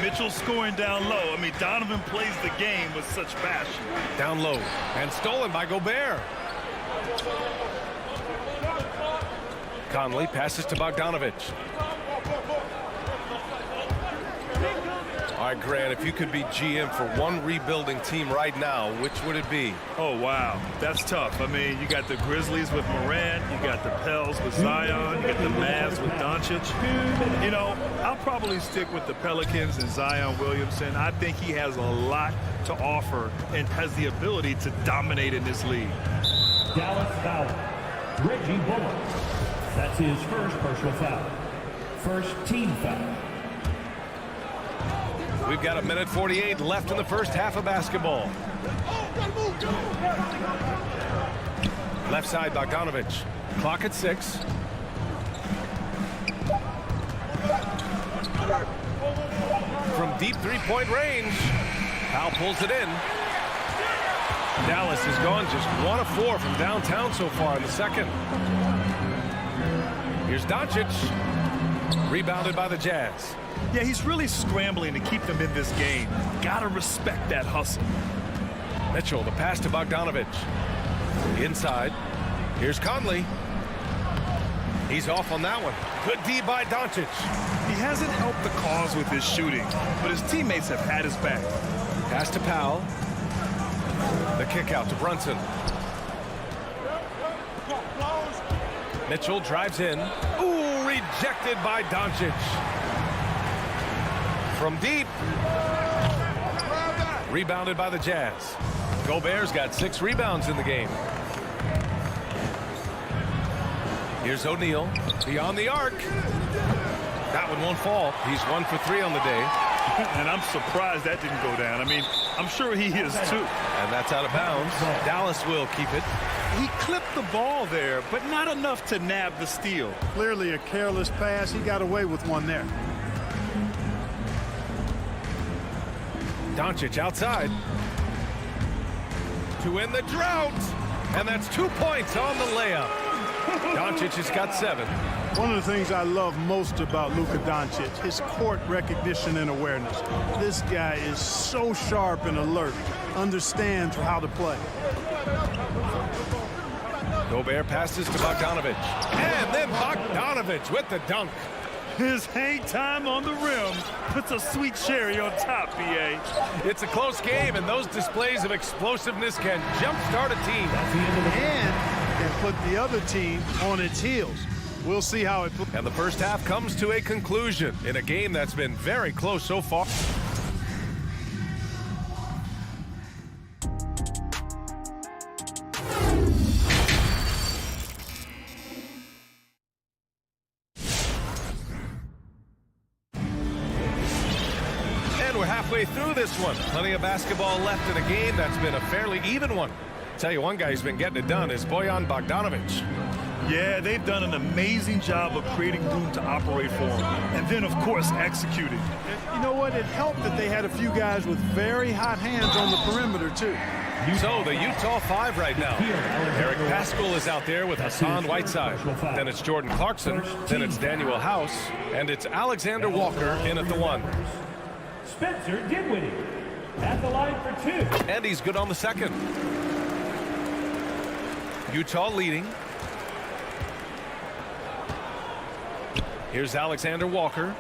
Mitchell scoring down low. I mean, Donovan plays the game with such passion. Down low and stolen by Gobert. Conley passes to Bogdanovich. All right, Grant, if you could be GM for one rebuilding team right now, which would it be? Oh, wow. That's tough. I mean, you got the Grizzlies with Morant. You got the Pels with Zion. You got the Mavs with Doncic. You know, I'll probably stick with the Pelicans and Zion Williamson. I think he has a lot to offer and has the ability to dominate in this league. Dallas foul. Reggie Bullock. That's his first personal foul. First team foul. We've got 1:48 left in the first half of basketball. Left side, Bogdanovich. Clock at 6. From deep three-point range. Powell pulls it in. Dallas has gone just 1 of 4 from downtown so far in the second. Here's Doncic. Rebounded by the Jazz. Yeah, he's really scrambling to keep them in this game. Gotta respect that hustle. Mitchell, the pass to Bogdanovich. Inside. Here's Conley. He's off on that one. Good D by Doncic. He hasn't helped the cause with his shooting, but his teammates have had his back. Pass to Powell. The kick out to Brunson. Mitchell drives in. Ooh, rejected by Doncic. From deep. Rebounded by the Jazz. Gobert's got 6 rebounds in the game. Here's O'Neal. Beyond the arc. That one won't fall. He's 1 for 3 on the day. And I'm surprised that didn't go down. I mean, I'm sure he is too. And that's out of bounds. Dallas will keep it. He clipped the ball there, but not enough to nab the steal. Clearly a careless pass. He got away with one there. Doncic outside. To win the drought. And that's 2 points on the layup. Doncic has got 7. One of the things I love most about Luka Doncic, his court recognition and awareness. This guy is so sharp and alert, understands how to play. Gobert passes to Bogdanovich. And then Bogdanovich with the dunk. His hang time on the rim puts a sweet cherry on top, BA. It's a close game, and those displays of explosiveness can jumpstart a team. And can put the other team on its heels. We'll see how it... And the first half comes to a conclusion in a game that's been very close so far. And we're halfway through this one. Plenty of basketball left in a game that's been a fairly even one. Tell you one guy who's been getting it done is Bojan Bogdanovich. Yeah, they've done an amazing job of creating room to operate for him. And then, of course, executing. You know what? It helped that they had a few guys with very hot hands on the perimeter, too. So the Utah 5 right now. Eric Paschall is out there with Hassan Whiteside. Then it's Jordan Clarkson. Then it's Daniel House. And it's Alexander Walker in at the 1. Spencer Dinwiddie at the line for 2. And he's good on the second. Utah leading. Here's Alexander Walker.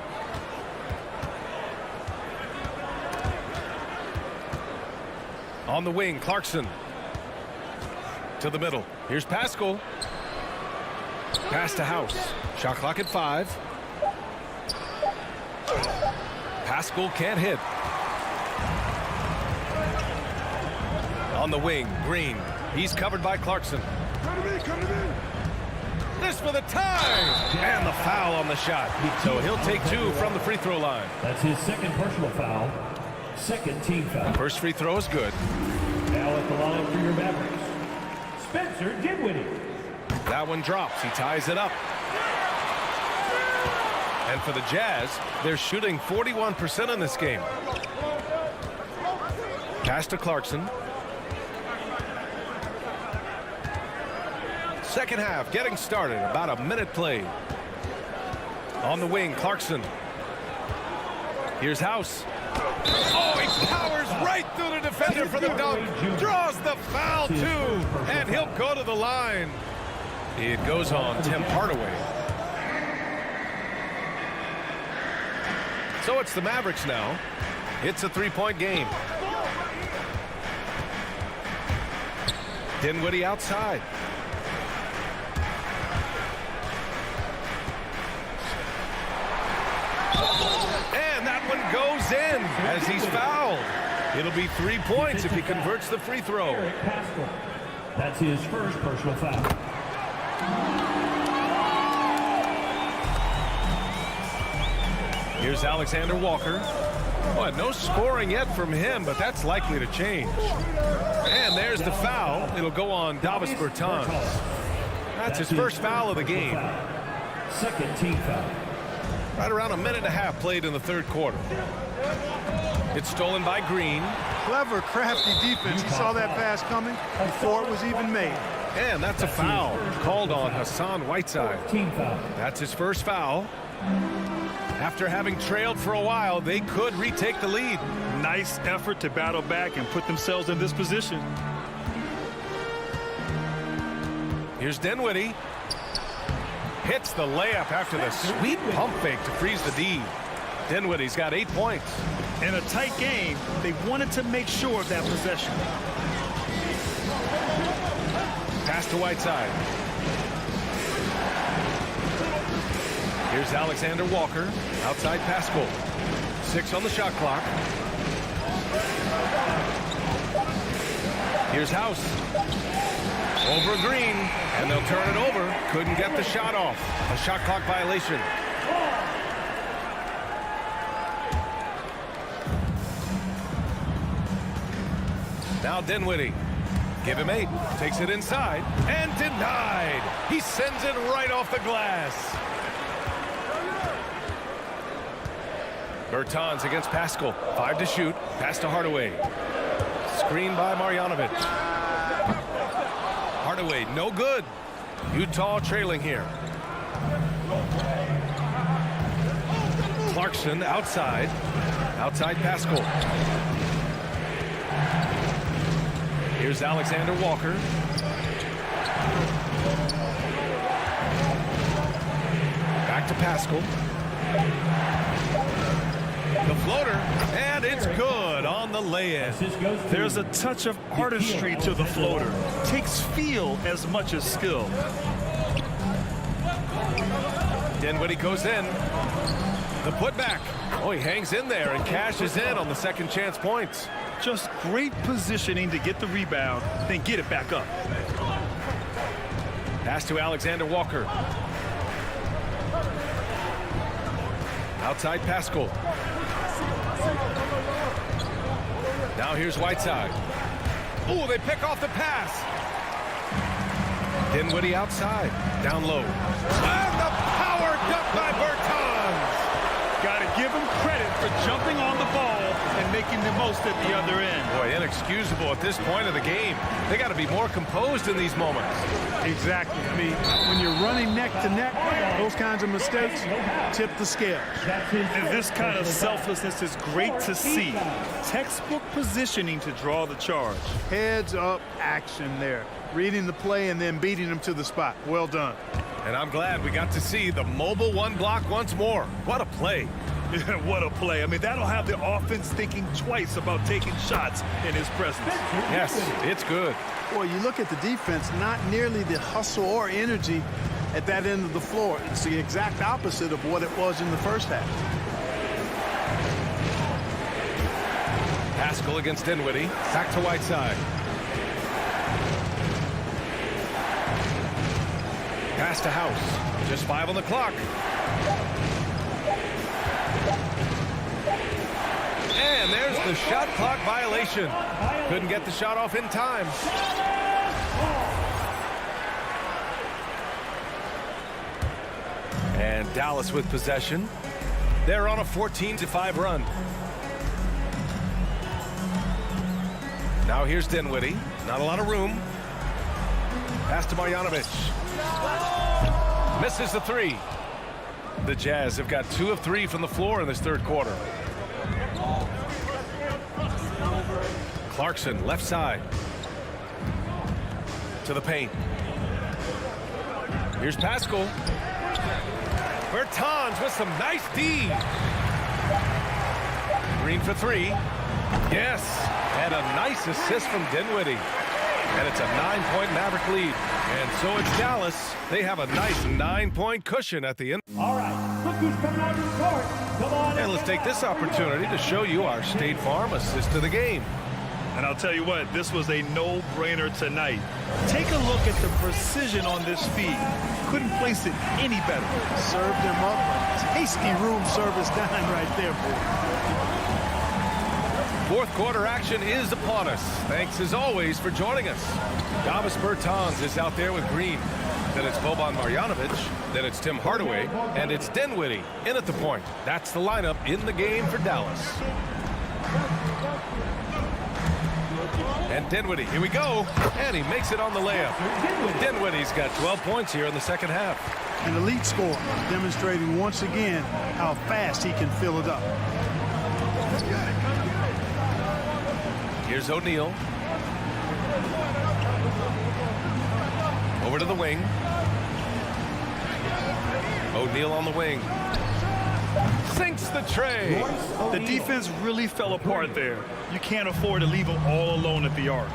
On the wing, Clarkson. To the middle. Here's Paschall. Pass to House. Shot clock at 5. Paschall can't hit. On the wing, Green. He's covered by Clarkson. This for the tie! And the foul on the shot. So he'll take 2 from the free throw line. That's his second personal foul. Second team foul. First free throw is good. Now at the line for your Mavericks, Spencer Dinwiddie. That one drops. He ties it up. And for the Jazz, they're shooting 41% in this game. Pass to Clarkson. Second half getting started. About a minute played. On the wing, Clarkson. Here's House. Oh, he powers right through the defender for the dunk. Draws the foul, too. And he'll go to the line. It goes on Tim Hardaway. So it's the Mavericks now. It's a 3-point game. Dinwiddie outside. And that one goes in as he's fouled. It'll be 3 points if he converts the free throw. That's his first personal foul. Here's Alexander Walker. Well, no scoring yet from him, but that's likely to change. And there's the foul. It'll go on Davis Bertans. That's his first foul of the game. Second team foul. Right around a minute and a half played in the third quarter. It's stolen by Green. Clever, crafty defense. He saw that pass coming before it was even made. And that's a foul called on Hassan Whiteside. Team foul. That's his first foul. After having trailed for a while, they could retake the lead. Nice effort to battle back and put themselves in this position. Here's Dinwiddie. Hits the layup after the sweet pump fake to freeze the D. Dinwiddie's got 8 points. In a tight game, they wanted to make sure of that possession. Pass to Whiteside. Here's Alexander Walker. Outside Pascal. 6 on the shot clock. Here's House. Over Green. And they'll turn it over. Couldn't get the shot off. A shot clock violation. Now Dinwiddie. Give him 8. Takes it inside. And denied. He sends it right off the glass. Bertans against Pascal. 5 to shoot. Pass to Hardaway. Screen by Marjanovic. Hardaway, no good. Utah trailing here. Clarkson outside. Outside Pascal. Here's Alexander Walker. Back to Pascal. The floater, and it's good on the lay-in. There's a touch of artistry to the floater. Takes feel as much as skill. Dinwiddie goes in. The putback. Oh, he hangs in there and cashes in on the second chance points. Just great positioning to get the rebound, then get it back up. Pass to Alexander Walker. Outside Pascal. Now here's Whiteside. Oh, they pick off the pass. Dinwiddie outside. Down low. And the power dunk by Bertans. Got to give him credit for jumping on the ball and making the most at the other end. Boy, inexcusable at this point of the game. They got to be more composed in these moments. Exactly. I mean, when you're running neck to neck, those kinds of mistakes tip the scale. And this kind of selflessness is great to see. Textbook positioning to draw the charge. Heads up action there. Reading the play and then beating them to the spot. Well done. And I'm glad we got to see the mobile one block once more. What a play. What a play. I mean, that'll have the offense thinking twice about taking shots in his presence. Yes, it's good. Boy, you look at the defense, not nearly the hustle or energy at that end of the floor. It's the exact opposite of what it was in the first half. Pascal against Dinwiddie. Back to Whiteside. Pass to House. Just 5 on the clock. And there's the shot clock violation. Couldn't get the shot off in time. And Dallas with possession. They're on a 14-5 run. Now here's Dinwiddie. Not a lot of room. Pass to Marjanovic. Misses the 3. The Jazz have got 2 of 3 from the floor in this third quarter. Clarkson, left side. To the paint. Here's Pascal. Bertans with some nice D. Green for 3. Yes. And a nice assist from Dinwiddie. And it's a 9-point Maverick lead. And so it's Dallas. They have a nice 9-point cushion at the end. All right, look who's coming out of the court. Come on. And let's take this opportunity to show you our State Farm assist to the game. And I'll tell you what, this was a no-brainer tonight. Take a look at the precision on this feed. Couldn't place it any better. Served him up. Tasty room service dime right there, boy. Fourth quarter action is upon us. Thanks as always for joining us. Davis Bertans is out there with Green. Then it's Boban Marjanovic. Then it's Tim Hardaway. And it's Dinwiddie in at the point. That's the lineup in the game for Dallas. And Dinwiddie, here we go. And he makes it on the layup. Dinwiddie's got 12 points here in the second half. An elite scorer, demonstrating once again how fast he can fill it up. Here's O'Neal. Over to the wing. O'Neal on the wing. Sinks the tray. The defense really fell apart there. You can't afford to leave them all alone at the arc.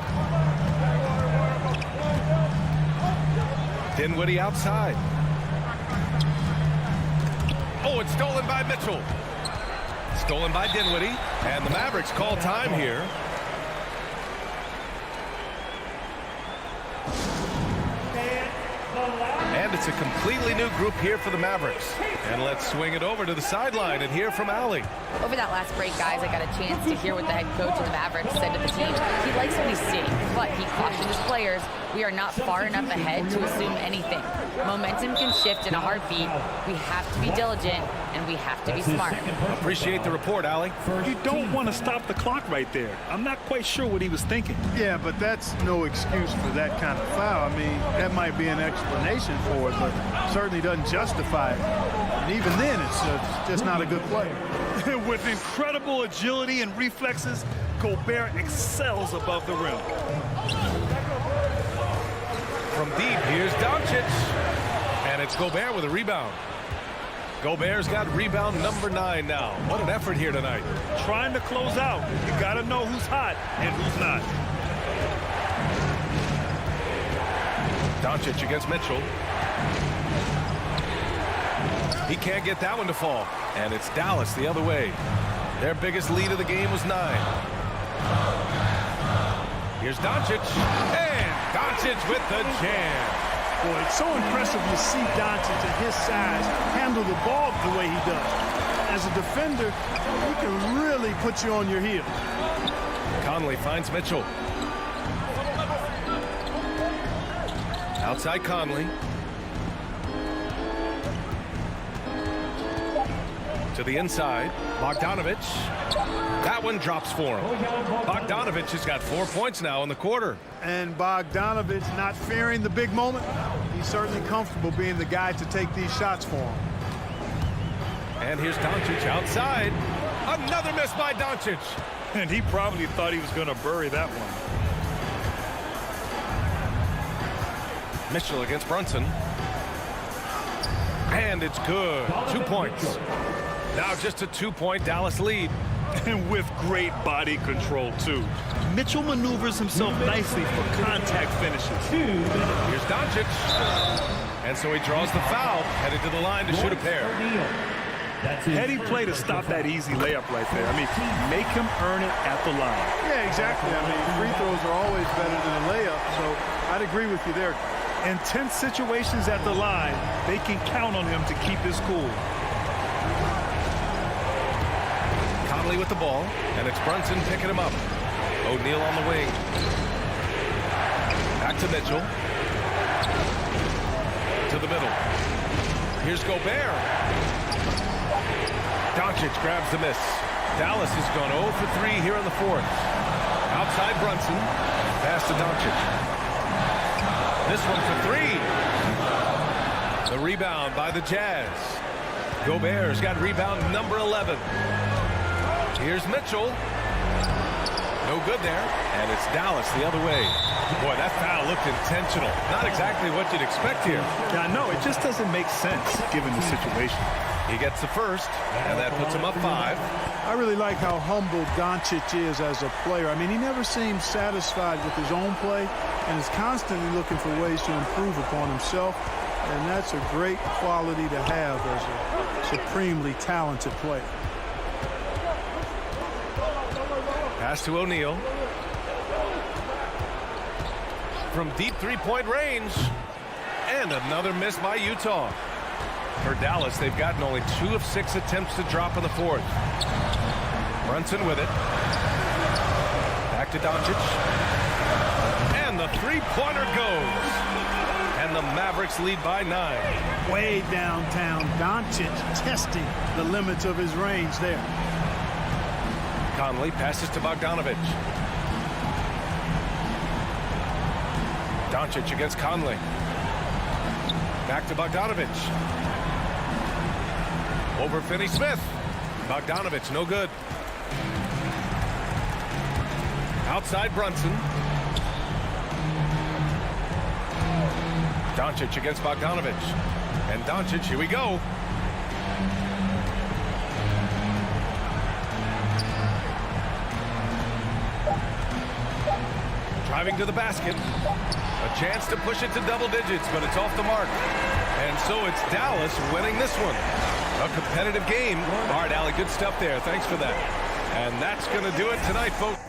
Dinwiddie outside. Oh, it's stolen by Mitchell. Stolen by Dinwiddie. And the Mavericks call time here. And it's a completely new group here for the Mavericks. And let's swing it over to the sideline and hear from Allie. Over that last break, guys, I got a chance to hear what the head coach of the Mavericks said to the team. He likes what he's seeing, but he cautioned his players, we are not far enough ahead to assume anything. Momentum can shift in a heartbeat. We have to be diligent, and we have to be smart. Appreciate the report, Allie. You don't want to stop the clock right there. I'm not quite sure what he was thinking. Yeah, but that's no excuse for that kind of foul. I mean, that might be an explanation for it, but certainly doesn't justify it. And even then, it's just not a good play. With incredible agility and reflexes, Gobert excels above the rim. From deep, here's Doncic. And it's Gobert with a rebound. Gobert's got rebound number 9 now. What an effort here tonight. Trying to close out. You got to know who's hot and who's not. Doncic against Mitchell. He can't get that one to fall. And it's Dallas the other way. Their biggest lead of the game was 9. Here's Doncic. And Doncic with the jam. Boy, it's so impressive to see Doncic at his size handle the ball the way he does. As a defender, he can really put you on your heel. Conley finds Mitchell. Outside Conley. To the inside. Bogdanovic. That one drops for him. Bogdanovic has got 4 points now in the quarter. And Bogdanovic not fearing the big moment. He's certainly comfortable being the guy to take these shots for him. And here's Doncic outside. Another miss by Doncic. And he probably thought he was going to bury that one. Mitchell against Brunson. And it's good. 2 points. Now just a 2-point Dallas lead. And with great body control, too. Mitchell maneuvers himself nicely for contact finishes. Here's Doncic. And so he draws the foul, headed to the line to shoot a pair. Heady play to stop that easy layup right there. I mean, make him earn it at the line. Yeah, exactly. I mean, free throws are always better than a layup, so I'd agree with you there. In tense situations at the line, they can count on him to keep his cool. Conley with the ball, and it's Brunson picking him up. O'Neal on the wing. Back to Mitchell. To the middle. Here's Gobert. Doncic grabs the miss. Dallas has gone 0 for 3 here in the fourth. Outside Brunson. Pass to Doncic. This one for 3. The rebound by the Jazz. Gobert's got rebound number 11. Here's Mitchell. No good there. And it's Dallas the other way. Boy, that foul looked intentional. Not exactly what you'd expect here. Yeah, no, it just doesn't make sense given the situation. He gets the first, and that puts him up 5. I really like how humble Doncic is as a player. I mean, he never seems satisfied with his own play and is constantly looking for ways to improve upon himself. And that's a great quality to have as a supremely talented player. Pass to O'Neal. from deep three-point range. And another miss by Utah. For Dallas, they've gotten only 2 of 6 attempts to drop in the fourth. Brunson with it. Back to Doncic. And the three-pointer goes. And the Mavericks lead by 9. Way downtown, Doncic testing the limits of his range there. Conley passes to Bogdanovic. Doncic against Conley. Back to Bogdanovic. Over Finney-Smith. Bogdanovic, no good. Outside Brunson. Doncic against Bogdanovic. And Doncic, here we go. Driving to the basket. A chance to push it to double digits, but it's off the mark. And so it's Dallas winning this one. A competitive game. All right, Allie, good stuff there. Thanks for that. And that's going to do it tonight, folks.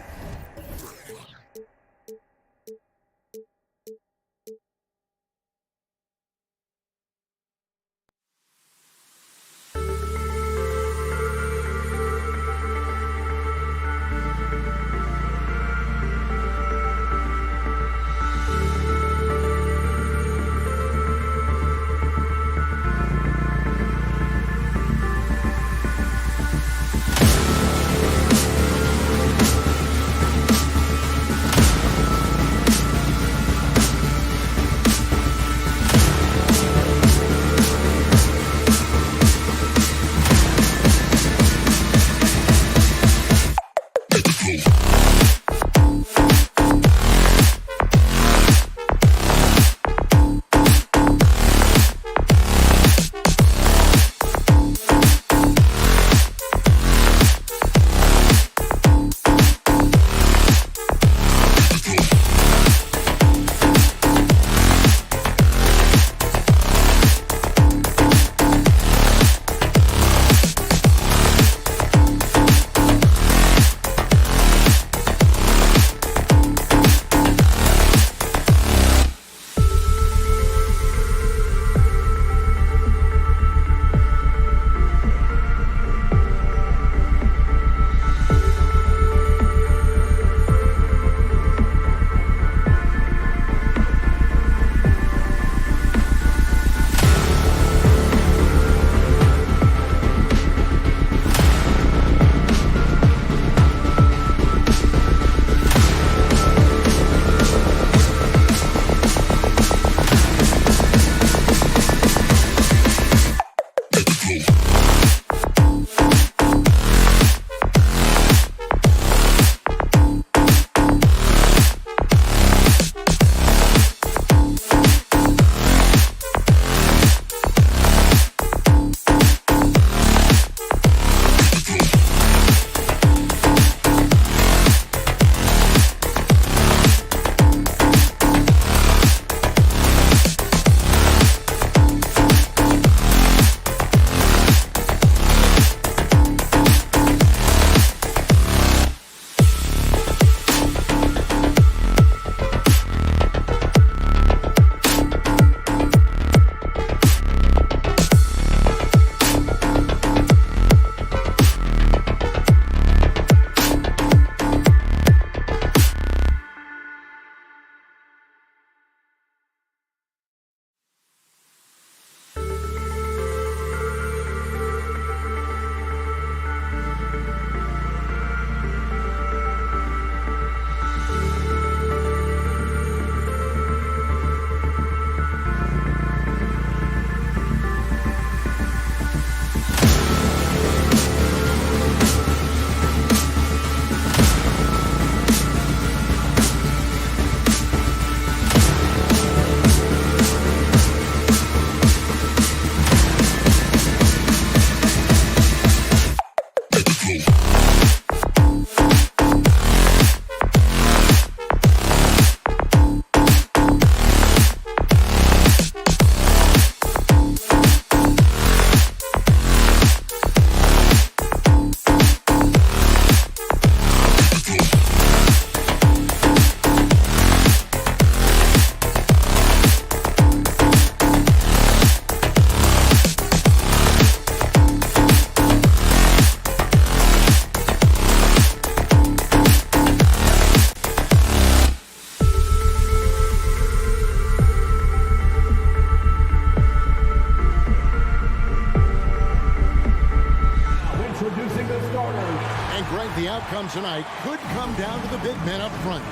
afraid the outcome tonight could come down to the big men up front.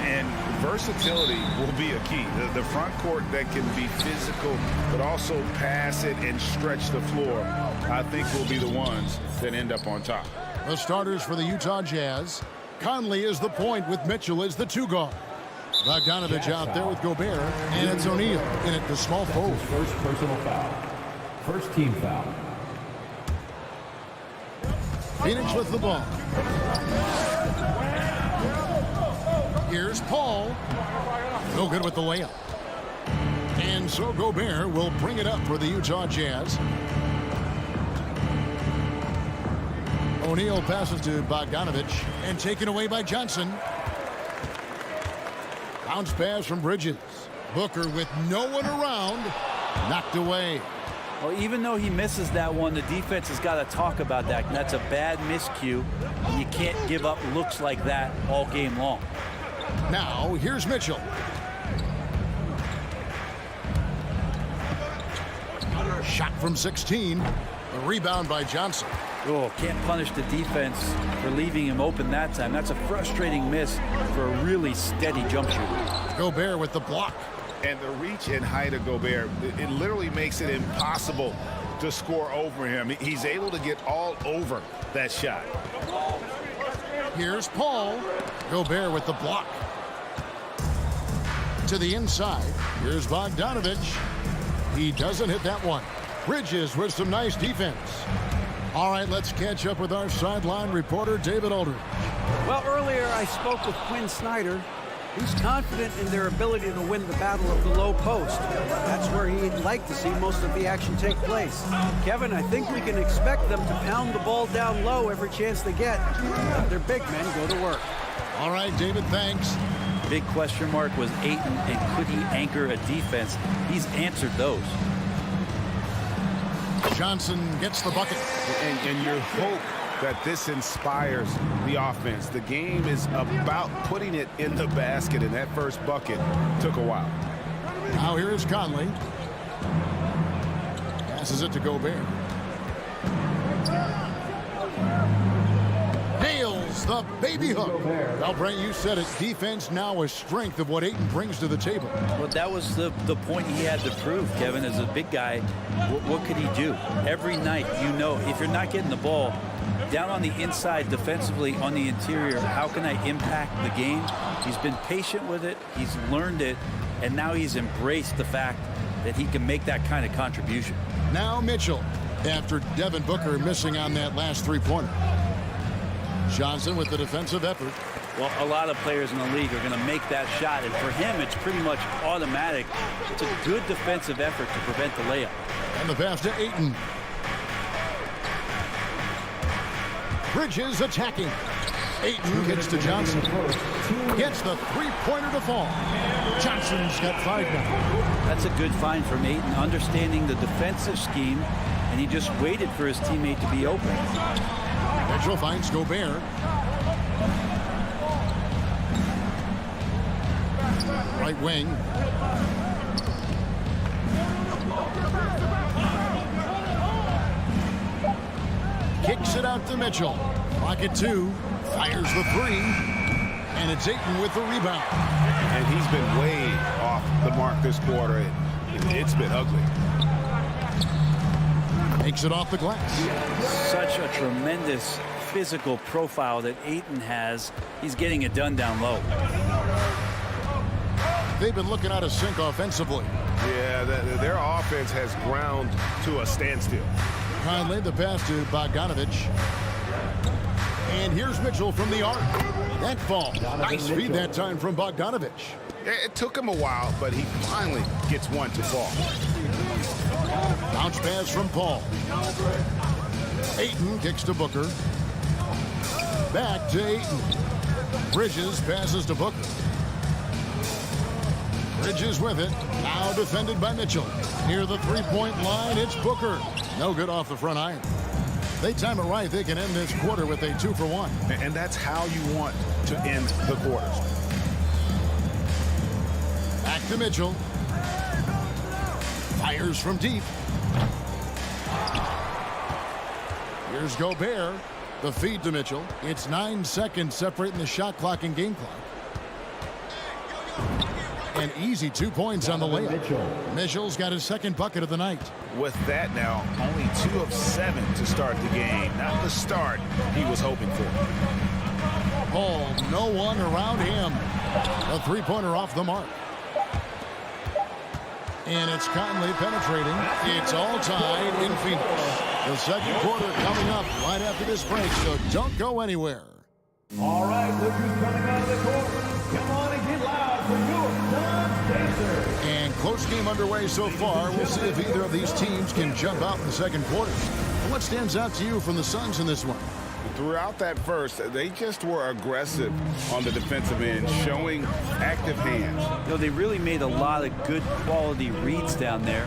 And versatility will be a key. The front court that can be physical, but also pass it and stretch the floor, I think will be the ones that end up on top. The starters for the Utah Jazz. Conley is the point with Mitchell as the 2 guard. Bogdanovich out there with Gobert, and it's O'Neal in at the small forward. First personal foul. First team foul. Phoenix with the ball. Here's Paul. No good with the layup. And so Gobert will bring it up for the Utah Jazz. O'Neal passes to Bogdanovich and taken away by Johnson. Bounce pass from Bridges. Booker with no one around. Knocked away. Well, even though he misses that one, the defense has got to talk about that. That's a bad miscue. You can't give up looks like that all game long. Now, here's Mitchell. Shot from 16. A rebound by Johnson. Oh, can't punish the defense for leaving him open that time. That's a frustrating miss for a really steady jump shooter. Gobert with the block. And the reach and height of Gobert, it literally makes it impossible to score over him. He's able to get all over that shot. Here's Paul. Gobert with the block. To the inside. Here's Bogdanovich. He doesn't hit that one. Bridges with some nice defense. All right, let's catch up with our sideline reporter, David Aldridge. Well, earlier I spoke with Quinn Snyder. He's confident in their ability to win the battle of the low post. That's where he'd like to see most of the action take place. Kevin, I think we can expect them to pound the ball down low every chance they get. Let their big men go to work. All right, David, thanks. Big question mark was Ayton, and could he anchor a defense? He's answered those. Johnson gets the bucket. And you hope that this inspires the offense. The game is about putting it in the basket, and that first bucket took a while. Now here is Conley. Passes it to Gobert. Nails the baby hook. Well, Brent, you said it. Defense now a strength of what Ayton brings to the table. Well, that was the point he had to prove, Kevin. As a big guy, what could he do? Every night, you know, if you're not getting the ball, down on the inside defensively on the interior, how can I impact the game? He's been patient with it. He's learned it. And now he's embraced the fact that he can make that kind of contribution. Now Mitchell, after Devin Booker missing on that last three-pointer. Johnson with the defensive effort. Well, a lot of players in the league are going to make that shot. And for him, it's pretty much automatic. It's a good defensive effort to prevent the layup. And the pass to Ayton. Bridges attacking. Ayton gets to Johnson. Gets the three-pointer to fall. Johnson's got 5 now. That's a good find from Ayton, understanding the defensive scheme, and he just waited for his teammate to be open. Mitchell finds Gobert. Right wing. Kicks it out to Mitchell. Clock at 2. Fires the 3. And it's Ayton with the rebound. And he's been way off the mark this quarter. It's been ugly. Takes it off the glass. Such a tremendous physical profile that Ayton has. He's getting it done down low. They've been looking out of sync offensively. Yeah, their offense has ground to a standstill. Conley, the pass to Bogdanovich. And here's Mitchell from the arc. That fall. Nice feed that time from Bogdanovich. It took him a while, but he finally gets one to fall. Bounce pass from Paul. Ayton kicks to Booker. Back to Ayton. Bridges passes to Booker. Bridges with it. Now defended by Mitchell. Near the three-point line, it's Booker. No good off the front iron. They time it right. They can end this quarter with a 2-for-1. And that's how you want to end the quarters. Back to Mitchell. Fires from deep. Here's Gobert. The feed to Mitchell. It's 9 seconds separating the shot clock and game clock. An easy 2 points on the layup. Mitchell's got his second bucket of the night. With that now, only 2 of 7 to start the game. Not the start he was hoping for. Paul, no one around him. A three-pointer off the mark. And it's Conley penetrating. It's all tied in Phoenix. The second quarter coming up right after this break, so don't go anywhere. All right, look who's coming out of the court. Come on and get loud for your non-dancer. And close game underway so far. We'll see if either of these teams can jump out in the second quarter. What stands out to you from the Suns in this one? Throughout that first, they just were aggressive on the defensive end, showing active hands. You know, they really made a lot of good quality reads down there.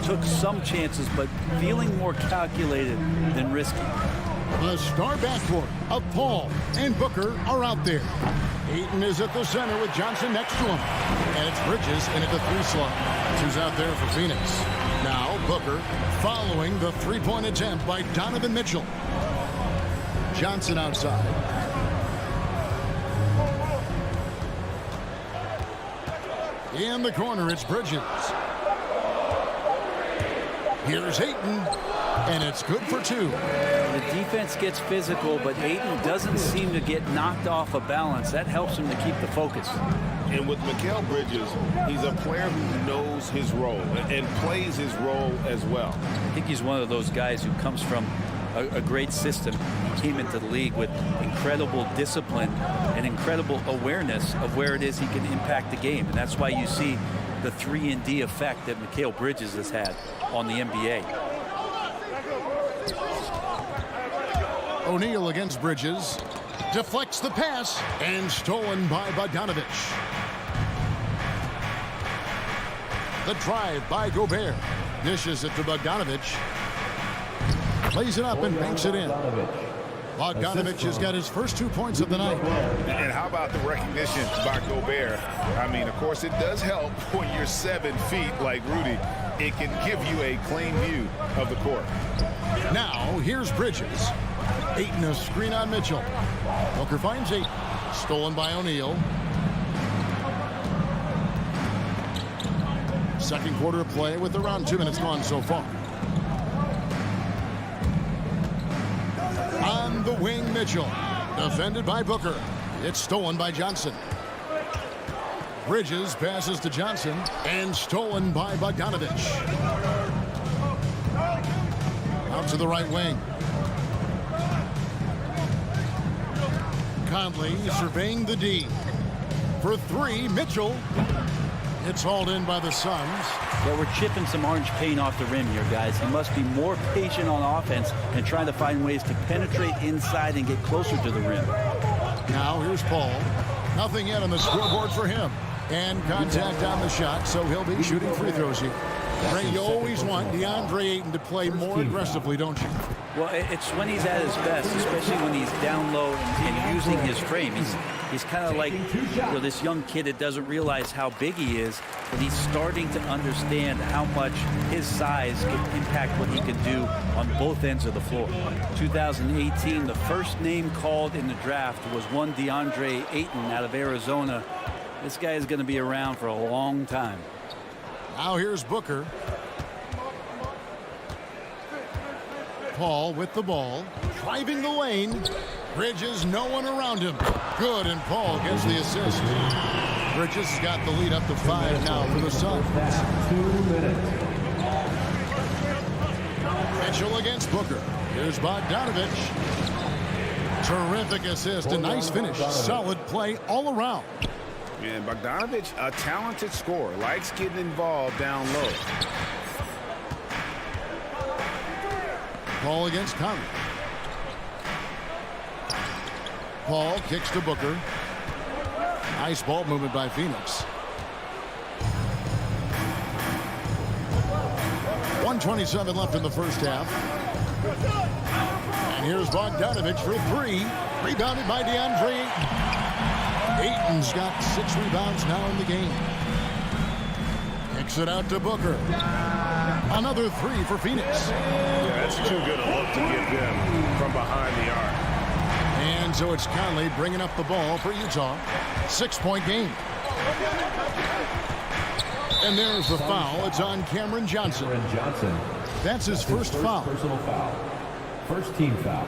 Took some chances, but feeling more calculated than risky. The star backcourt of Paul and Booker are out there. Ayton is at the center with Johnson next to him. And it's Bridges in at the 3 slot. Who's out there for Phoenix. Now Booker following the three-point attempt by Donovan Mitchell. Johnson outside. In the corner, it's Bridges. Here's Ayton, and it's good for 2. The defense gets physical, but Ayton doesn't seem to get knocked off of balance. That helps him to keep the focus. And with Mikhail Bridges, he's a player who knows his role and plays his role as well. I think he's one of those guys who comes from a great system. He came into the league with incredible discipline and incredible awareness of where it is he can impact the game. And that's why you see the 3-and-D effect that Mikhail Bridges has had on the NBA. O'Neal against Bridges. Deflects the pass and stolen by Bogdanovich. The drive by Gobert. Dishes it to Bogdanovich. Lays it up and banks it in. Bogdanovich has got his first 2 points of the night. And how about the recognition by Gobert? I mean, of course, it does help when you're 7 feet like Rudy. It can give you a clean view of the court. Now, here's Bridges. Ayton a screen on Mitchell. Booker finds Ayton. Stolen by O'Neal. Second quarter of play with around 2 minutes gone so far. On the wing, Mitchell. Defended by Booker. It's stolen by Johnson. Bridges passes to Johnson and stolen by Bogdanovich. Out to the right wing. Conley surveying the D. For 3, Mitchell. It's hauled in by the Suns. Yeah, we're chipping some orange paint off the rim here, guys. He must be more patient on offense and trying to find ways to penetrate inside and get closer to the rim. Now here's Paul. Nothing yet on the scoreboard for him. And contact on the shot, so he'll be shooting free throws here. Ray, you always want DeAndre Ayton to play more aggressively, don't you? Well, it's when he's at his best, especially when he's down low and using his frame. He's kind of like this young kid that doesn't realize how big he is, but he's starting to understand how much his size can impact what he can do on both ends of the floor. 2018, the first name called in the draft was one DeAndre Ayton out of Arizona. This guy is going to be around for a long time. Now here's Booker. Paul with the ball. Driving the lane. Bridges, no one around him. Good, and Paul gets the assist. Bridges has got the lead up to 5 now for the Suns. 2 minutes. Mitchell against Booker. Here's Bogdanovich. Terrific assist, a nice finish. Solid play all around. And Bogdanovich, a talented scorer, likes getting involved down low. Paul against Conley. Paul kicks to Booker. Nice ball movement by Phoenix. 1:27 left in the first half. And here's Bogdanovich for 3. Rebounded by DeAndre Ayton. Ayton's got 6 rebounds now in the game. Kicks it out to Booker. Another 3 for Phoenix. Yeah, that's too good a look to give them from behind the arc. And so it's Conley bringing up the ball for Utah. 6-point game. And there's the foul. It's on Cameron Johnson. That's his first foul. Personal foul. First team foul.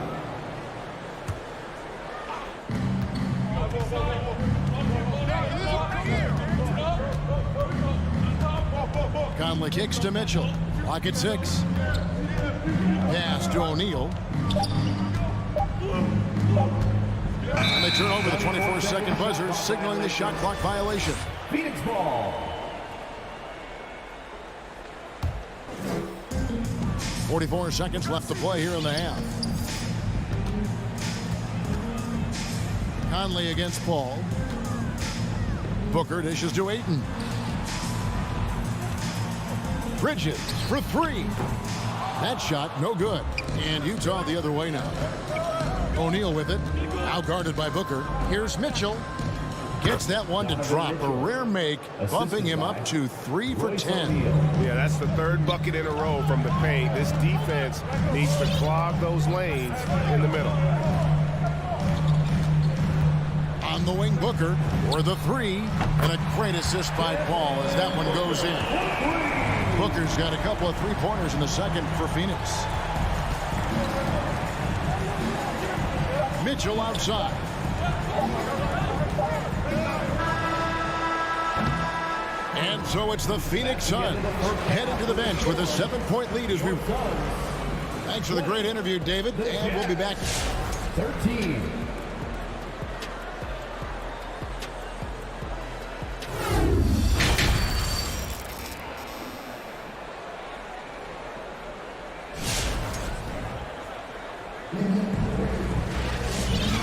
Conley kicks to Mitchell. Clock at 6. Pass to O'Neal. And they turn over the 24-second buzzer, signaling the shot clock violation. Phoenix ball. 44 seconds left to play here in the half. Conley against Paul. Booker dishes to Ayton. Bridges for 3. That shot no good. And Utah the other way now. O'Neal with it. Now guarded by Booker. Here's Mitchell. Gets that one to drop. A rare make, bumping him up to 3 for 10. Yeah, that's the third bucket in a row from the paint. This defense needs to clog those lanes in the middle. On the wing, Booker for the 3. And a great assist by Paul as that one goes in. Booker's got a couple of three-pointers in the second for Phoenix. Mitchell outside. And so it's the Phoenix Suns headed to the bench with a 7-point lead as we... Thanks for the great interview, David, and we'll be back. 13.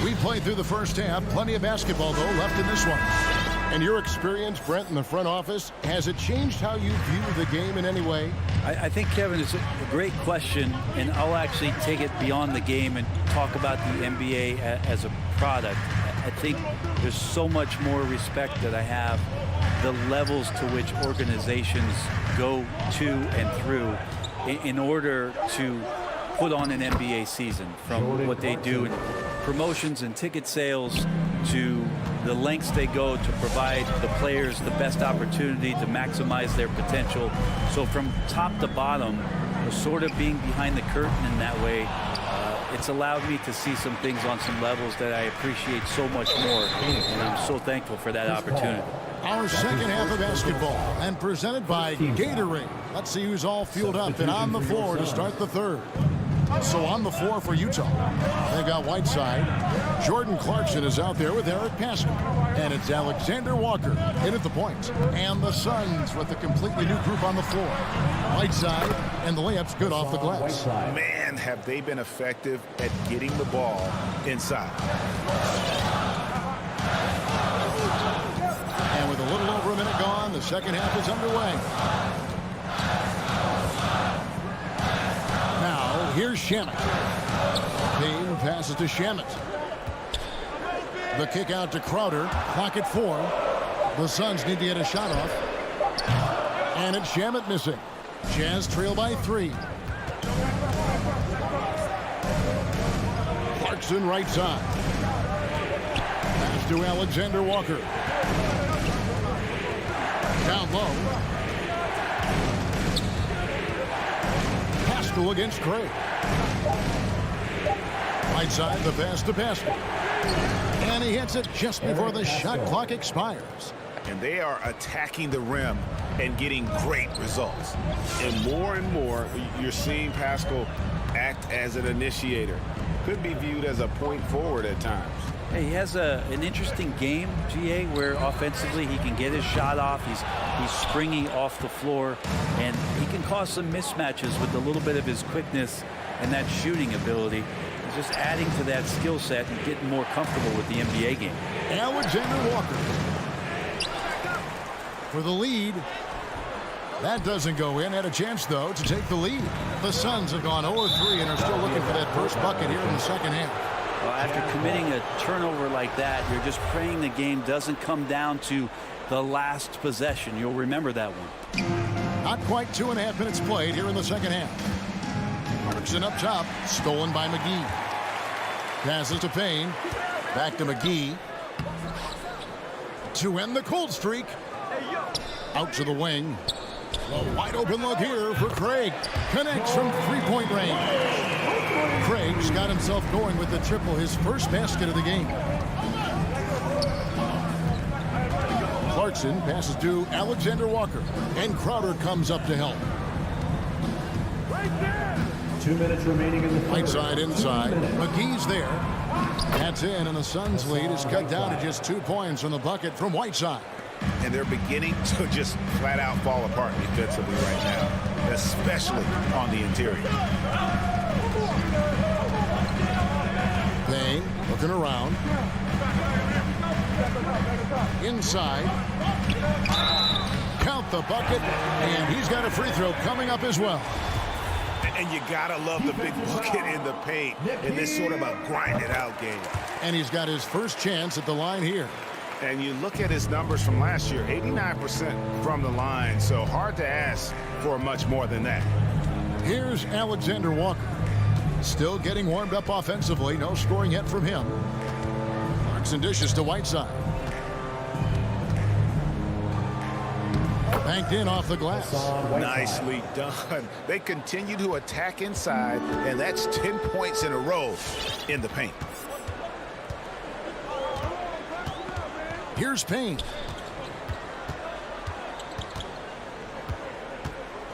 We played through the first half. Plenty of basketball, though, left in this one. And your experience, Brent, in the front office, has it changed how you view the game in any way? I think, Kevin, it's a great question, and I'll actually take it beyond the game and talk about the NBA as a product. I think there's so much more respect that I have, the levels to which organizations go to and through in order to put on an NBA season, from what they do in promotions and ticket sales to the lengths they go to provide the players the best opportunity to maximize their potential. So from top to bottom, sort of being behind the curtain in that way, it's allowed me to see some things on some levels that I appreciate so much more, and I'm so thankful for that opportunity. Our second half of basketball, and presented by Gatorade. Let's see who's all fueled up and on the floor to start the third. So on the floor for Utah, they've got Whiteside. Jordan Clarkson is out there with Eric Pascal. And it's Alexander Walker in at the point. And the Suns with a completely new group on the floor. Whiteside, and the layup's good off the glass. Man, have they been effective at getting the ball inside. And with a little over a minute gone, the second half is underway. Here's Shamet. Payne passes to Shamet. The kick out to Crowder. Clock at 4. The Suns need to get a shot off. And it's Shamet missing. Jazz trail by 3. Clarkson right side. Pass to Alexander Walker. Down low. Pascal against Craig. Right side, the pass to Pascal. And he hits it just before the shot clock expires. And they are attacking the rim and getting great results. And more, you're seeing Pascal act as an initiator. Could be viewed as a point forward at times. Hey, he has an interesting game, GA, where offensively he can get his shot off. He's springy off the floor, and he can cause some mismatches with a little bit of his quickness and that shooting ability. He's just adding to that skill set and getting more comfortable with the NBA game. Alexander Walker for the lead. That doesn't go in. Had a chance, though, to take the lead. The Suns have gone 0-3 and are still looking for that first bucket here in the second half. Well, after committing a turnover like that, you're just praying the game doesn't come down to the last possession. You'll remember that one. Not quite 2.5 minutes played here in the second half. Clarkson up top, stolen by McGee. Passes to Payne. Back to McGee. To end the cold streak. Out to the wing. A wide open look here for Craig. Connects from three-point range. Craig's got himself going with the triple, his first basket of the game. Clarkson passes to Alexander Walker. And Crowder comes up to help. 2 minutes remaining in the right side inside. McGee's there. That's in, and the Suns' lead is cut down to just 2 points from the bucket from Whiteside. And they're beginning to just flat out fall apart defensively right now, especially on the interior. Payne looking around. Inside. Count the bucket, and he's got a free throw coming up as well. And you gotta love the big bucket in the paint in this sort of a grind-it-out game. And he's got his first chance at the line here. And you look at his numbers from last year, 89% from the line, so hard to ask for much more than that. Here's Alexander Walker. Still getting warmed up offensively. No scoring yet from him. Clarkson dishes to Whiteside. Banked in off the glass. Nicely done. They continue to attack inside, and that's 10 points in a row in the paint. Here's Payne.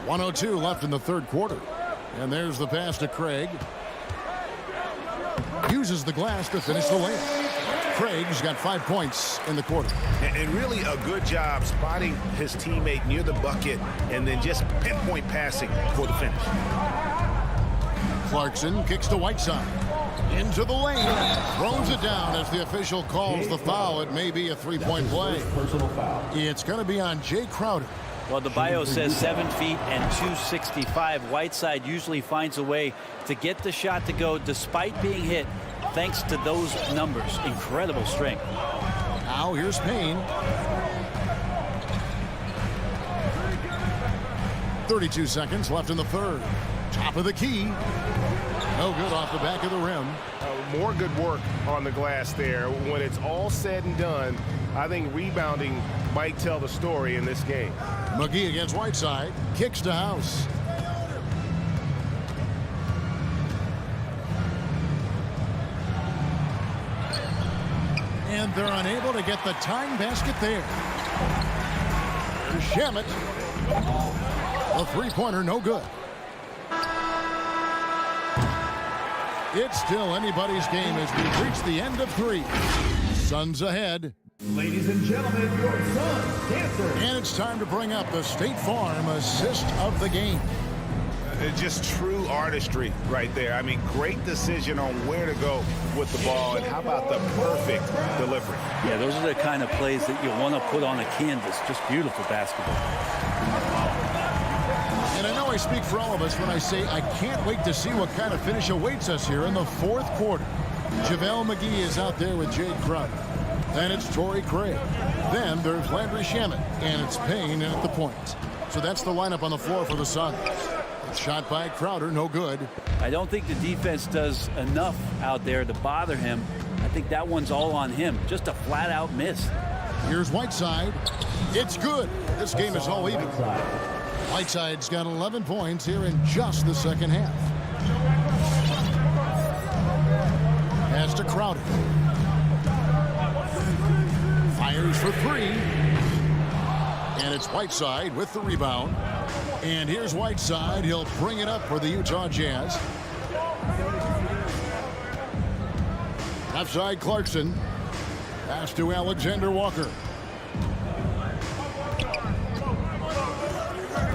1:02 left in the third quarter. And there's the pass to Craig. Uses the glass to finish the layup. Craig's got 5 points in the quarter. And really a good job spotting his teammate near the bucket and then just pinpoint passing for the finish. Clarkson kicks to Whiteside. Into the lane. Throws it down as the official calls the foul. It may be a three-point play. It's going to be on Jay Crowder. Well, the bio says 7 feet and 265. Whiteside usually finds a way to get the shot to go despite being hit, thanks to those numbers. Incredible strength. Now here's Payne. 32 seconds left in the third. Top of the key. No good off the back of the rim. More good work on the glass there. When it's all said and done, I think rebounding might tell the story in this game. McGee against Whiteside. Kicks to House. And they're unable to get the tying basket there. Shamet. A three-pointer, no good. It's still anybody's game as we reach the end of three. Suns ahead. Ladies and gentlemen, your Suns dancer. And it's time to bring up the State Farm assist of the game. Just true artistry right there. I mean, great decision on where to go with the ball, and how about the perfect delivery? Yeah, those are the kind of plays that you want to put on a canvas. Just beautiful basketball. And I know I speak for all of us when I say I can't wait to see what kind of finish awaits us here in the fourth quarter. JaVale McGee is out there with Jay Crowder. Then it's Torrey Craig. Then there's Landry Shamet, and it's Payne at the point. So that's the lineup on the floor for the Suns. Shot by Crowder, no good. I don't think the defense does enough out there to bother him. I think that one's all on him. Just a flat-out miss. Here's Whiteside. It's good. This game is all even. Whiteside's got 11 points here in just the second half. Pass to Crowder. Fires for three. And it's Whiteside with the rebound. And here's Whiteside. He'll bring it up for the Utah Jazz. Outside Clarkson. Pass to Alexander Walker.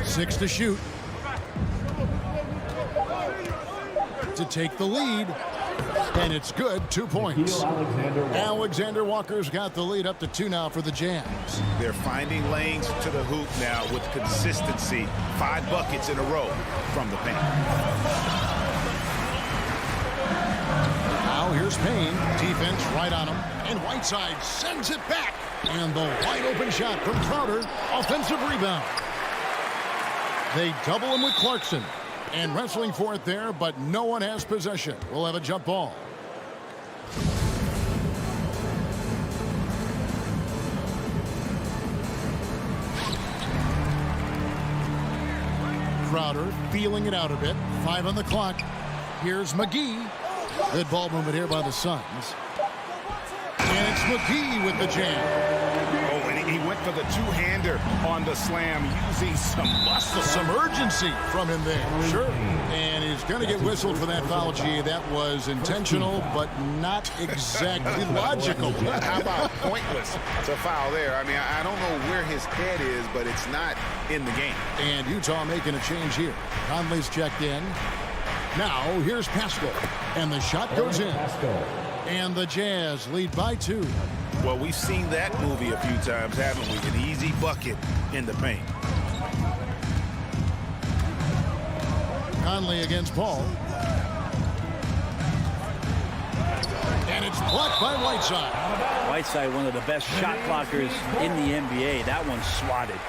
6 to shoot. To take the lead. And it's good, 2 points. Alexander Walker's got the lead up to 2 now for the Jazz. They're finding lanes to the hoop now with consistency. 5 buckets in a row from the paint. Now here's Payne. Defense right on him. And Whiteside sends it back. And the wide open shot from Crowder. Offensive rebound. They double him with Clarkson. And wrestling for it there, but no one has possession. We'll have a jump ball. Crowder feeling it out a bit. 5 on the clock. Here's McGee. Good ball movement here by the Suns. And it's McGee with the jam. Oh, and he went for the two-hander on the slam, using some muscle. Some urgency from him there. Sure. And he's going to get whistled for that foul, G. That was intentional, but not exactly logical. How about pointless? It's a foul there. I mean, I don't know where his head is, but it's not in the game. And Utah making a change here. Conley's checked in. Now, here's Pascal. And the shot goes in. And the Jazz lead by 2. Well, we've seen that movie a few times, haven't we? An easy bucket in the paint. Conley against Paul. And it's blocked by Whiteside. Whiteside, one of the best shot blockers in the NBA. That one's swatted.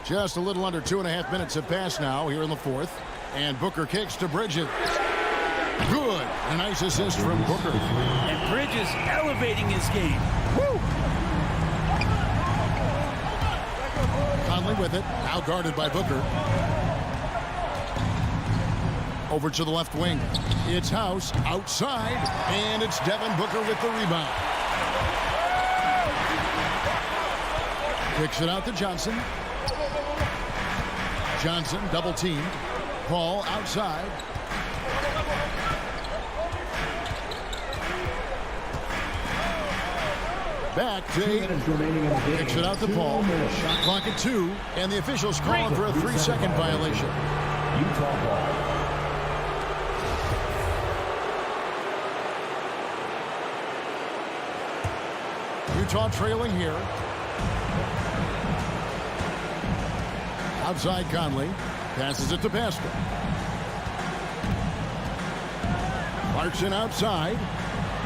Just a little under 2.5 minutes have passed now here in the fourth. And Booker kicks to Bridges. Good. A nice assist from Booker. And Bridges elevating his game. Woo! Conley with it. Out guarded by Booker. Over to the left wing. It's House outside. And it's Devin Booker with the rebound. Kicks it out to Johnson. Johnson double teamed. Paul outside. Back to 8. Kicks it out to Paul. Shot clock at 2. And the officials calling for a 3-second violation. Utah ball. Utah trailing here. Outside Conley. Passes it to Pascal. Clarkson outside.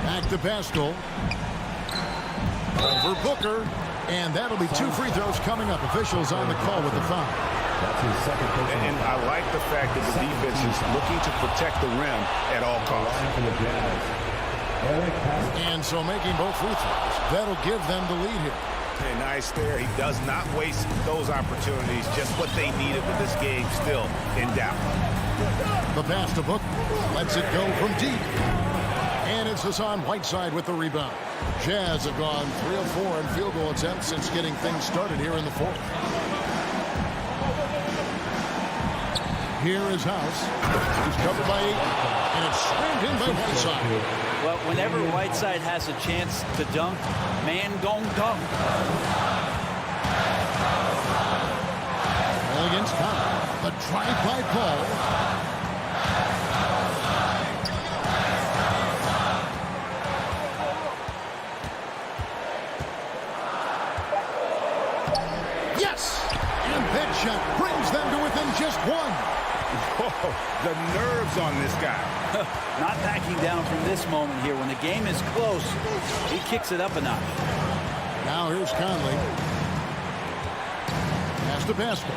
Back to Pascal. Over Booker. And that'll be 2 free throws coming up. Officials on the call with the foul. That's his second personal. And I like the fact that the defense is looking to protect the rim at all costs. And so making both free throws. That'll give them the lead here. Okay, nice there. He does not waste those opportunities. Just what they needed with this game still in doubt. The pass to Booker. Lets it go from deep. And it's Hassan Whiteside with the rebound. Jazz have gone 3 of 4 in field goal attempts since getting things started here in the fourth. Here is House. He's covered by 8. And it's screened in by Whiteside. Well, whenever Whiteside has a chance to dunk, man gon' dunk. Ball against Conley. The drive by Paul. Yes! And that shot brings them to within just 1. Whoa, the nerves on this guy. Not backing down from this moment here. When the game is close, he kicks it up a notch. Now here's Conley. Pass to Pascal.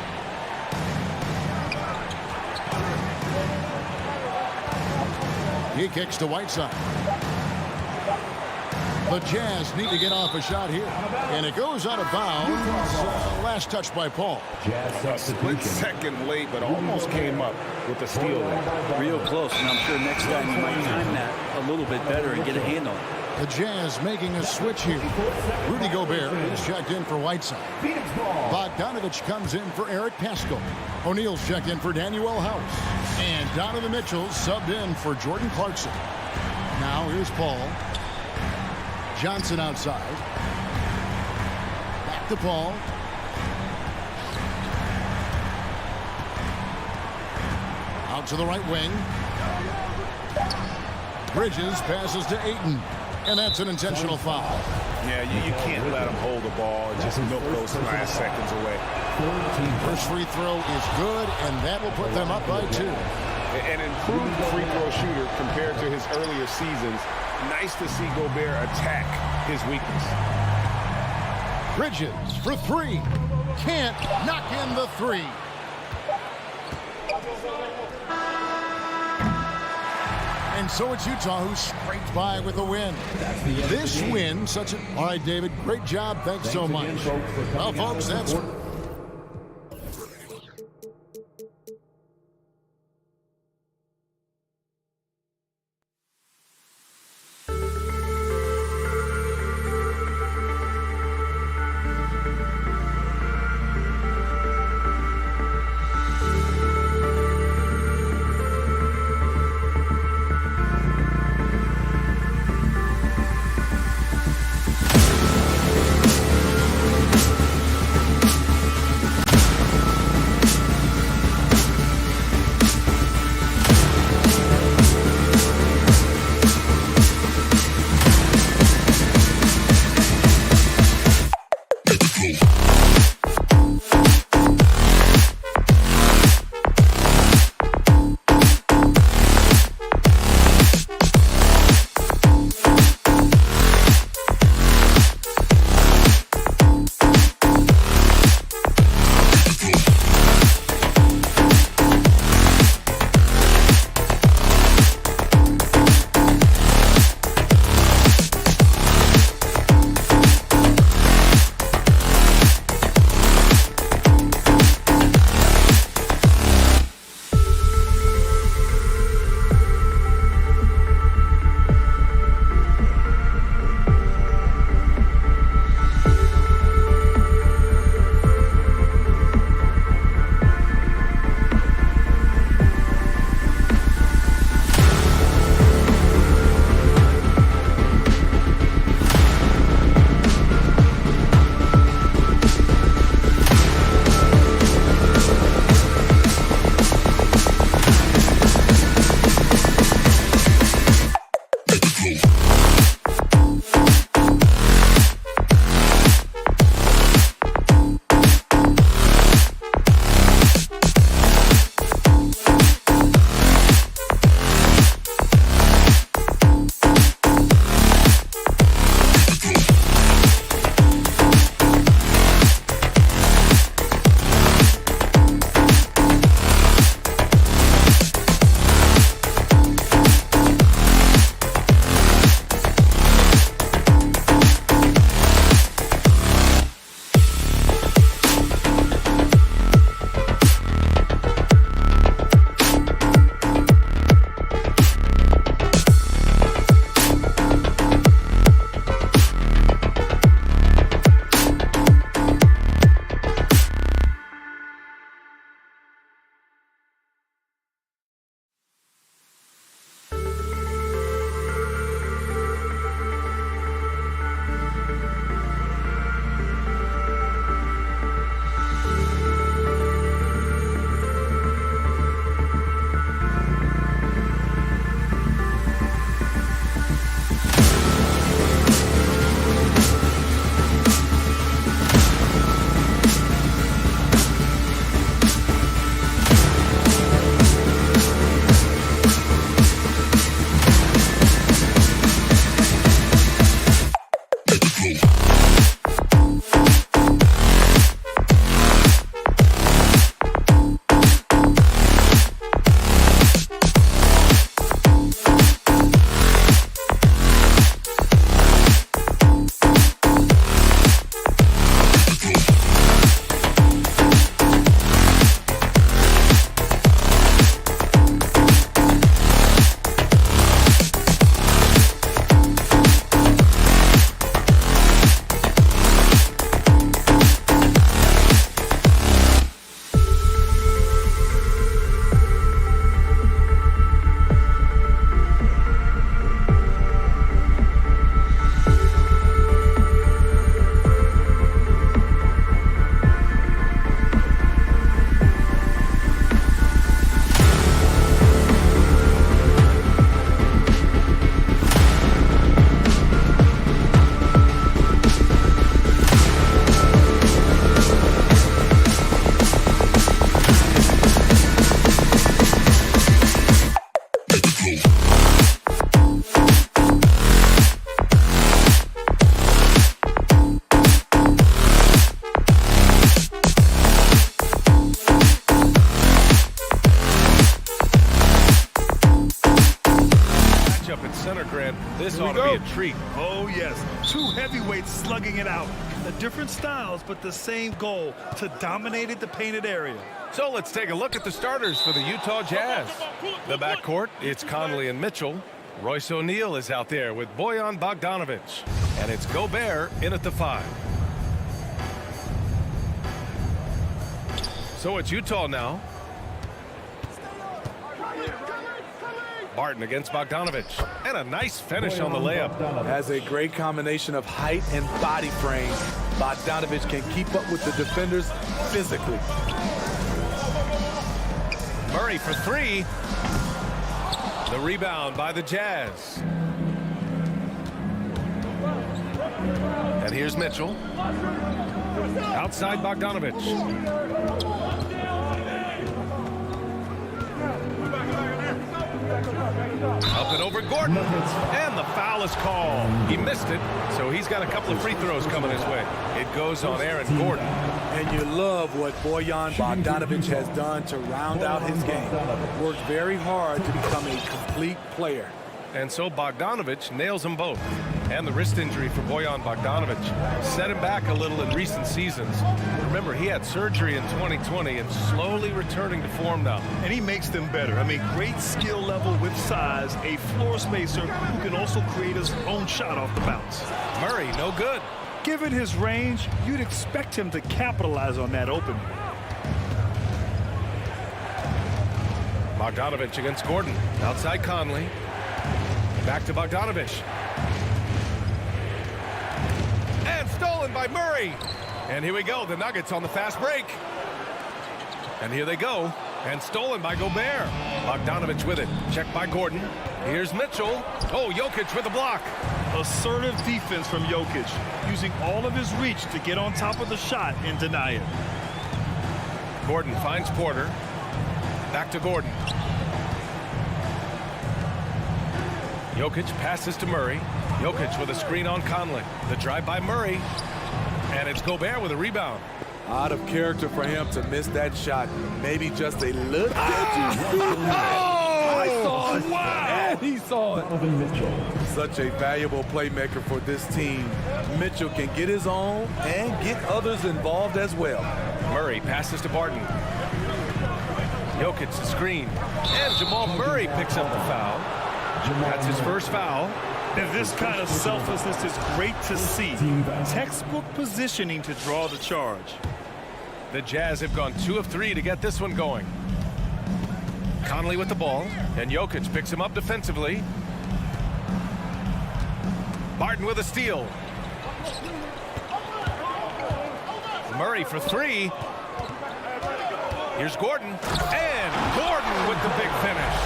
He kicks to Whiteside. The Jazz need to get off a shot here. And it goes out of bounds. Last touch by Paul. A split second late, but almost came up with the steal there. Real close, and I'm sure next time you might time that a little bit better and get a hand on it. The Jazz making a switch here. Rudy Gobert is checked in for Whiteside. Bogdanovich comes in for Eric Pascal. O'Neal's checked in for Daniel House. And Donovan Mitchell subbed in for Jordan Clarkson. Now here's Paul. Johnson outside. Back to Paul. Out to the right wing. Bridges passes to Ayton. And that's an intentional foul. Yeah, you can't let him hold the ball and just milk those last seconds away. First free throw is good, and that will put them up by 2. An improved free throw shooter compared to his earlier seasons. Nice to see Gobert attack his weakness. Bridges for 3. Can't knock in the 3. And so it's Utah who scraped by with a win. This win, such a... All right, David, great job. Thanks so much. Well, folks, that's... at center, Grant. This ought to be a treat. Oh, yes. Two heavyweights slugging it out. The different styles, but the same goal, to dominate the painted area. So let's take a look at the starters for the Utah Jazz. The backcourt, it's Conley and Mitchell. Royce O'Neal is out there with Bojan Bogdanovic. And it's Gobert in at the 5. So it's Utah now. Barton against Bogdanovic. And a nice finish on the layup. Has a great combination of height and body frame. Bogdanovic can keep up with the defenders physically. Murray for 3. The rebound by the Jazz. And here's Mitchell. Outside Bogdanovic. Up and over Gordon. And the foul is called. He missed it, so he's got a couple of free throws coming his way. It goes on Aaron Gordon. And you love what Bojan Bogdanovic has done to round out his game. Worked very hard to become a complete player. And so Bogdanovic nails them both. And the wrist injury for Bojan Bogdanovic set him back a little in recent seasons. Remember, he had surgery in 2020 and slowly returning to form now. And he makes them better. I mean, great skill level with size, a floor spacer who can also create his own shot off the bounce. Murray, no good. Given his range, you'd expect him to capitalize on that opening. Bogdanovic against Gordon. Outside Conley. Back to Bogdanovic. And stolen by Murray. And here we go. The Nuggets on the fast break. And here they go. And stolen by Gobert. Bogdanovic with it. Checked by Gordon. Here's Mitchell. Oh, Jokic with the block. Assertive defense from Jokic, using all of his reach to get on top of the shot and deny it. Gordon finds Porter. Back to Gordon. Jokic passes to Murray. Jokic with a screen on Conley. The drive by Murray. And it's Gobert with a rebound. Out of character for him to miss that shot. Maybe just a little. I saw it. Wow. And he saw it. Donovan Mitchell. Such a valuable playmaker for this team. Mitchell can get his own and get others involved as well. Murray passes to Barton. Jokic the screen. And Jamal Murray picks up the foul. That's his first foul. And this kind of selflessness is great to see. Textbook positioning to draw the charge. The Jazz have gone 2 of 3 to get this one going. Conley with the ball, and Jokic picks him up defensively. Barton with a steal. Murray for 3. Here's Gordon, and Gordon with the big finish.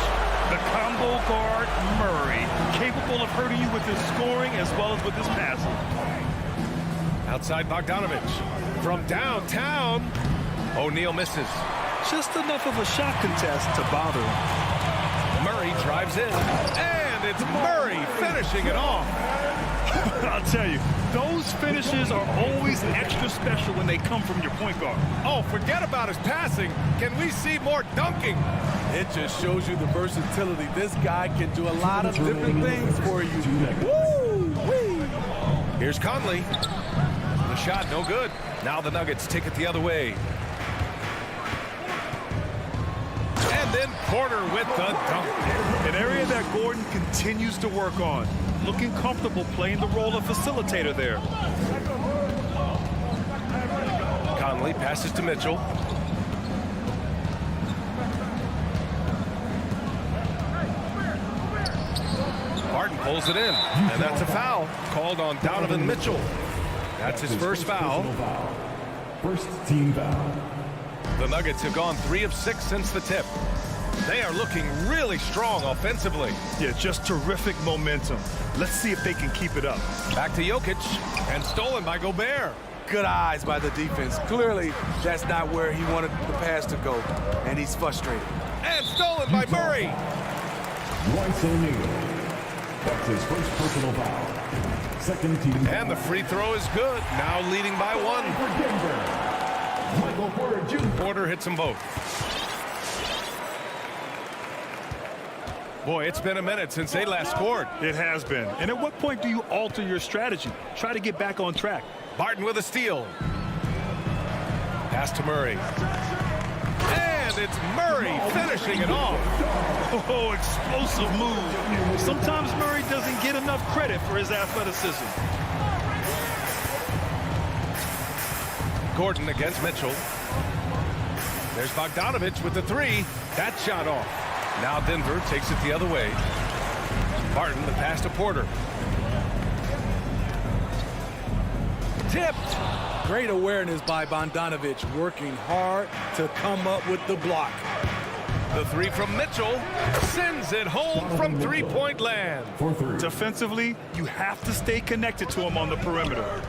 The combo guard, Murray, capable of hurting you with his scoring as well as with his passing. Outside Bogdanovic. From downtown, O'Neal misses. Just enough of a shot contest to bother him. Murray drives in, and it's Murray finishing it off. I'll tell you, those finishes are always extra special when they come from your point guard. Oh, forget about his passing. Can we see more dunking? It just shows you the versatility. This guy can do a lot of different things for you. Woo-wee. Here's Conley. The shot, no good. Now the Nuggets take it the other way. And then Porter with the dunk. An area that Gordon continues to work on. Looking comfortable playing the role of facilitator there. Conley passes to Mitchell. Barton pulls it in, and that's a foul called on Donovan Mitchell. That's his first foul. First team foul. The Nuggets have gone 3 of 6 since the tip. They are looking really strong offensively. Yeah, just terrific momentum. Let's see if they can keep it up. Back to Jokic, and stolen by Gobert. Good eyes by the defense. Clearly, that's not where he wanted the pass to go, and he's frustrated. And stolen by Murray. Royce O'Neal. That's his first personal foul. Second team foul. And the free throw is good. Now leading by 1. For Denver, Michael Porter Jr. Porter hits them both. Boy, it's been a minute since they last scored. It has been. And at what point do you alter your strategy? Try to get back on track. Barton with a steal. Pass to Murray. And it's Murray finishing it off. Oh, explosive move. Sometimes Murray doesn't get enough credit for his athleticism. Gordon against Mitchell. There's Bogdanovich with the three. That shot off. Now Denver takes it the other way. Barton, the pass to Porter. Tipped. Great awareness by Bogdanovich, working hard to come up with the block. The three from Mitchell sends it home from three-point land. Defensively, you have to stay connected to him on the perimeter.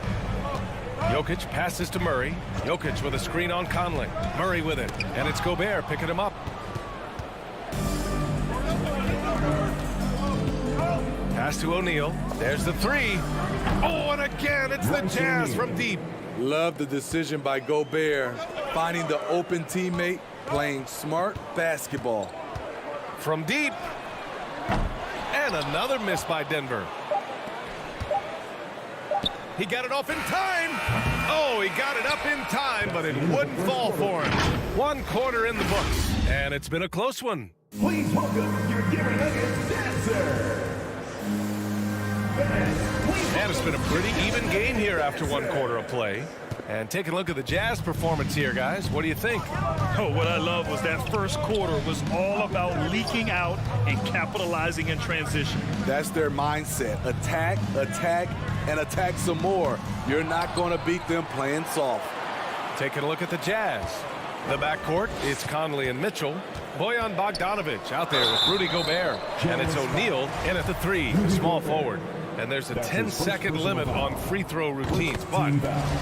Jokic passes to Murray. Jokic with a screen on Conley. Murray with it. And it's Gobert picking him up. Pass to O'Neal. There's the three. Oh, and again, it's the Jazz from deep. Love the decision by Gobert, finding the open teammate, playing smart basketball. From deep. And another miss by Denver. He got it off in time. Oh, he got it up in time, but it wouldn't fall for him. 1 quarter in the books, and it's been a close one. Please welcome your Gary Nuggets dancer. And it's been a pretty even game here after 1 quarter of play. And taking a look at the Jazz performance here, guys. What do you think? Oh, what I love was that first quarter was all about leaking out and capitalizing in transition. That's their mindset. Attack, attack, and attack some more. You're not going to beat them playing soft. Taking a look at the Jazz. The backcourt, it's Conley and Mitchell. Bojan Bogdanovich out there with Rudy Gobert. And it's O'Neal in at the three, the small forward. And there's a 10-second limit on free throw routines. But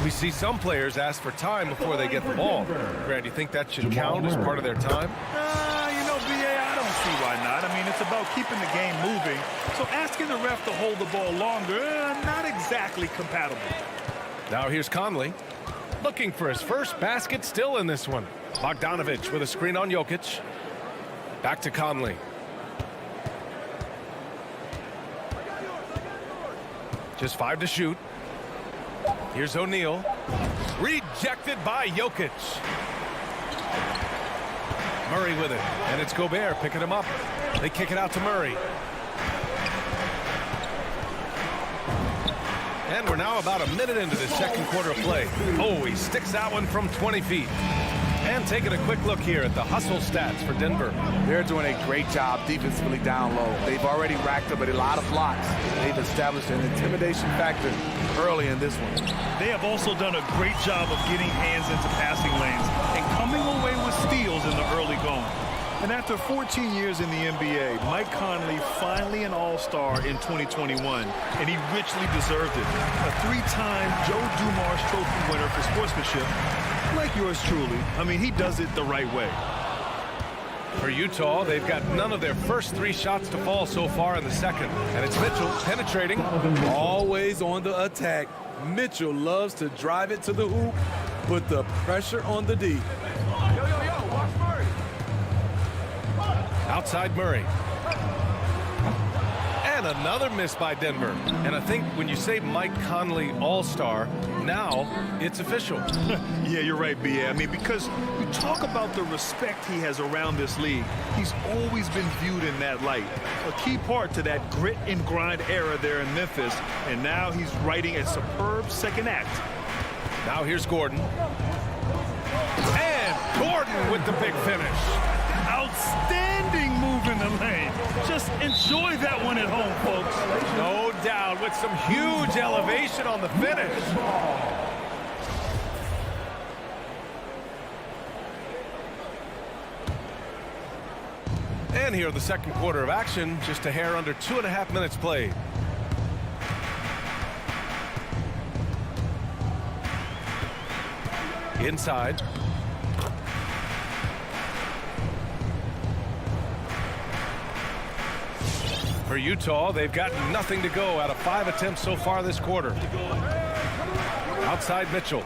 we see some players ask for time before they get the ball. Grant, do you think that should count as part of their time? You know, B.A., I don't see why not. I mean, it's about keeping the game moving. So asking the ref to hold the ball longer, not exactly compatible. Now here's Conley. Looking for his first basket still in this one. Bogdanovich with a screen on Jokic. Back to Conley. Just 5 to shoot. Here's O'Neal. Rejected by Jokic. Murray with it. And it's Gobert picking him up. They kick it out to Murray. And we're now about a minute into the second quarter of play. Oh, he sticks that one from 20 feet. And taking a quick look here at the hustle stats for Denver. They're doing a great job defensively down low. They've already racked up a lot of blocks. They've established an intimidation factor early in this one. They have also done a great job of getting hands into passing lanes and coming away with steals in the early going. And after 14 years in the NBA, Mike Conley finally an all-star in 2021, and he richly deserved it. A 3-time Joe Dumars Trophy winner for sportsmanship, like yours truly. I mean, he does it the right way. For Utah, they've got none of their first 3 shots to fall so far in the second. And it's Mitchell penetrating. Always on the attack. Mitchell loves to drive it to the hoop, put the pressure on the D. Outside Murray. And another miss by Denver. And I think when you say Mike Conley all-star, now it's official. Yeah, you're right, B.A. I mean, because you talk about the respect he has around this league. He's always been viewed in that light. A key part to that grit and grind era there in Memphis. And now he's writing a superb second act. Now here's Gordon. And Gordon with the big finish. Outstanding move in the lane. Just enjoy that one at home, folks. No doubt, with some huge elevation on the finish. And here the second quarter of action, just a hair under 2.5 minutes played. Inside. For Utah, they've got nothing to go out of 5 attempts so far this quarter. Outside Mitchell.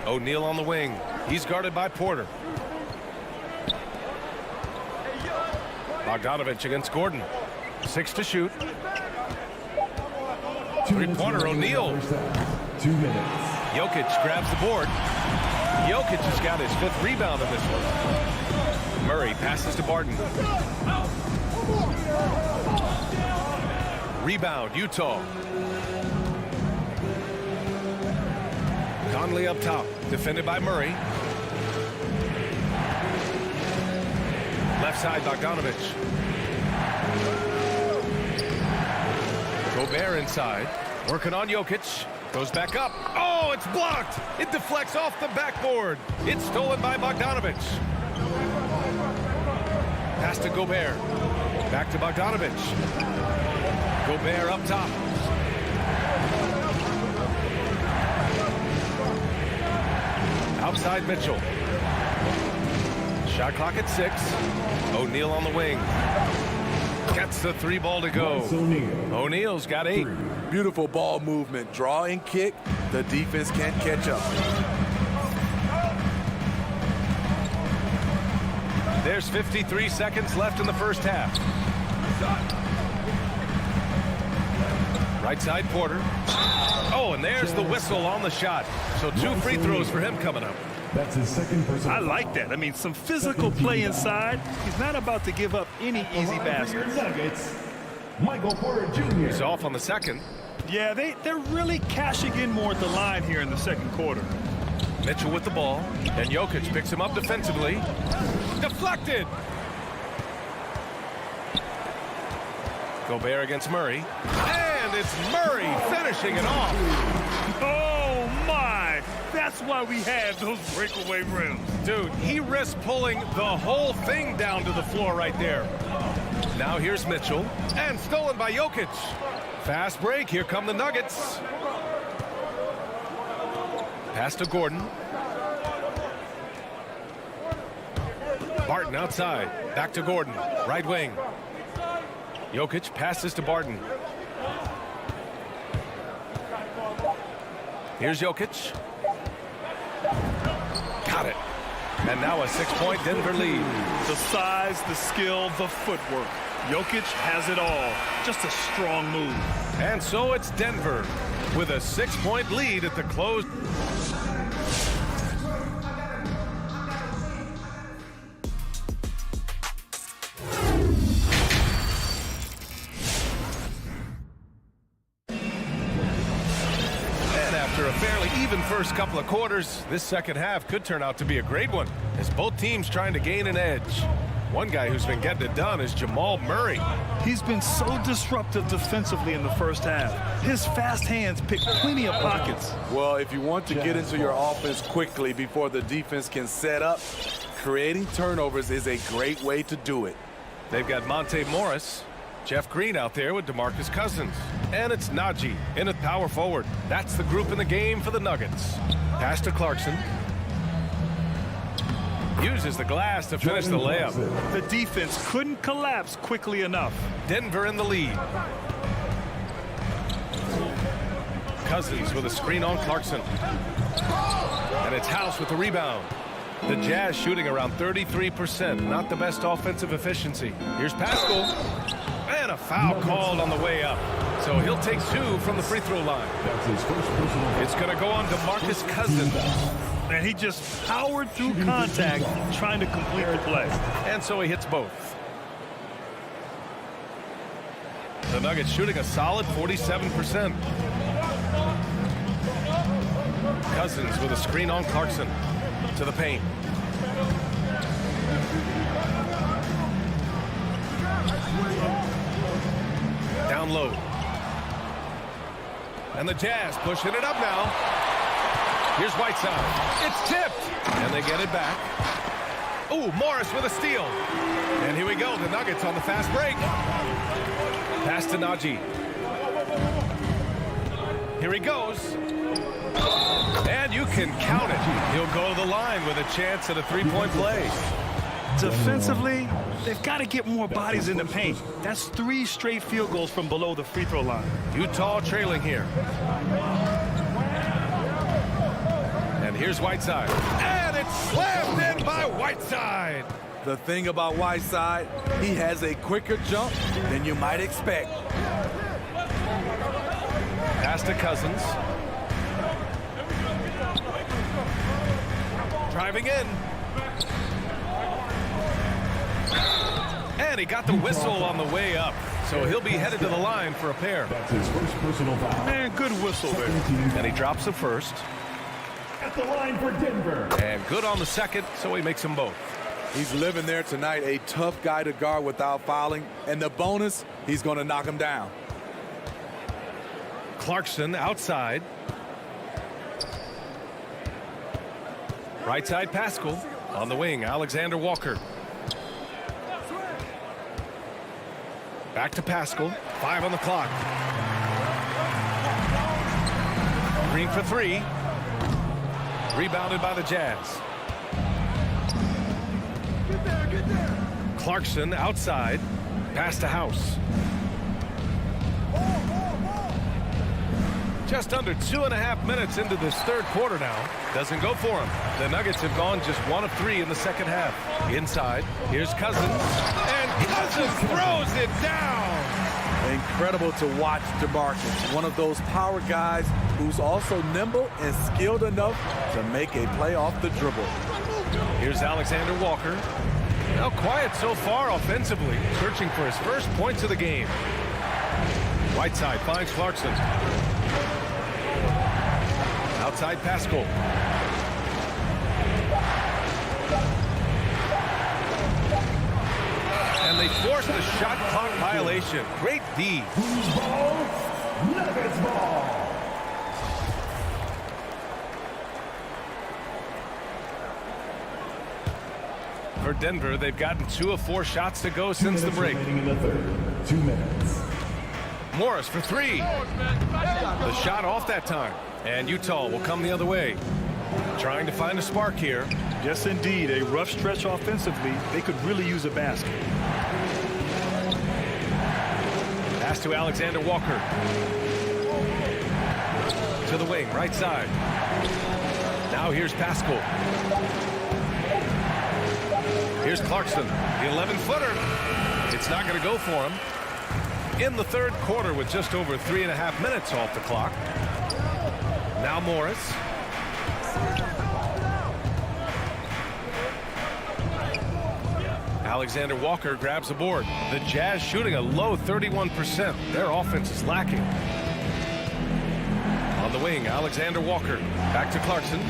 O'Neal on the wing. He's guarded by Porter. Bogdanovich against Gordon. 6 to shoot. Three-pointer O'Neal. 2 minutes. Jokic grabs the board. Jokic has got his 5th rebound in this one. Murray passes to Barton. Rebound, Utah. Conley up top, defended by Murray. Left side, Bogdanovich. Gobert inside, working on Jokic. Goes back up. Oh, it's blocked. It deflects off the backboard. It's stolen by Bogdanovich. Pass to Gobert. Back to Bogdanovich. Gobert up top. Outside Mitchell. Shot clock at 6. O'Neal on the wing. Gets the 3 ball to go. O'Neal's got 8. Beautiful ball movement. Draw and kick. The defense can't catch up. There's 53 seconds left in the first half. Right side Porter. Oh, and there's the whistle on the shot. So 2 free throws for him coming up. That's his second personal. I like that. I mean, some physical play inside. He's not about to give up any easy baskets. Nuggets, Michael Porter Jr. He's off on the second. Yeah, they're really cashing in more at the line here in the second quarter. Mitchell with the ball, and Jokic picks him up defensively. Deflected. Gobert against Murray. And it's Murray finishing it off. Oh, my. That's why we have those breakaway rims. Dude, he risked pulling the whole thing down to the floor right there. Now here's Mitchell, and stolen by Jokic. Fast break, here come the Nuggets. Pass to Gordon. Barton outside, back to Gordon, right wing. Jokic passes to Barton. Here's Jokic. Got it. And now a 6-point Denver lead. The size, the skill, the footwork. Jokic has it all. Just a strong move. And so it's Denver with a 6-point lead at the close. After a fairly even first couple of quarters, this second half could turn out to be a great one as both teams trying to gain an edge. One guy who's been getting it done is Jamal Murray. He's been so disruptive defensively in the first half. His fast hands pick plenty of pockets. Well, if you want to get into your offense quickly before the defense can set up, creating turnovers is a great way to do it. They've got Monte Morris, Jeff Green out there with DeMarcus Cousins. And it's Najee in at power forward. That's the group in the game for the Nuggets. Pass to Clarkson. Uses the glass to finish the layup. The defense couldn't collapse quickly enough. Denver in the lead. Cousins with a screen on Clarkson. And it's House with the rebound. The Jazz shooting around 33%. Not the best offensive efficiency. Here's Pascal. And a foul called on the way up. So he'll take 2 from the free throw line. That's his first personal. It's going to go on to DeMarcus Cousins. And he just powered through contact trying to complete the play. And so he hits both. The Nuggets shooting a solid 47%. Cousins with a screen on Clarkson. To the paint. Down low. And the Jazz pushing it up now. Here's Whiteside. It's tipped. And they get it back. Ooh, Morris with a steal. And here we go. The Nuggets on the fast break. Pass to Najee. Here he goes. And you can count it. He'll go to the line with a chance at a 3-point play. Defensively, they've got to get more bodies in the paint. That's 3 straight field goals from below the free throw line. Utah trailing here. And here's Whiteside. And it's slammed in by Whiteside. The thing about Whiteside, he has a quicker jump than you might expect. Pass to Cousins. Driving in. And he got the whistle on the way up. So he'll be headed to the line for a pair. That's his first personal foul. Man, good whistle there. And he drops the first. At the line for Denver. And good on the second, so he makes them both. He's living there tonight, a tough guy to guard without fouling. And the bonus, he's going to knock him down. Clarkson outside. Right side Pascal. On the wing, Alexander Walker. Back to Pascal. 5 on the clock. Green for 3. Rebounded by the Jazz. Get there. Clarkson outside. Pass to House. Just under 2.5 minutes into this third quarter now. Doesn't go for him. The Nuggets have gone just 1 of 3 in the second half. Inside. Here's Cousins. And Cousins throws it down. Incredible to watch DeMarcus. One of those power guys who's also nimble and skilled enough to make a play off the dribble. Here's Alexander Walker. Now quiet so far offensively. Searching for his first points of the game. Whiteside finds Clarkson. Outside Pascal. And they force the shot clock violation. Great D. Who's ball? Nuggets ball. For Denver, they've gotten 2 of 4 shots to go since the break. In the third. 2 minutes. Morris for 3. The shot off that time. And Utah will come the other way. Trying to find a spark here. Yes, indeed. A rough stretch offensively. They could really use a basket. Pass to Alexander Walker. To the wing, right side. Now here's Pascal. Here's Clarkson, the 11-footer. It's not going to go for him. In the third quarter with just over 3.5 minutes off the clock. Now Morris. Alexander Walker grabs the board. The Jazz shooting a low 31%. Their offense is lacking. On the wing, Alexander Walker. Back to Clarkson.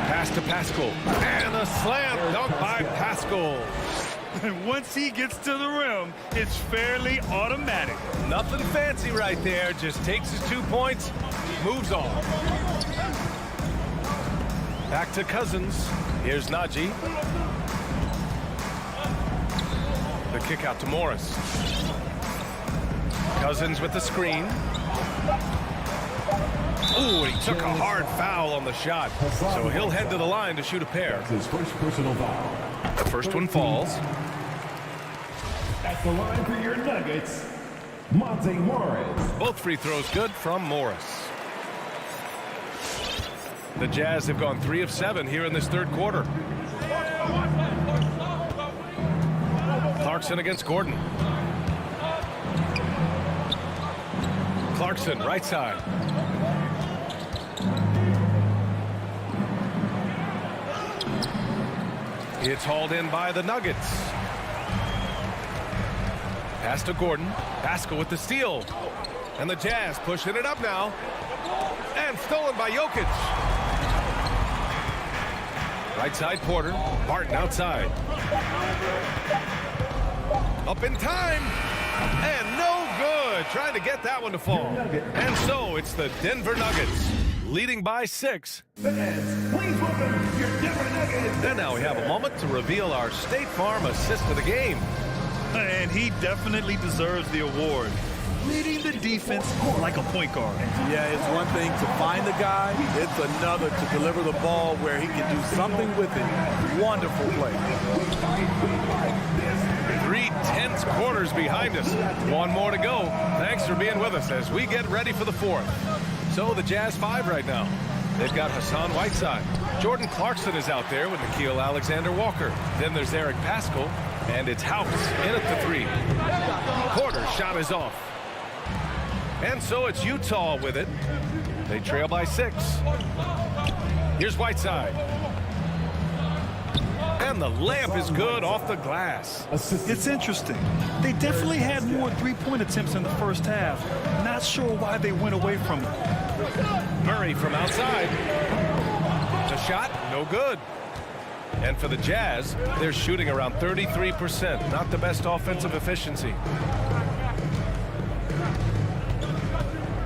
Pass to Pascal. And a slam dunk by Pascal. And once he gets to the rim, it's fairly automatic. Nothing fancy right there. Just takes his 2 points, moves on. Back to Cousins. Here's Najee. The kick out to Morris. Cousins with the screen. Ooh, he took a hard foul on the shot. So he'll head to the line to shoot a pair. That's his first personal foul. The first one falls. At the line for your Nuggets, Monte Morris. Both free throws good from Morris. The Jazz have gone 3 of 7 here in this third quarter. Clarkson against Gordon. Clarkson, right side. It's hauled in by the Nuggets. Pass to Gordon. Pascal with the steal. And the Jazz pushing it up now. And stolen by Jokic. Right side Porter. Barton outside. Up in time. And no good. Trying to get that one to fall. And so it's the Denver Nuggets leading by 6. And now we have a moment to reveal our State Farm assist of the game. And he definitely deserves the award. Leading the defense like a point guard. Yeah, it's one thing to find the guy. It's another to deliver the ball where he can do something with it. Wonderful play. 3 tense quarters behind us. 1 more to go. Thanks for being with us as we get ready for the 4th. So the Jazz 5 right now. They've got Hassan Whiteside. Jordan Clarkson is out there with Nikhil Alexander-Walker. Then there's Eric Paschal, and it's House in at the 3. Porter's shot is off. And so it's Utah with it. They trail by 6. Here's Whiteside. And the layup is good off the glass. It's interesting. They definitely had more three-point attempts in the first half. Not sure why they went away from it. Murray from outside. The shot, no good. And for the Jazz, they're shooting around 33%. Not the best offensive efficiency.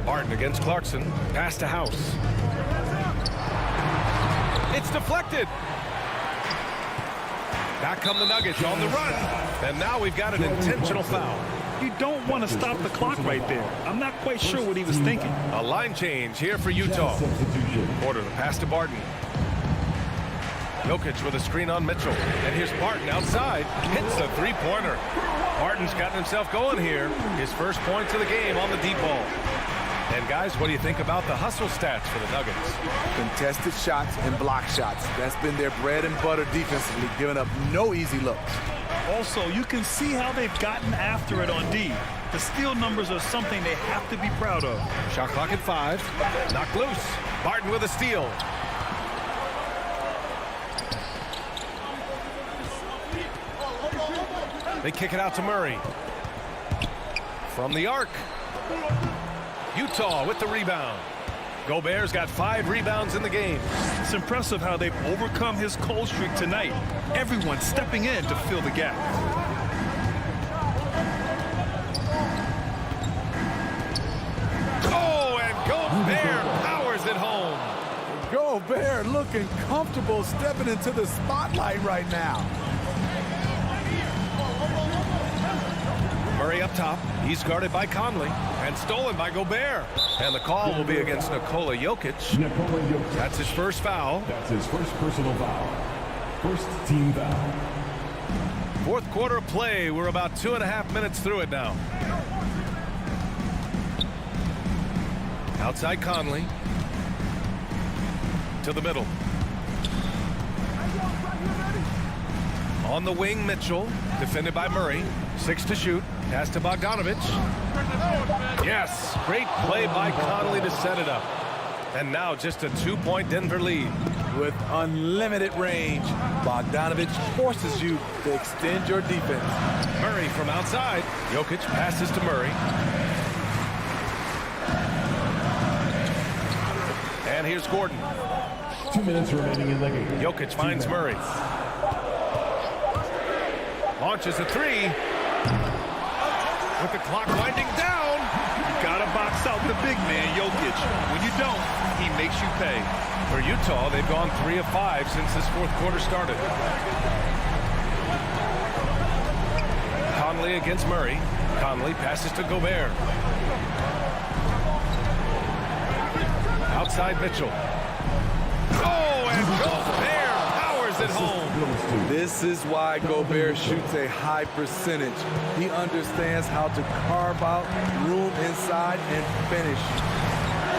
Barton against Clarkson. Pass to House. It's deflected. Back come the Nuggets on the run. And now we've got an intentional foul. You don't want to stop the clock right there. I'm not quite sure what he was thinking. A line change here for Utah. Porter, the pass to Barton. Jokic with a screen on Mitchell. And here's Barton outside. Hits a three-pointer. Barton's gotten himself going here. His first points of the game on the deep ball. And guys, what do you think about the hustle stats for the Nuggets? Contested shots and block shots. That's been their bread and butter defensively, giving up no easy looks. Also, you can see how they've gotten after it on D. The steal numbers are something they have to be proud of. Shot clock at 5. Knocked loose. Barton with a steal. They kick it out to Murray. From the arc. Utah with the rebound. Gobert's got 5 rebounds in the game. It's impressive how they've overcome his cold streak tonight. Everyone stepping in to fill the gap. Oh, and Gobert powers it home. Gobert looking comfortable stepping into the spotlight right now. Murray up top. He's guarded by Conley and stolen by Gobert. And the call will be against Nikola Jokic. That's his first foul. That's his first personal foul. First team foul. Fourth quarter of play. We're about 2.5 minutes through it now. Outside Conley. To the middle. On the wing, Mitchell. Defended by Murray. 6 to shoot. Pass to Bogdanovich. Yes, great play by Conley to set it up. And now just a 2-point Denver lead. With unlimited range, Bogdanovich forces you to extend your defense. Murray from outside. Jokic passes to Murray. And here's Gordon. 2 minutes remaining in the game. Jokic finds Murray. Launches a 3. With the clock winding down. You gotta box out the big man, Jokic. When you don't, he makes you pay. For Utah, they've gone 3 of 5 since this fourth quarter started. Conley against Murray. Conley passes to Gobert. Outside Mitchell. Oh, and Gobert powers it home. This is why Gobert shoots a high percentage. He understands how to carve out room inside and finish.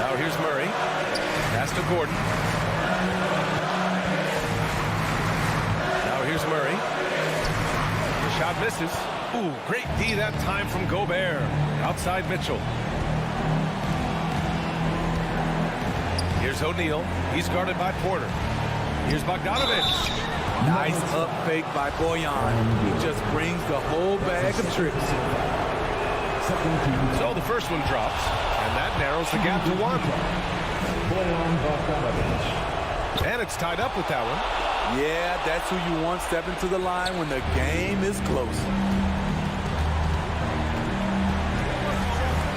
Now here's Murray. Pass to Gordon. Now here's Murray. The shot misses. Ooh, great D that time from Gobert. Outside Mitchell. Here's O'Neal. He's guarded by Porter. Here's Bogdanovich. Nice up fake by Boyan. He just brings the whole bag of tricks. So the first one drops, and that narrows the gap to 1. And it's tied up with that one. Yeah, that's who you want stepping to the line when the game is close.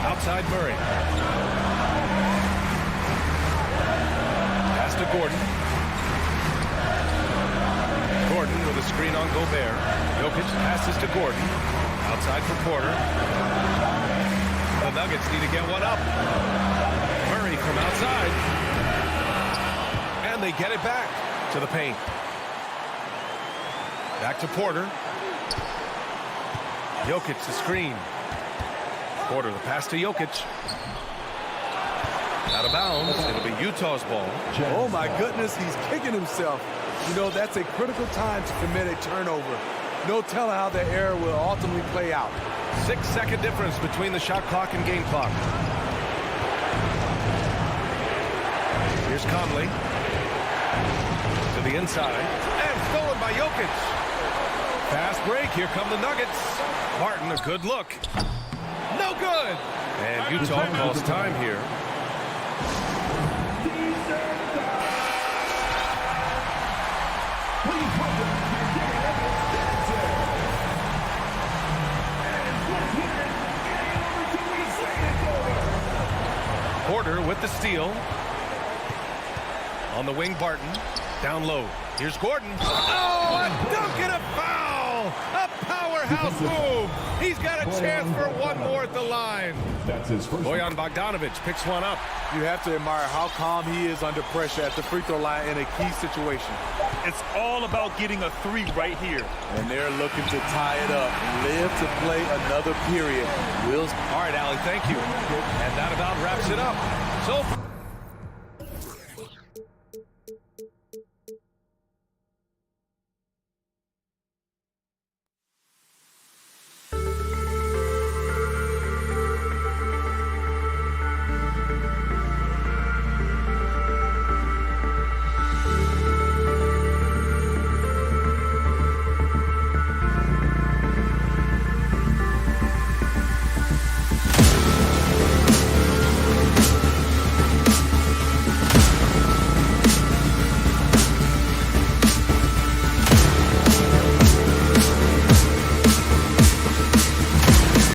Outside Murray. Pass to Gordon. Gordon with a screen on Gobert. Jokic passes to Gordon. Outside for Porter. The Nuggets need to get one up. Murray from outside. And they get it back to the paint. Back to Porter. Jokic the screen. Porter the pass to Jokic. Out of bounds. It'll be Utah's ball. Oh, my goodness, he's kicking himself. You know, that's a critical time to commit a turnover. No telling how the error will ultimately play out. 6-second difference between the shot clock and game clock. Here's Conley. To the inside. And stolen by Jokic. Fast break. Here come the Nuggets. Martin, a good look. No good. And Utah calls time here. Porter with the steal. On the wing, Barton. Down low. Here's Gordon. Oh, a dunk and a foul! A powerhouse move. He's got a chance for one more at the line. That's his first. Bojan Bogdanovic picks one up. You have to admire how calm he is under pressure at the free throw line in a key situation. It's all about getting a three right here. And they're looking to tie it up. Live to play another period. All right, Allie, thank you. And that about wraps it up. So